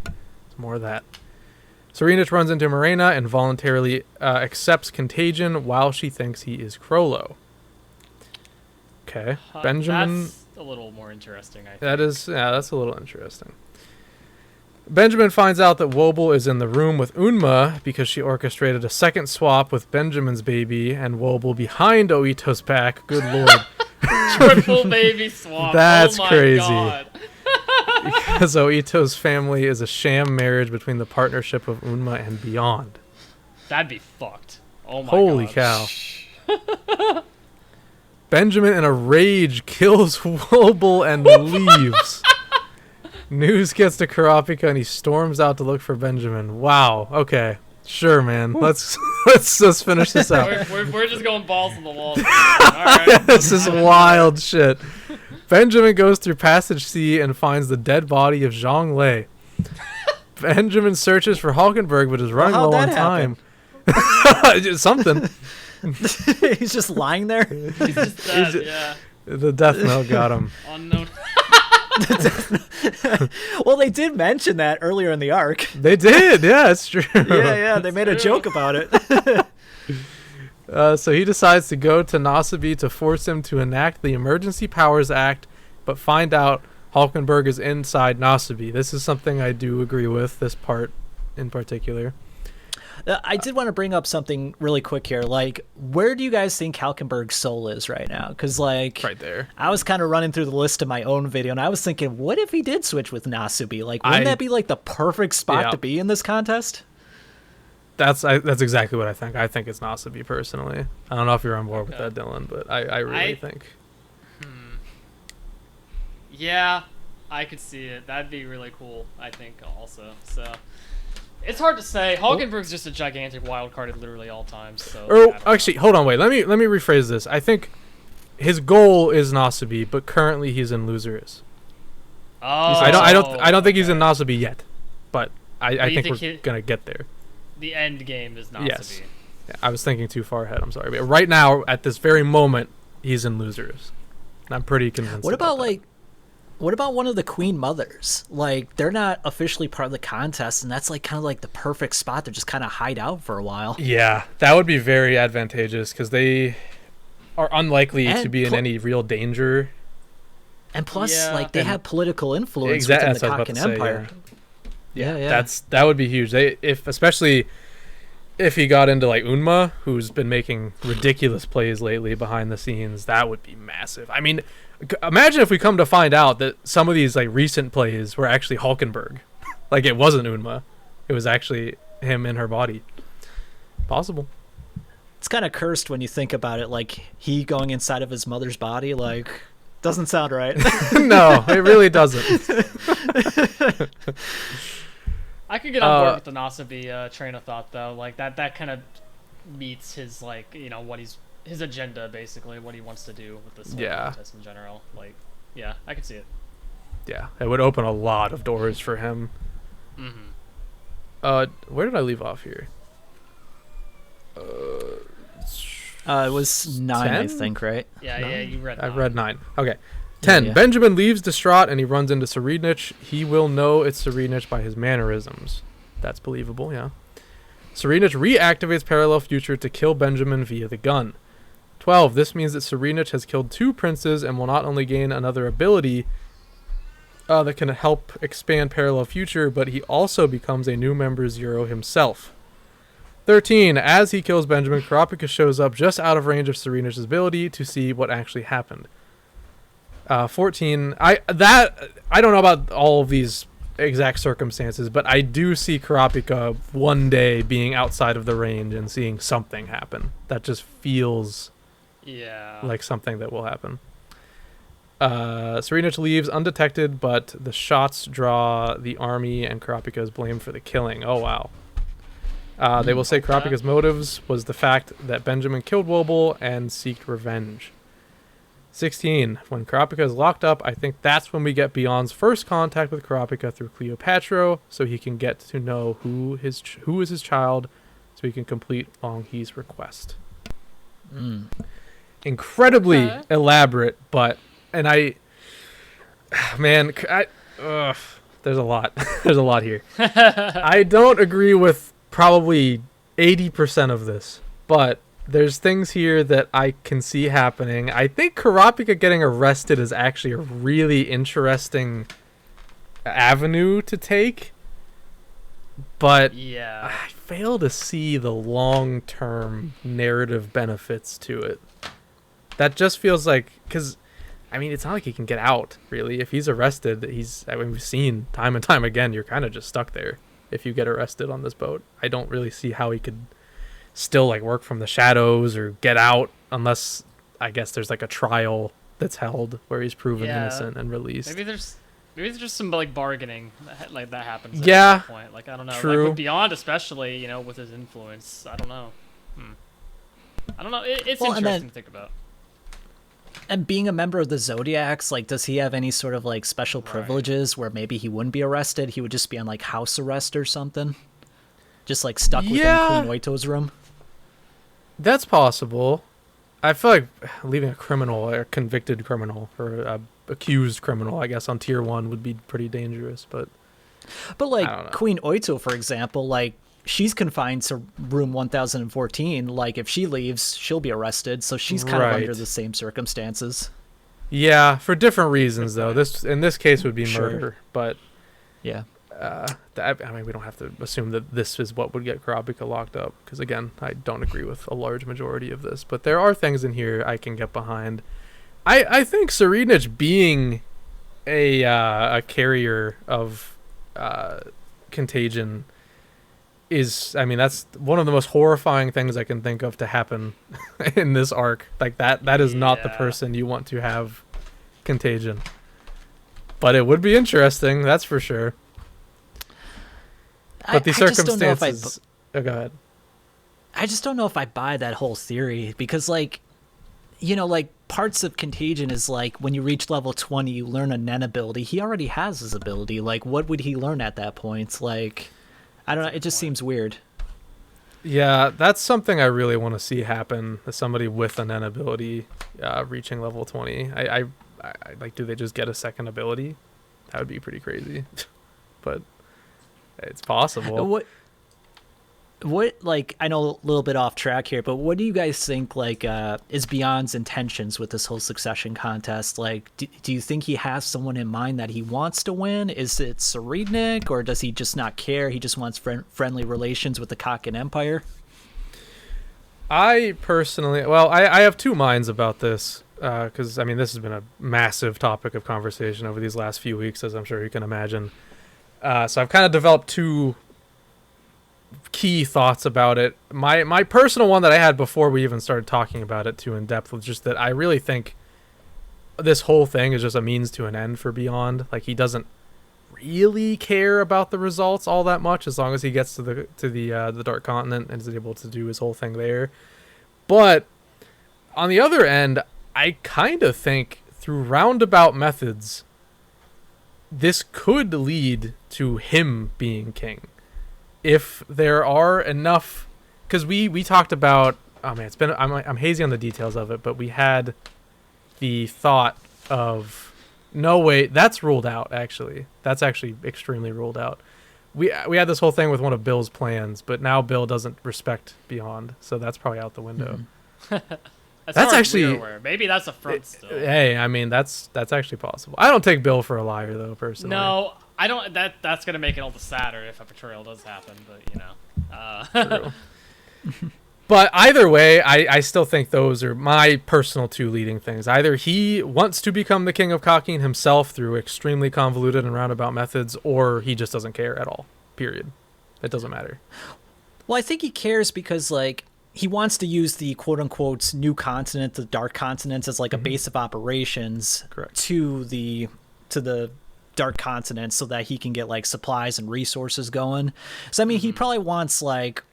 [SPEAKER 1] There's more of that. Tserriednich runs into Morena and voluntarily accepts contagion while she thinks he is Krollo. Okay. Benjamin...
[SPEAKER 2] That's a little more interesting, I think.
[SPEAKER 1] That's a little interesting. Benjamin finds out that Wobble is in the room with Unma because she orchestrated a second swap with Benjamin's baby and Wobble behind Oito's back. Good lord.
[SPEAKER 2] Triple baby swap.
[SPEAKER 1] That's
[SPEAKER 2] oh my
[SPEAKER 1] crazy.
[SPEAKER 2] God.
[SPEAKER 1] Because Oito's family is a sham marriage between the partnership of Unma and beyond.
[SPEAKER 2] That'd be fucked. Oh my
[SPEAKER 1] Holy
[SPEAKER 2] God.
[SPEAKER 1] cow. Benjamin in a rage kills Wobble and leaves. News gets to Kurapika and he storms out to look for Benjamin. Wow. Okay. Sure, man. Let's finish this out.
[SPEAKER 2] We're just going balls to the wall. All right.
[SPEAKER 1] This is wild shit. Benjamin goes through Passage C and finds the dead body of Zhang Lei. Benjamin searches for Hulkenberg, but is running low on time. Something.
[SPEAKER 4] He's just lying there.
[SPEAKER 2] He's just dead, yeah.
[SPEAKER 1] The death knell got him.
[SPEAKER 2] Unknown.
[SPEAKER 4] Well, they did mention that earlier in the arc.
[SPEAKER 1] They did. Yeah, it's true.
[SPEAKER 4] Yeah, they made a joke about it.
[SPEAKER 1] So he decides to go to Nasabi to force him to enact the Emergency Powers Act, but find out Hulkenberg is inside Nasabi. This is something I do agree with, this part in particular.
[SPEAKER 4] I did want to bring up something really quick here. Like, where do you guys think Hulkenberg's soul is right now? Because, like,
[SPEAKER 1] right there.
[SPEAKER 4] I was kind of running through the list of my own video, and I was thinking, what if he did switch with Nasubi? Like, wouldn't that be, like, the perfect spot to be in this contest?
[SPEAKER 1] That's exactly what I think. I think it's Nasabi, personally. I don't know if you're on board with that, Dylan, but I really think.
[SPEAKER 2] Yeah, I could see it. That'd be really cool, I think, also. So... It's hard to say. Hulkenberg's just a gigantic wild card at literally all times. So
[SPEAKER 1] actually, hold on, wait. Let me rephrase this. I think his goal is Nasabi, but currently he's in Losers.
[SPEAKER 2] Oh,
[SPEAKER 1] I don't think he's in Nasabi yet, but I think we're gonna get there.
[SPEAKER 2] The end game is Nasabi.
[SPEAKER 1] Yes. Yeah, I was thinking too far ahead. I'm sorry, but right now, at this very moment, he's in Losers. And I'm pretty convinced.
[SPEAKER 4] What about one of the Queen Mothers? Like, they're not officially part of the contest, and that's like kind of like the perfect spot to just kind of hide out for a while.
[SPEAKER 1] Yeah, that would be very advantageous because they are unlikely to be in any real danger.
[SPEAKER 4] And plus, like, they have political influence within the Kakin Empire. Yeah.
[SPEAKER 1] That would be huge. Especially if he got into like Unma, who's been making ridiculous plays lately behind the scenes, that would be massive. I mean, imagine if we come to find out that some of these like recent plays were actually Hulkenberg. Like, it wasn't Unma. It was actually him in her body. Possible.
[SPEAKER 4] It's kind of cursed when you think about it. Like, he going inside of his mother's body, like, doesn't sound right.
[SPEAKER 1] No, it really doesn't.
[SPEAKER 2] I could get on board with the Nasabi train of thought, though. Like, that kind of meets his, like, you know, his agenda, basically, what he wants to do with this contest in general. Like, yeah, I could see it.
[SPEAKER 1] Yeah, it would open a lot of doors for him.
[SPEAKER 2] Mm-hmm.
[SPEAKER 1] Where did I leave off here?
[SPEAKER 4] It was 9, 10? I think, right?
[SPEAKER 2] Yeah,
[SPEAKER 1] 9?
[SPEAKER 2] yeah, you read 9.
[SPEAKER 1] I've read 9. Okay. 10.
[SPEAKER 4] Yeah.
[SPEAKER 1] Benjamin leaves distraught and he runs into Tserriednich. He will know it's Tserriednich by his mannerisms. That's believable, yeah. Tserriednich reactivates Parallel Future to kill Benjamin via the gun. 12. This means that Tserriednich has killed 2 princes and will not only gain another ability that can help expand Parallel Future, but he also becomes a new member Zero himself. 13. As he kills Benjamin, Kurapika shows up just out of range of Tserriednich's ability to see what actually happened. 14. I don't know about all of these exact circumstances, but I do see Kurapika one day being outside of the range and seeing something happen. That just feels like something that will happen. Tserriednich leaves undetected, but the shots draw the army and Kurapika is blamed for the killing. Oh, wow. They will say Kurapika's motives was the fact that Benjamin killed Wobble and seeked revenge. 16. When Kurapika is locked up, I think that's when we get Beyond's first contact with Kurapika through Cleopatra, so he can get to know who is his child, so so he can complete Long He's request. Incredibly elaborate, but there's a lot. There's a lot here. I don't agree with probably 80% of this, but there's things here that I can see happening. I think Kurapika getting arrested is actually a really interesting avenue to take, but
[SPEAKER 2] Yeah.
[SPEAKER 1] I fail to see the long-term narrative benefits to it. That just feels like, because I mean, it's not like he can get out, really. If he's arrested, we've seen time and time again, you're kind of just stuck there if you get arrested on this boat. I don't really see how he could still, like, work from the shadows or get out unless, I guess, there's, like, a trial that's held where he's proven innocent and released.
[SPEAKER 2] Maybe there's just some, like, bargaining that happens at
[SPEAKER 1] Yeah,
[SPEAKER 2] some point. Like, I don't know.
[SPEAKER 1] true.
[SPEAKER 2] Like, with Beyond, especially, you know, with his influence. I don't know. I don't know. It's interesting to think about.
[SPEAKER 4] And being a member of the Zodiacs, like, does he have any sort of, like, special privileges where maybe he wouldn't be arrested? He would just be on, like, house arrest or something? Just, like, stuck within Queen Oito's room?
[SPEAKER 1] That's possible. I feel like leaving a criminal, a convicted criminal, or a accused criminal, I guess, on tier 1 would be pretty dangerous, but
[SPEAKER 4] like, Queen Oito, for example, like, she's confined to room 1014. Like, if she leaves, she'll be arrested, so she's kind of under the same circumstances.
[SPEAKER 1] Yeah, for different reasons, though. In this case would be murder, but
[SPEAKER 4] yeah.
[SPEAKER 1] I mean, we don't have to assume that this is what would get Kurapika locked up, because, again, I don't agree with a large majority of this, but there are things in here I can get behind. I think Tserriednich being a carrier of contagion is, I mean, that's one of the most horrifying things I can think of to happen in this arc. Like, that is not the person you want to have contagion. But it would be interesting, that's for sure. But the circumstances... Oh, go ahead.
[SPEAKER 4] I just don't know if I buy that whole theory, because, like, you know, like, parts of contagion is like when you reach level 20, you learn a Nen ability. He already has his ability. Like, what would he learn at that point? Like, I don't know. It just seems weird.
[SPEAKER 1] Yeah, that's something I really want to see happen. As somebody with an Nen ability reaching level 20. I like, do they just get a second ability? That would be pretty crazy. But it's possible.
[SPEAKER 4] What, like, I know a little bit off track here, but what do you guys think, like, is Beyond's intentions with this whole succession contest? Like, do you think he has someone in mind that he wants to win? Is it Tserriednich, or does he just not care? He just wants friendly relations with the Kakin Empire?
[SPEAKER 1] I personally, I have two minds about this, because, I mean, this has been a massive topic of conversation over these last few weeks, as I'm sure you can imagine. So I've kind of developed two key thoughts about it. My personal one that I had before we even started talking about it too in depth was just that I really think this whole thing is just a means to an end for Beyond. Like, he doesn't really care about the results all that much, as long as he gets to the Dark Continent and is able to do his whole thing there. But on the other end, I kind of think through roundabout methods, this could lead to him being king. If there are enough, because we talked about, oh man, I'm hazy on the details of it, but we had the thought of, no wait, that's ruled out. Actually, that's actually extremely ruled out. We had this whole thing with one of Bill's plans, but now Bill doesn't respect Beyond, so that's probably out the window.
[SPEAKER 2] That's actually maybe that's a front still.
[SPEAKER 1] Hey, I mean, that's actually possible. I don't take Bill for a liar, though, personally.
[SPEAKER 2] No, I don't. That's gonna make it all the sadder if a betrayal does happen. But you know,
[SPEAKER 1] True. But either way, I still think those are my personal two leading things. Either he wants to become the king of Kakin himself through extremely convoluted and roundabout methods, or he just doesn't care at all. Period. It doesn't matter.
[SPEAKER 4] Well, I think he cares because, like, he wants to use the quote-unquote new continent, the Dark Continent, as like a base of operations.
[SPEAKER 1] Correct.
[SPEAKER 4] to the Dark Continent, so that he can get, like, supplies and resources going. So I mean, he probably wants, like,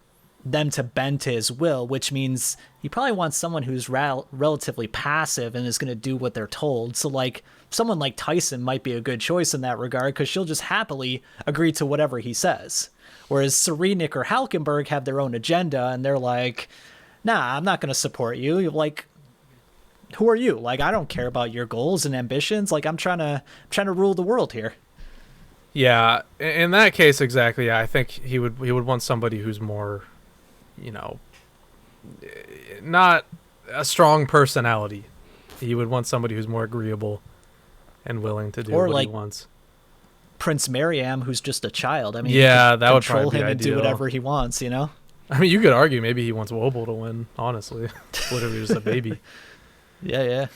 [SPEAKER 4] them to bend to his will, which means he probably wants someone who's relatively passive and is going to do what they're told. So like someone like Tyson might be a good choice in that regard, because she'll just happily agree to whatever he says. Whereas Tserriednich or Halkenberg have their own agenda, and they're like, nah, I'm not going to support you. You're like, who are you? Like, I don't care about your goals and ambitions. Like, I'm trying to rule the world here.
[SPEAKER 1] Yeah, in that case, exactly. Yeah, I think he would want somebody who's more, not a strong personality. He would want somebody who's more agreeable and willing to do what he wants.
[SPEAKER 4] Prince Mariam, who's just a child. I mean,
[SPEAKER 1] yeah, that would
[SPEAKER 4] control
[SPEAKER 1] probably be
[SPEAKER 4] him and
[SPEAKER 1] ideal.
[SPEAKER 4] do whatever he wants.
[SPEAKER 1] I mean, you could argue maybe he wants Wobble to win. Honestly, literally just a baby.
[SPEAKER 4] Yeah.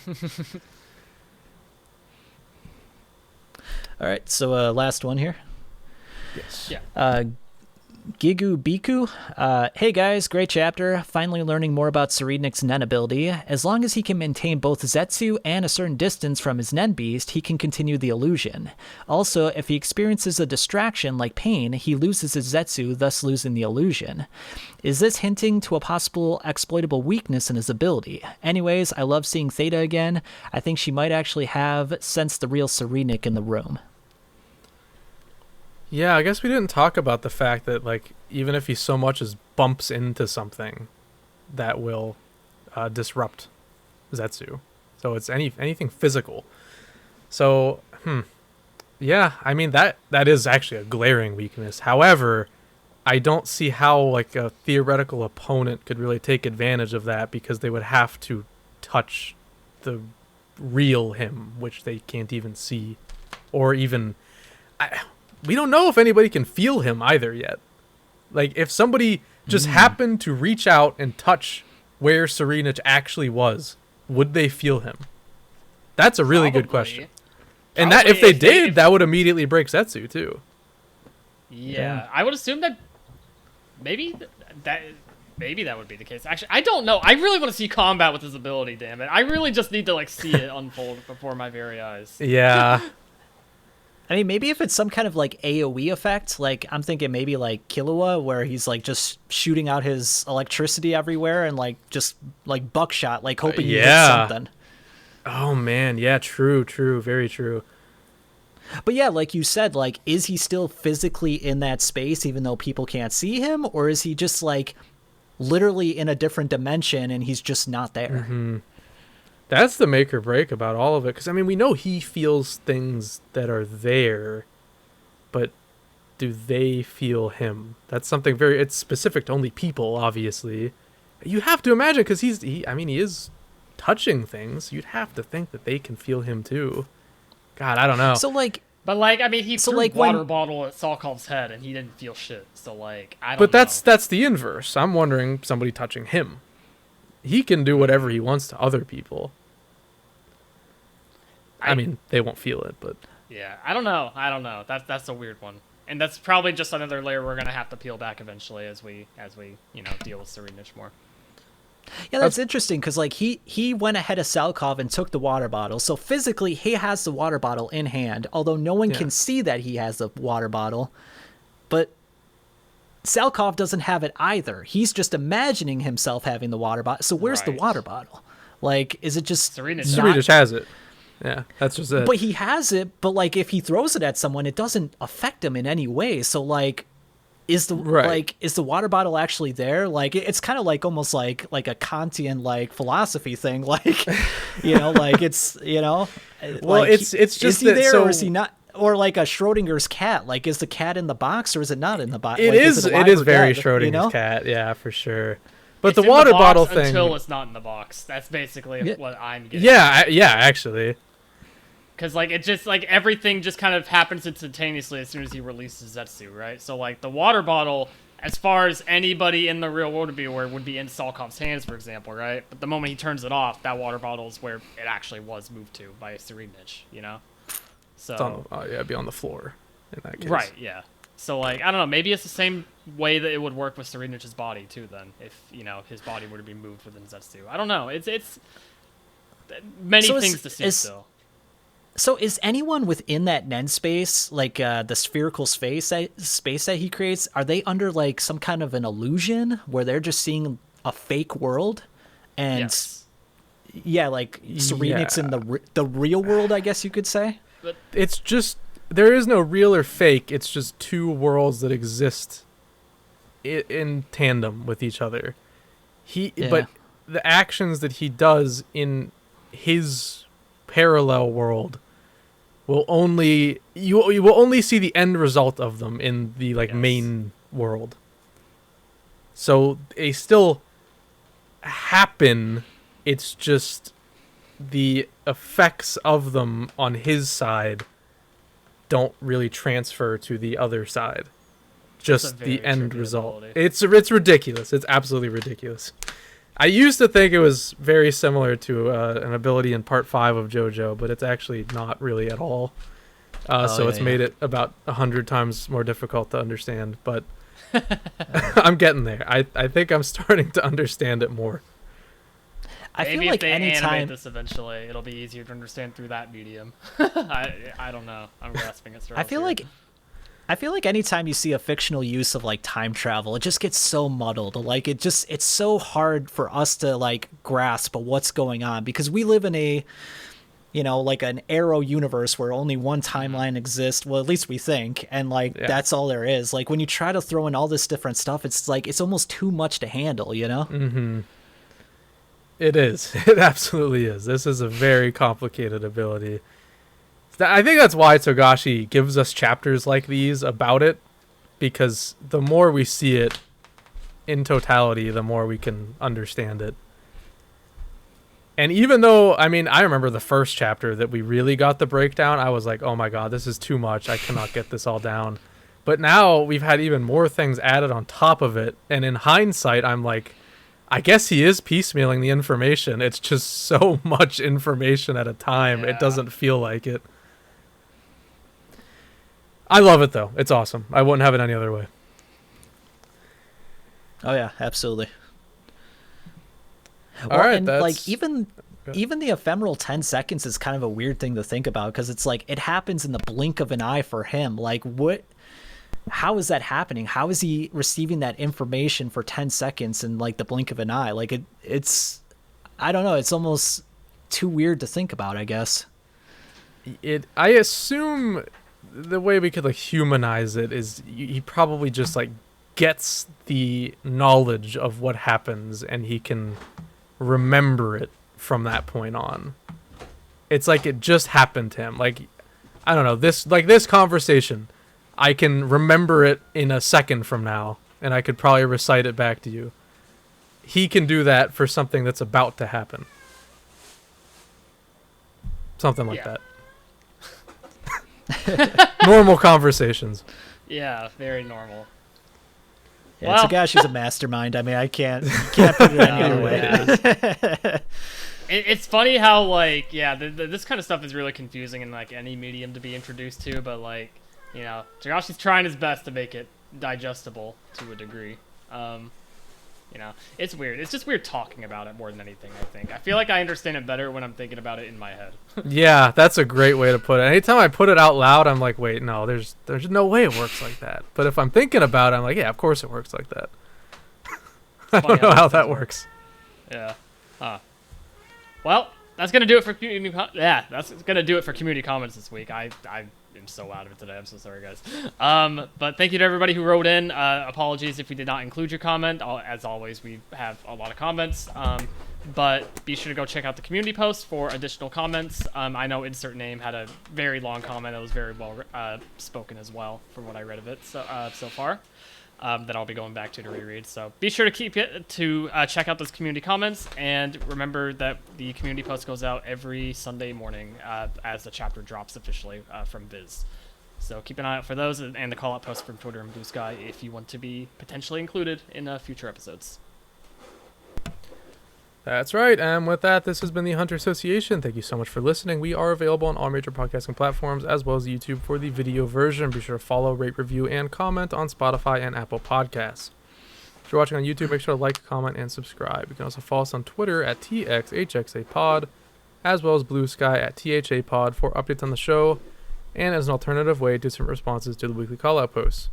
[SPEAKER 4] All right, so last one here.
[SPEAKER 1] Yes.
[SPEAKER 2] Yeah.
[SPEAKER 4] Gigu Biku. Hey guys, great chapter. Finally learning more about Tserriednich's Nen ability. As long as he can maintain both Zetsu and a certain distance from his Nen beast, he can continue the illusion. Also, if he experiences a distraction like pain, he loses his Zetsu, thus losing the illusion. Is this hinting to a possible exploitable weakness in his ability? Anyways, I love seeing Theta again. I think she might actually have sensed the real Tserriednich in the room.
[SPEAKER 1] Yeah, I guess we didn't talk about the fact that, like, even if he so much as bumps into something, that will disrupt Zetsu. So it's anything physical. So, yeah, I mean, that is actually a glaring weakness. However, I don't see how, like, a theoretical opponent could really take advantage of that, because they would have to touch the real him, which they can't even see. Or even... we don't know if anybody can feel him either yet. Like, if somebody just happened to reach out and touch where Tserriednich actually was, would they feel him? That's a really good question. And that if they did, that would immediately break Zetsu too.
[SPEAKER 2] Yeah, I would assume that maybe that would be the case. Actually, I don't know. I really want to see combat with his ability, damn it. I really just need to, like, see it unfold before my very eyes.
[SPEAKER 1] Yeah.
[SPEAKER 4] I mean, maybe if it's some kind of, like, AoE effect, like, I'm thinking maybe, like, Killua, where he's, like, just shooting out his electricity everywhere and, like, just, like, buckshot, like, hoping you hit something.
[SPEAKER 1] Oh, man. Yeah, true. Very true.
[SPEAKER 4] But, yeah, like you said, like, is he still physically in that space even though people can't see him? Or is he just, like, literally in a different dimension and he's just not there?
[SPEAKER 1] Mm-hmm. That's the make or break about all of it. Because, I mean, we know he feels things that are there, but do they feel him? That's something it's specific to only people, obviously. You have to imagine, because he is touching things. You'd have to think that they can feel him too. God, I don't know.
[SPEAKER 4] So, like...
[SPEAKER 2] But, like, I mean, he threw a water bottle at Salkov's head and he didn't feel shit. So, like, I don't know.
[SPEAKER 1] But that's the inverse. I'm wondering somebody touching him. He can do whatever he wants to other people. I mean, they won't feel it, but...
[SPEAKER 2] Yeah, I don't know. That's a weird one. And that's probably just another layer we're going to have to peel back eventually as we deal with Tserriednich more.
[SPEAKER 4] Yeah, that's interesting, because, like, he went ahead of Salkov and took the water bottle. So physically, he has the water bottle in hand, although no one can see that he has the water bottle. But Salkov doesn't have it either. He's just imagining himself having the water bottle. So where's the water bottle? Like, is it just...
[SPEAKER 1] Tserriednich has it. Yeah, that's just it.
[SPEAKER 4] But he has it, but, like, if he throws it at someone, it doesn't affect him in any way. So, like, is the water bottle actually there? Like, it's kind of like almost like a Kantian, like, philosophy thing. Like, like, it's,
[SPEAKER 1] well,
[SPEAKER 4] like,
[SPEAKER 1] it's just
[SPEAKER 4] is he there or is he not? Or like a Schrodinger's cat. Like, is the cat in the box or is it not in the box?
[SPEAKER 1] It
[SPEAKER 4] like,
[SPEAKER 1] is very
[SPEAKER 4] dead,
[SPEAKER 1] Schrodinger's cat. Yeah, for sure. But
[SPEAKER 2] it's
[SPEAKER 1] the water bottle
[SPEAKER 2] thing
[SPEAKER 1] thing...
[SPEAKER 2] until it's not in the box. That's basically what I'm getting.
[SPEAKER 1] Yeah, actually.
[SPEAKER 2] Because, like, it just, like, everything just kind of happens instantaneously as soon as he releases Zetsu, right? So, like, the water bottle, as far as anybody in the real world would be aware, would be in Salkov's hands, for example, right? But the moment he turns it off, that water bottle is where it actually was moved to by Tserriednich, So
[SPEAKER 1] it'd be on the floor in that case.
[SPEAKER 2] Right, yeah. So, like, I don't know, maybe it's the same way that it would work with Tserriednich's body, too, then, if, his body were to be moved within Zetsu. I don't know. It's many things to see still.
[SPEAKER 4] So is anyone within that Nen space, like the spherical space that he creates, are they under like some kind of an illusion where they're just seeing a fake world? And
[SPEAKER 2] Yes.
[SPEAKER 4] yeah, like Tserriednich's in the real world, I guess you could say.
[SPEAKER 1] It's just, there is no real or fake. It's just two worlds that exist in tandem with each other. But the actions that he does in his parallel world will only you will only see the end result of them in the main world. So they still happen. It's just the effects of them on his side don't really transfer to the other side. Just the end result. It's ridiculous. It's absolutely ridiculous. I used to think it was very similar to an ability in Part 5 of JoJo, but it's actually not really at all. It's made it about 100 times more difficult to understand, but I'm getting there. I think I'm starting to understand it more.
[SPEAKER 4] I
[SPEAKER 2] Maybe
[SPEAKER 4] feel like
[SPEAKER 2] if they
[SPEAKER 4] anytime
[SPEAKER 2] animate this eventually, it'll be easier to understand through that medium. I don't know. I'm grasping at straws.
[SPEAKER 4] I feel like anytime you see a fictional use of like time travel, it just gets so muddled. Like it's so hard for us to like grasp what's going on because we live in a, like an Arrow universe where only one timeline exists. Well, at least we think, and that's all there is. Like when you try to throw in all this different stuff, it's like it's almost too much to handle.
[SPEAKER 1] Mm-hmm. It is. It absolutely is. This is a very complicated ability. I think that's why Togashi gives us chapters like these about it, because the more we see it in totality, the more we can understand it. And even though, I remember the first chapter that we really got the breakdown, I was like, oh my god, this is too much. I cannot get this all down. But now we've had even more things added on top of it, and in hindsight, I'm like, I guess he is piecemealing the information. It's just so much information at a time.
[SPEAKER 2] Yeah.
[SPEAKER 1] It doesn't feel like it. I love it, though. It's awesome. I wouldn't have it any other way.
[SPEAKER 4] Oh, yeah, absolutely.
[SPEAKER 1] All right,
[SPEAKER 4] and
[SPEAKER 1] that's...
[SPEAKER 4] even the ephemeral 10 seconds is kind of a weird thing to think about because it's like it happens in the blink of an eye for him. Like, how is that happening? How is he receiving that information for 10 seconds in like the blink of an eye? Like it's I don't know. It's almost too weird to think about, I guess.
[SPEAKER 1] I assume the way we could humanize it is he probably just gets the knowledge of what happens and he can remember it from that point on. It's like it just happened to him. I don't know, this conversation, I can remember it in a second from now and I could probably recite it back to you. He can do that for something that's about to happen. Something like that. Normal conversations.
[SPEAKER 2] Yeah, very normal.
[SPEAKER 4] Yeah, well, Togashi's a mastermind. I can't put it any other way.
[SPEAKER 2] It's funny how this kind of stuff is really confusing in any medium to be introduced to, but Togashi's trying his best to make it digestible to a degree. It's weird. It's just weird talking about it more than anything, I think. I feel like I understand it better when I'm thinking about it in my head.
[SPEAKER 1] Yeah, that's a great way to put it. Anytime I put it out loud, I'm like, wait, no, there's no way it works like that. But if I'm thinking about it, I'm like, yeah, of course it works like that. I don't know how that works.
[SPEAKER 2] Yeah. Well, that's gonna do it for community. That's gonna do it for community comments this week. I am so out of it today. I'm so sorry, guys. But thank you to everybody who wrote in. Apologies if we did not include your comment. As always, we have a lot of comments. But be sure to go check out the community post for additional comments. I know Insert Name had a very long comment that was very well spoken as well, from what I read of it so far. That I'll be going back to reread. So be sure to check out those community comments, and remember that the community post goes out every Sunday morning as the chapter drops officially from Viz. So keep an eye out for those and the call-out post from Twitter and Bluesky if you want to be potentially included in future episodes.
[SPEAKER 1] That's right, and with that, this has been the Hunter Association. Thank you so much for listening. We are available on all major podcasting platforms, as well as YouTube for the video version. Be sure to follow, rate, review, and comment on Spotify and Apple Podcasts. If you're watching on YouTube, make sure to like, comment, and subscribe. You can also follow us on Twitter at TXHXAPod, as well as Bluesky at THAPod for updates on the show and as an alternative way to some responses to the weekly call-out posts.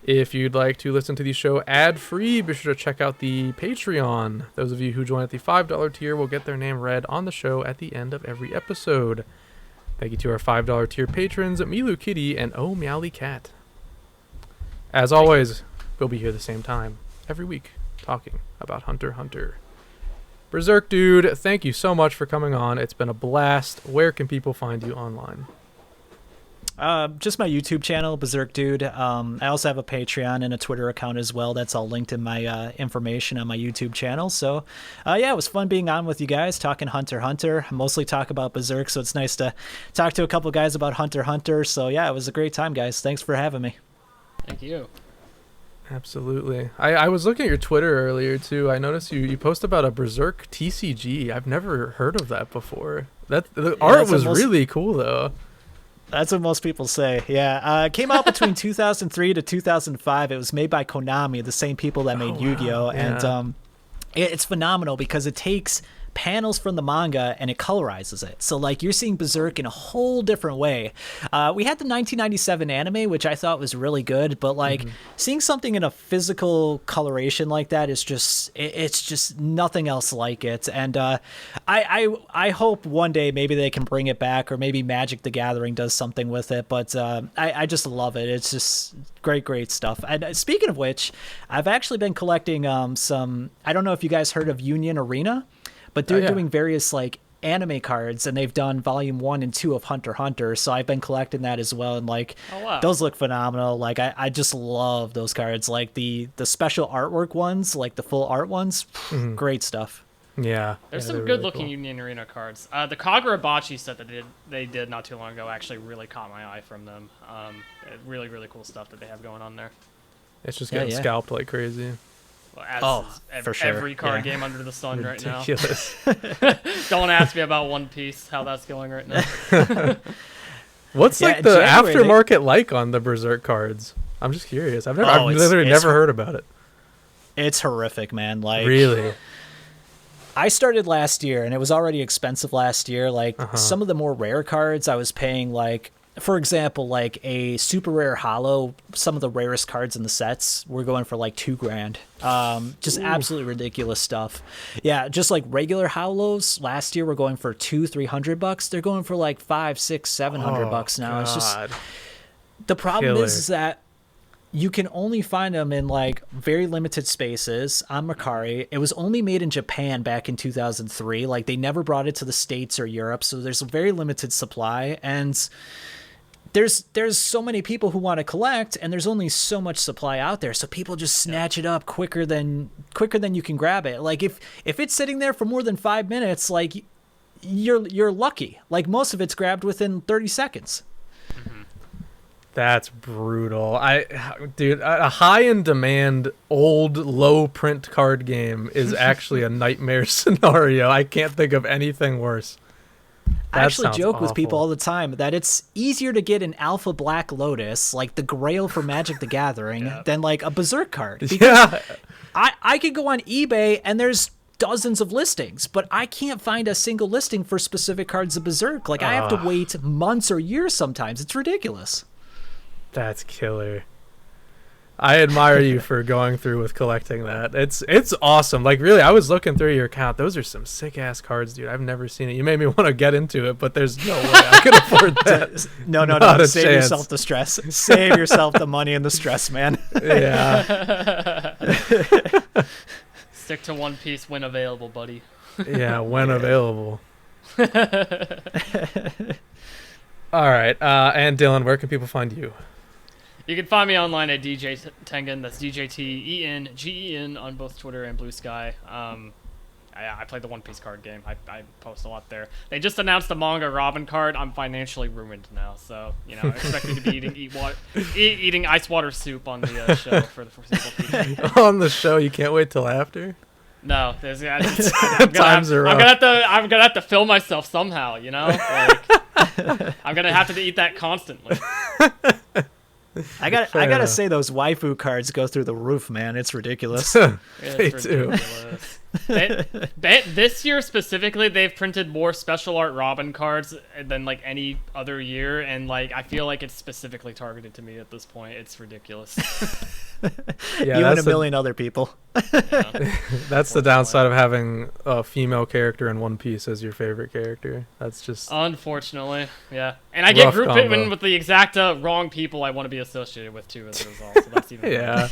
[SPEAKER 1] If you'd like to listen to the show ad-free, be sure to check out the Patreon. Those of you who join at the $5 tier will get their name read on the show at the end of every episode. Thank you to our $5 tier patrons, Milu Kitty and Oh Meowly Cat. As always, we'll be here the same time every week talking about Hunter x Hunter. BerserkDude, thank you so much for coming on. It's been a blast. Where can people find you online?
[SPEAKER 4] Just my YouTube channel, BerserkDude. I also have a Patreon and a Twitter account as well. That's all linked in my information on my YouTube channel. So, yeah, it was fun being on with you guys, talking Hunter x Hunter. I mostly talk about Berserk, so it's nice to talk to a couple guys about Hunter x Hunter. So, yeah, it was a great time, guys. Thanks for having me.
[SPEAKER 2] Thank you.
[SPEAKER 1] Absolutely. I was looking at your Twitter earlier, too. I noticed you post about a Berserk TCG. I've never heard of that before. The art was really cool, though.
[SPEAKER 4] That's what most people say. Yeah. It came out between 2003 to 2005. It was made by Konami, the same people that made Yu-Gi-Oh!
[SPEAKER 1] Yeah.
[SPEAKER 4] And it's phenomenal because it takes panels from the manga and it colorizes it. So, like, you're seeing Berserk in a whole different way. We had the 1997 anime, which I thought was really good, but, like, seeing something in a physical coloration like that is just, it's just nothing else like it. And I hope one day maybe they can bring it back, or maybe Magic the Gathering does something with it, but I just love it. It's just great stuff. And speaking of which, I've actually been collecting some, I don't know if you guys heard of Union Arena, but they're doing various, like, anime cards, and they've done volume 1 and 2 of Hunter x Hunter, so I've been collecting that as well, and, like, those look phenomenal. Like, I just love those cards. Like, the special artwork ones, like the full art ones, great stuff.
[SPEAKER 1] Yeah.
[SPEAKER 2] There's some good-looking Union Arena cards. The Kagurabachi set that they did not too long ago actually really caught my eye from them. Really, really cool stuff that they have going on there.
[SPEAKER 1] It's just getting scalped like crazy.
[SPEAKER 2] Well,
[SPEAKER 4] for sure.
[SPEAKER 2] Every card game under the sun
[SPEAKER 1] Ridiculous.
[SPEAKER 2] right now. Don't ask me about One Piece, how that's going right now.
[SPEAKER 1] What's like the aftermarket like on the Berserk cards? I'm just curious. I've literally never heard about it.
[SPEAKER 4] It's horrific, man. Like,
[SPEAKER 1] really?
[SPEAKER 4] I started last year, and it was already expensive last year. Like, some of the more rare cards, I was paying, like, for example, like a super rare holo, some of the rarest cards in the sets were going for like $2,000. Just absolutely ridiculous stuff. Yeah, just like regular holos last year were going for $200-300. They're going for like $500, $600, $700 now. It's just, the problem is that you can only find them in like very limited spaces on Mercari. It was only made in Japan back in 2003. Like, they never brought it to the States or Europe, so there's a very limited supply, and there's so many people who want to collect, and there's only so much supply out there, so people just snatch it up quicker than you can grab it. Like, if it's sitting there for more than 5 minutes, like, you're lucky. Like, most of it's grabbed within 30 seconds.
[SPEAKER 1] That's brutal. Dude, a high in demand old low print card game is actually a nightmare scenario. I can't think of anything worse.
[SPEAKER 4] I actually joke with people all the time that it's easier to get an Alpha Black Lotus, like the Grail for Magic the Gathering, than like a Berserk card. Because I could go on eBay and there's dozens of listings, but I can't find a single listing for specific cards of Berserk. Like, I have to wait months or years sometimes. It's ridiculous.
[SPEAKER 1] That's killer. I admire you for going through with collecting that. It's awesome. Like, really, I was looking through your account. Those are some sick ass cards, dude. I've never seen it. You made me want to get into it, but there's no way I could afford that.
[SPEAKER 4] No. Save yourself the stress. Save yourself the money and the stress, man.
[SPEAKER 1] Yeah.
[SPEAKER 2] Stick to One Piece when available, buddy.
[SPEAKER 1] Yeah, when available. All right. And Dylan, where can people find you?
[SPEAKER 2] You can find me online at DJ Tengen. That's DJTENGEN on both Twitter and Bluesky. I play the One Piece card game. I post a lot there. They just announced the manga Robin card. I'm financially ruined now, so expect me to be eating ice water soup on the show for the foreseeable future. On
[SPEAKER 1] the show, you can't wait till after.
[SPEAKER 2] No,
[SPEAKER 1] Times are rough.
[SPEAKER 2] I'm gonna have to fill myself somehow. Like, I'm gonna have to eat that constantly.
[SPEAKER 4] I gotta say those waifu cards go through the roof, man. It's ridiculous.
[SPEAKER 1] They do.
[SPEAKER 2] ridiculous. This year specifically, they've printed more special art Robin cards than like any other year, and like I feel like it's specifically targeted to me at this point. It's ridiculous.
[SPEAKER 1] Yeah,
[SPEAKER 4] You and a million other people.
[SPEAKER 2] Yeah.
[SPEAKER 1] That's the downside of having a female character in One Piece as your favorite character. That's just
[SPEAKER 2] Unfortunately, yeah. And I get
[SPEAKER 1] Rough
[SPEAKER 2] group
[SPEAKER 1] combo.
[SPEAKER 2] hitman with the exact wrong people I want to be associated with too as a result. So that's even
[SPEAKER 1] yeah.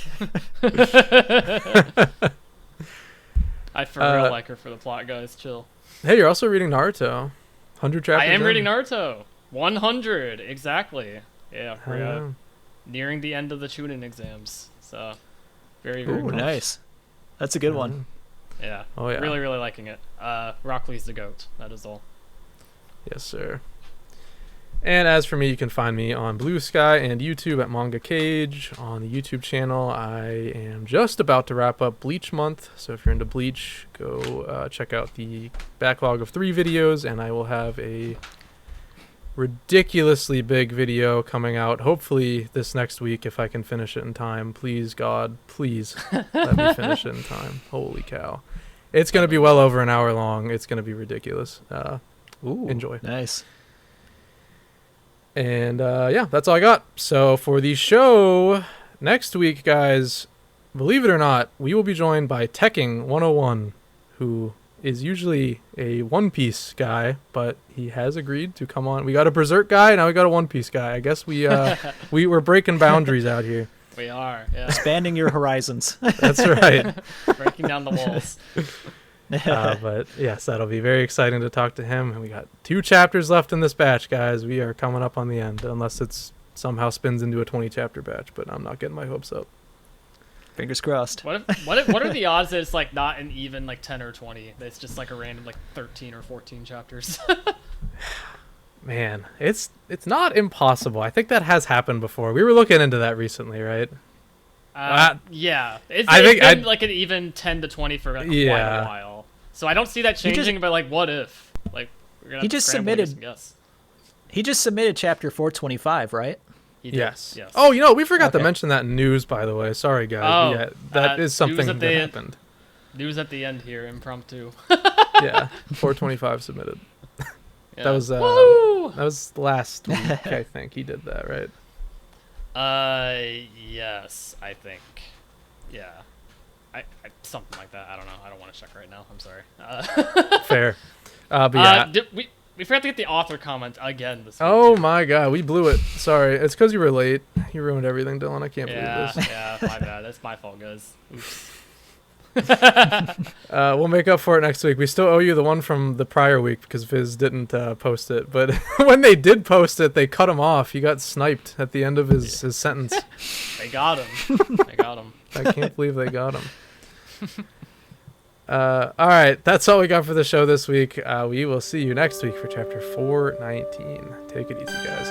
[SPEAKER 2] better. I for real like her for the plot, guys. Chill.
[SPEAKER 1] Hey, you're also reading Naruto. 100 chapters.
[SPEAKER 2] I am
[SPEAKER 1] in.
[SPEAKER 2] reading Naruto. 100 exactly. Yeah,
[SPEAKER 1] I
[SPEAKER 2] we're
[SPEAKER 1] know.
[SPEAKER 2] nearing the end of the Chunin exams. So very very
[SPEAKER 4] Ooh,
[SPEAKER 2] close.
[SPEAKER 4] nice. That's a good one.
[SPEAKER 2] Yeah.
[SPEAKER 1] Oh, yeah.
[SPEAKER 2] Really really liking it. Rock Lee's the goat. That is all.
[SPEAKER 1] Yes, sir. And as for me, you can find me on Bluesky and YouTube at Manga Kaige. On the YouTube channel, I am just about to wrap up Bleach month. So if you're into Bleach, go check out the backlog of 3 videos, and I will have a ridiculously big video coming out hopefully this next week if I can finish it in time. Please, God, please let me finish it in time. Holy cow. It's going to be well over an hour long. It's going to be ridiculous.
[SPEAKER 4] Ooh,
[SPEAKER 1] Enjoy.
[SPEAKER 4] Nice.
[SPEAKER 1] And yeah, that's all I got. So for the show next week, guys, believe it or not, we will be joined by Tekking 101, who is usually a One Piece guy, but he has agreed to come on. We got a Berserk guy, now we got a One Piece guy. I guess we were breaking boundaries out here.
[SPEAKER 2] We are. Yeah.
[SPEAKER 4] Expanding your horizons.
[SPEAKER 1] That's right.
[SPEAKER 2] Breaking down the walls.
[SPEAKER 1] But yes, that'll be very exciting to talk to him. And we got 2 chapters left in this batch, guys. We are coming up on the end, unless it's somehow spins into a 20 chapter batch. But I'm not getting my hopes up.
[SPEAKER 4] Fingers crossed.
[SPEAKER 2] What are the odds that it's like not an even like 10 or 20? It's just like a random like 13 or 14 chapters.
[SPEAKER 1] Man, it's not impossible. I think that has happened before. We were looking into that recently, right?
[SPEAKER 2] Yeah, it's
[SPEAKER 1] think
[SPEAKER 2] been like an even 10 to 20 for like quite
[SPEAKER 1] Yeah.
[SPEAKER 2] a while. So I don't see that changing. But like, what if? Like, we're gonna
[SPEAKER 4] He
[SPEAKER 2] have to
[SPEAKER 4] just
[SPEAKER 2] scramble and
[SPEAKER 4] submitted-
[SPEAKER 2] guess.
[SPEAKER 4] He just submitted chapter 425, right?
[SPEAKER 2] He did,
[SPEAKER 1] Yes.
[SPEAKER 2] Yes.
[SPEAKER 1] Oh, we forgot to
[SPEAKER 4] Okay.
[SPEAKER 1] mention that in news, by the way. Sorry, guys.
[SPEAKER 2] Oh,
[SPEAKER 1] Yeah, that is
[SPEAKER 2] news
[SPEAKER 1] something
[SPEAKER 2] at
[SPEAKER 1] that
[SPEAKER 2] the-
[SPEAKER 1] happened.
[SPEAKER 2] News at the end here, impromptu.
[SPEAKER 1] Yeah, 425 submitted.
[SPEAKER 2] Yeah.
[SPEAKER 1] That was
[SPEAKER 2] Woo!
[SPEAKER 1] that was last week. I think he did that, right?
[SPEAKER 2] Yes, I think. Yeah. I something like that. I don't know. I don't want to check right now. I'm sorry.
[SPEAKER 1] Fair. But yeah.
[SPEAKER 2] We forgot to get the author comment again this week.
[SPEAKER 1] Oh
[SPEAKER 2] too.
[SPEAKER 1] my God, we blew it. Sorry, it's because you were late. You ruined everything, Dylan. I can't
[SPEAKER 2] Yeah,
[SPEAKER 1] believe this.
[SPEAKER 2] yeah, my bad. That's my fault, guys. Oops.
[SPEAKER 1] We'll make up for it next week. We still owe you the one from the prior week because Viz didn't post it. But when they did post it, they cut him off. He got sniped at the end of his sentence.
[SPEAKER 2] They got him. They got him.
[SPEAKER 1] I can't believe they got him. All right, that's all we got for the show this week. We will see you next week for chapter 419. Take it easy, guys.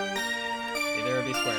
[SPEAKER 2] Be there or be square.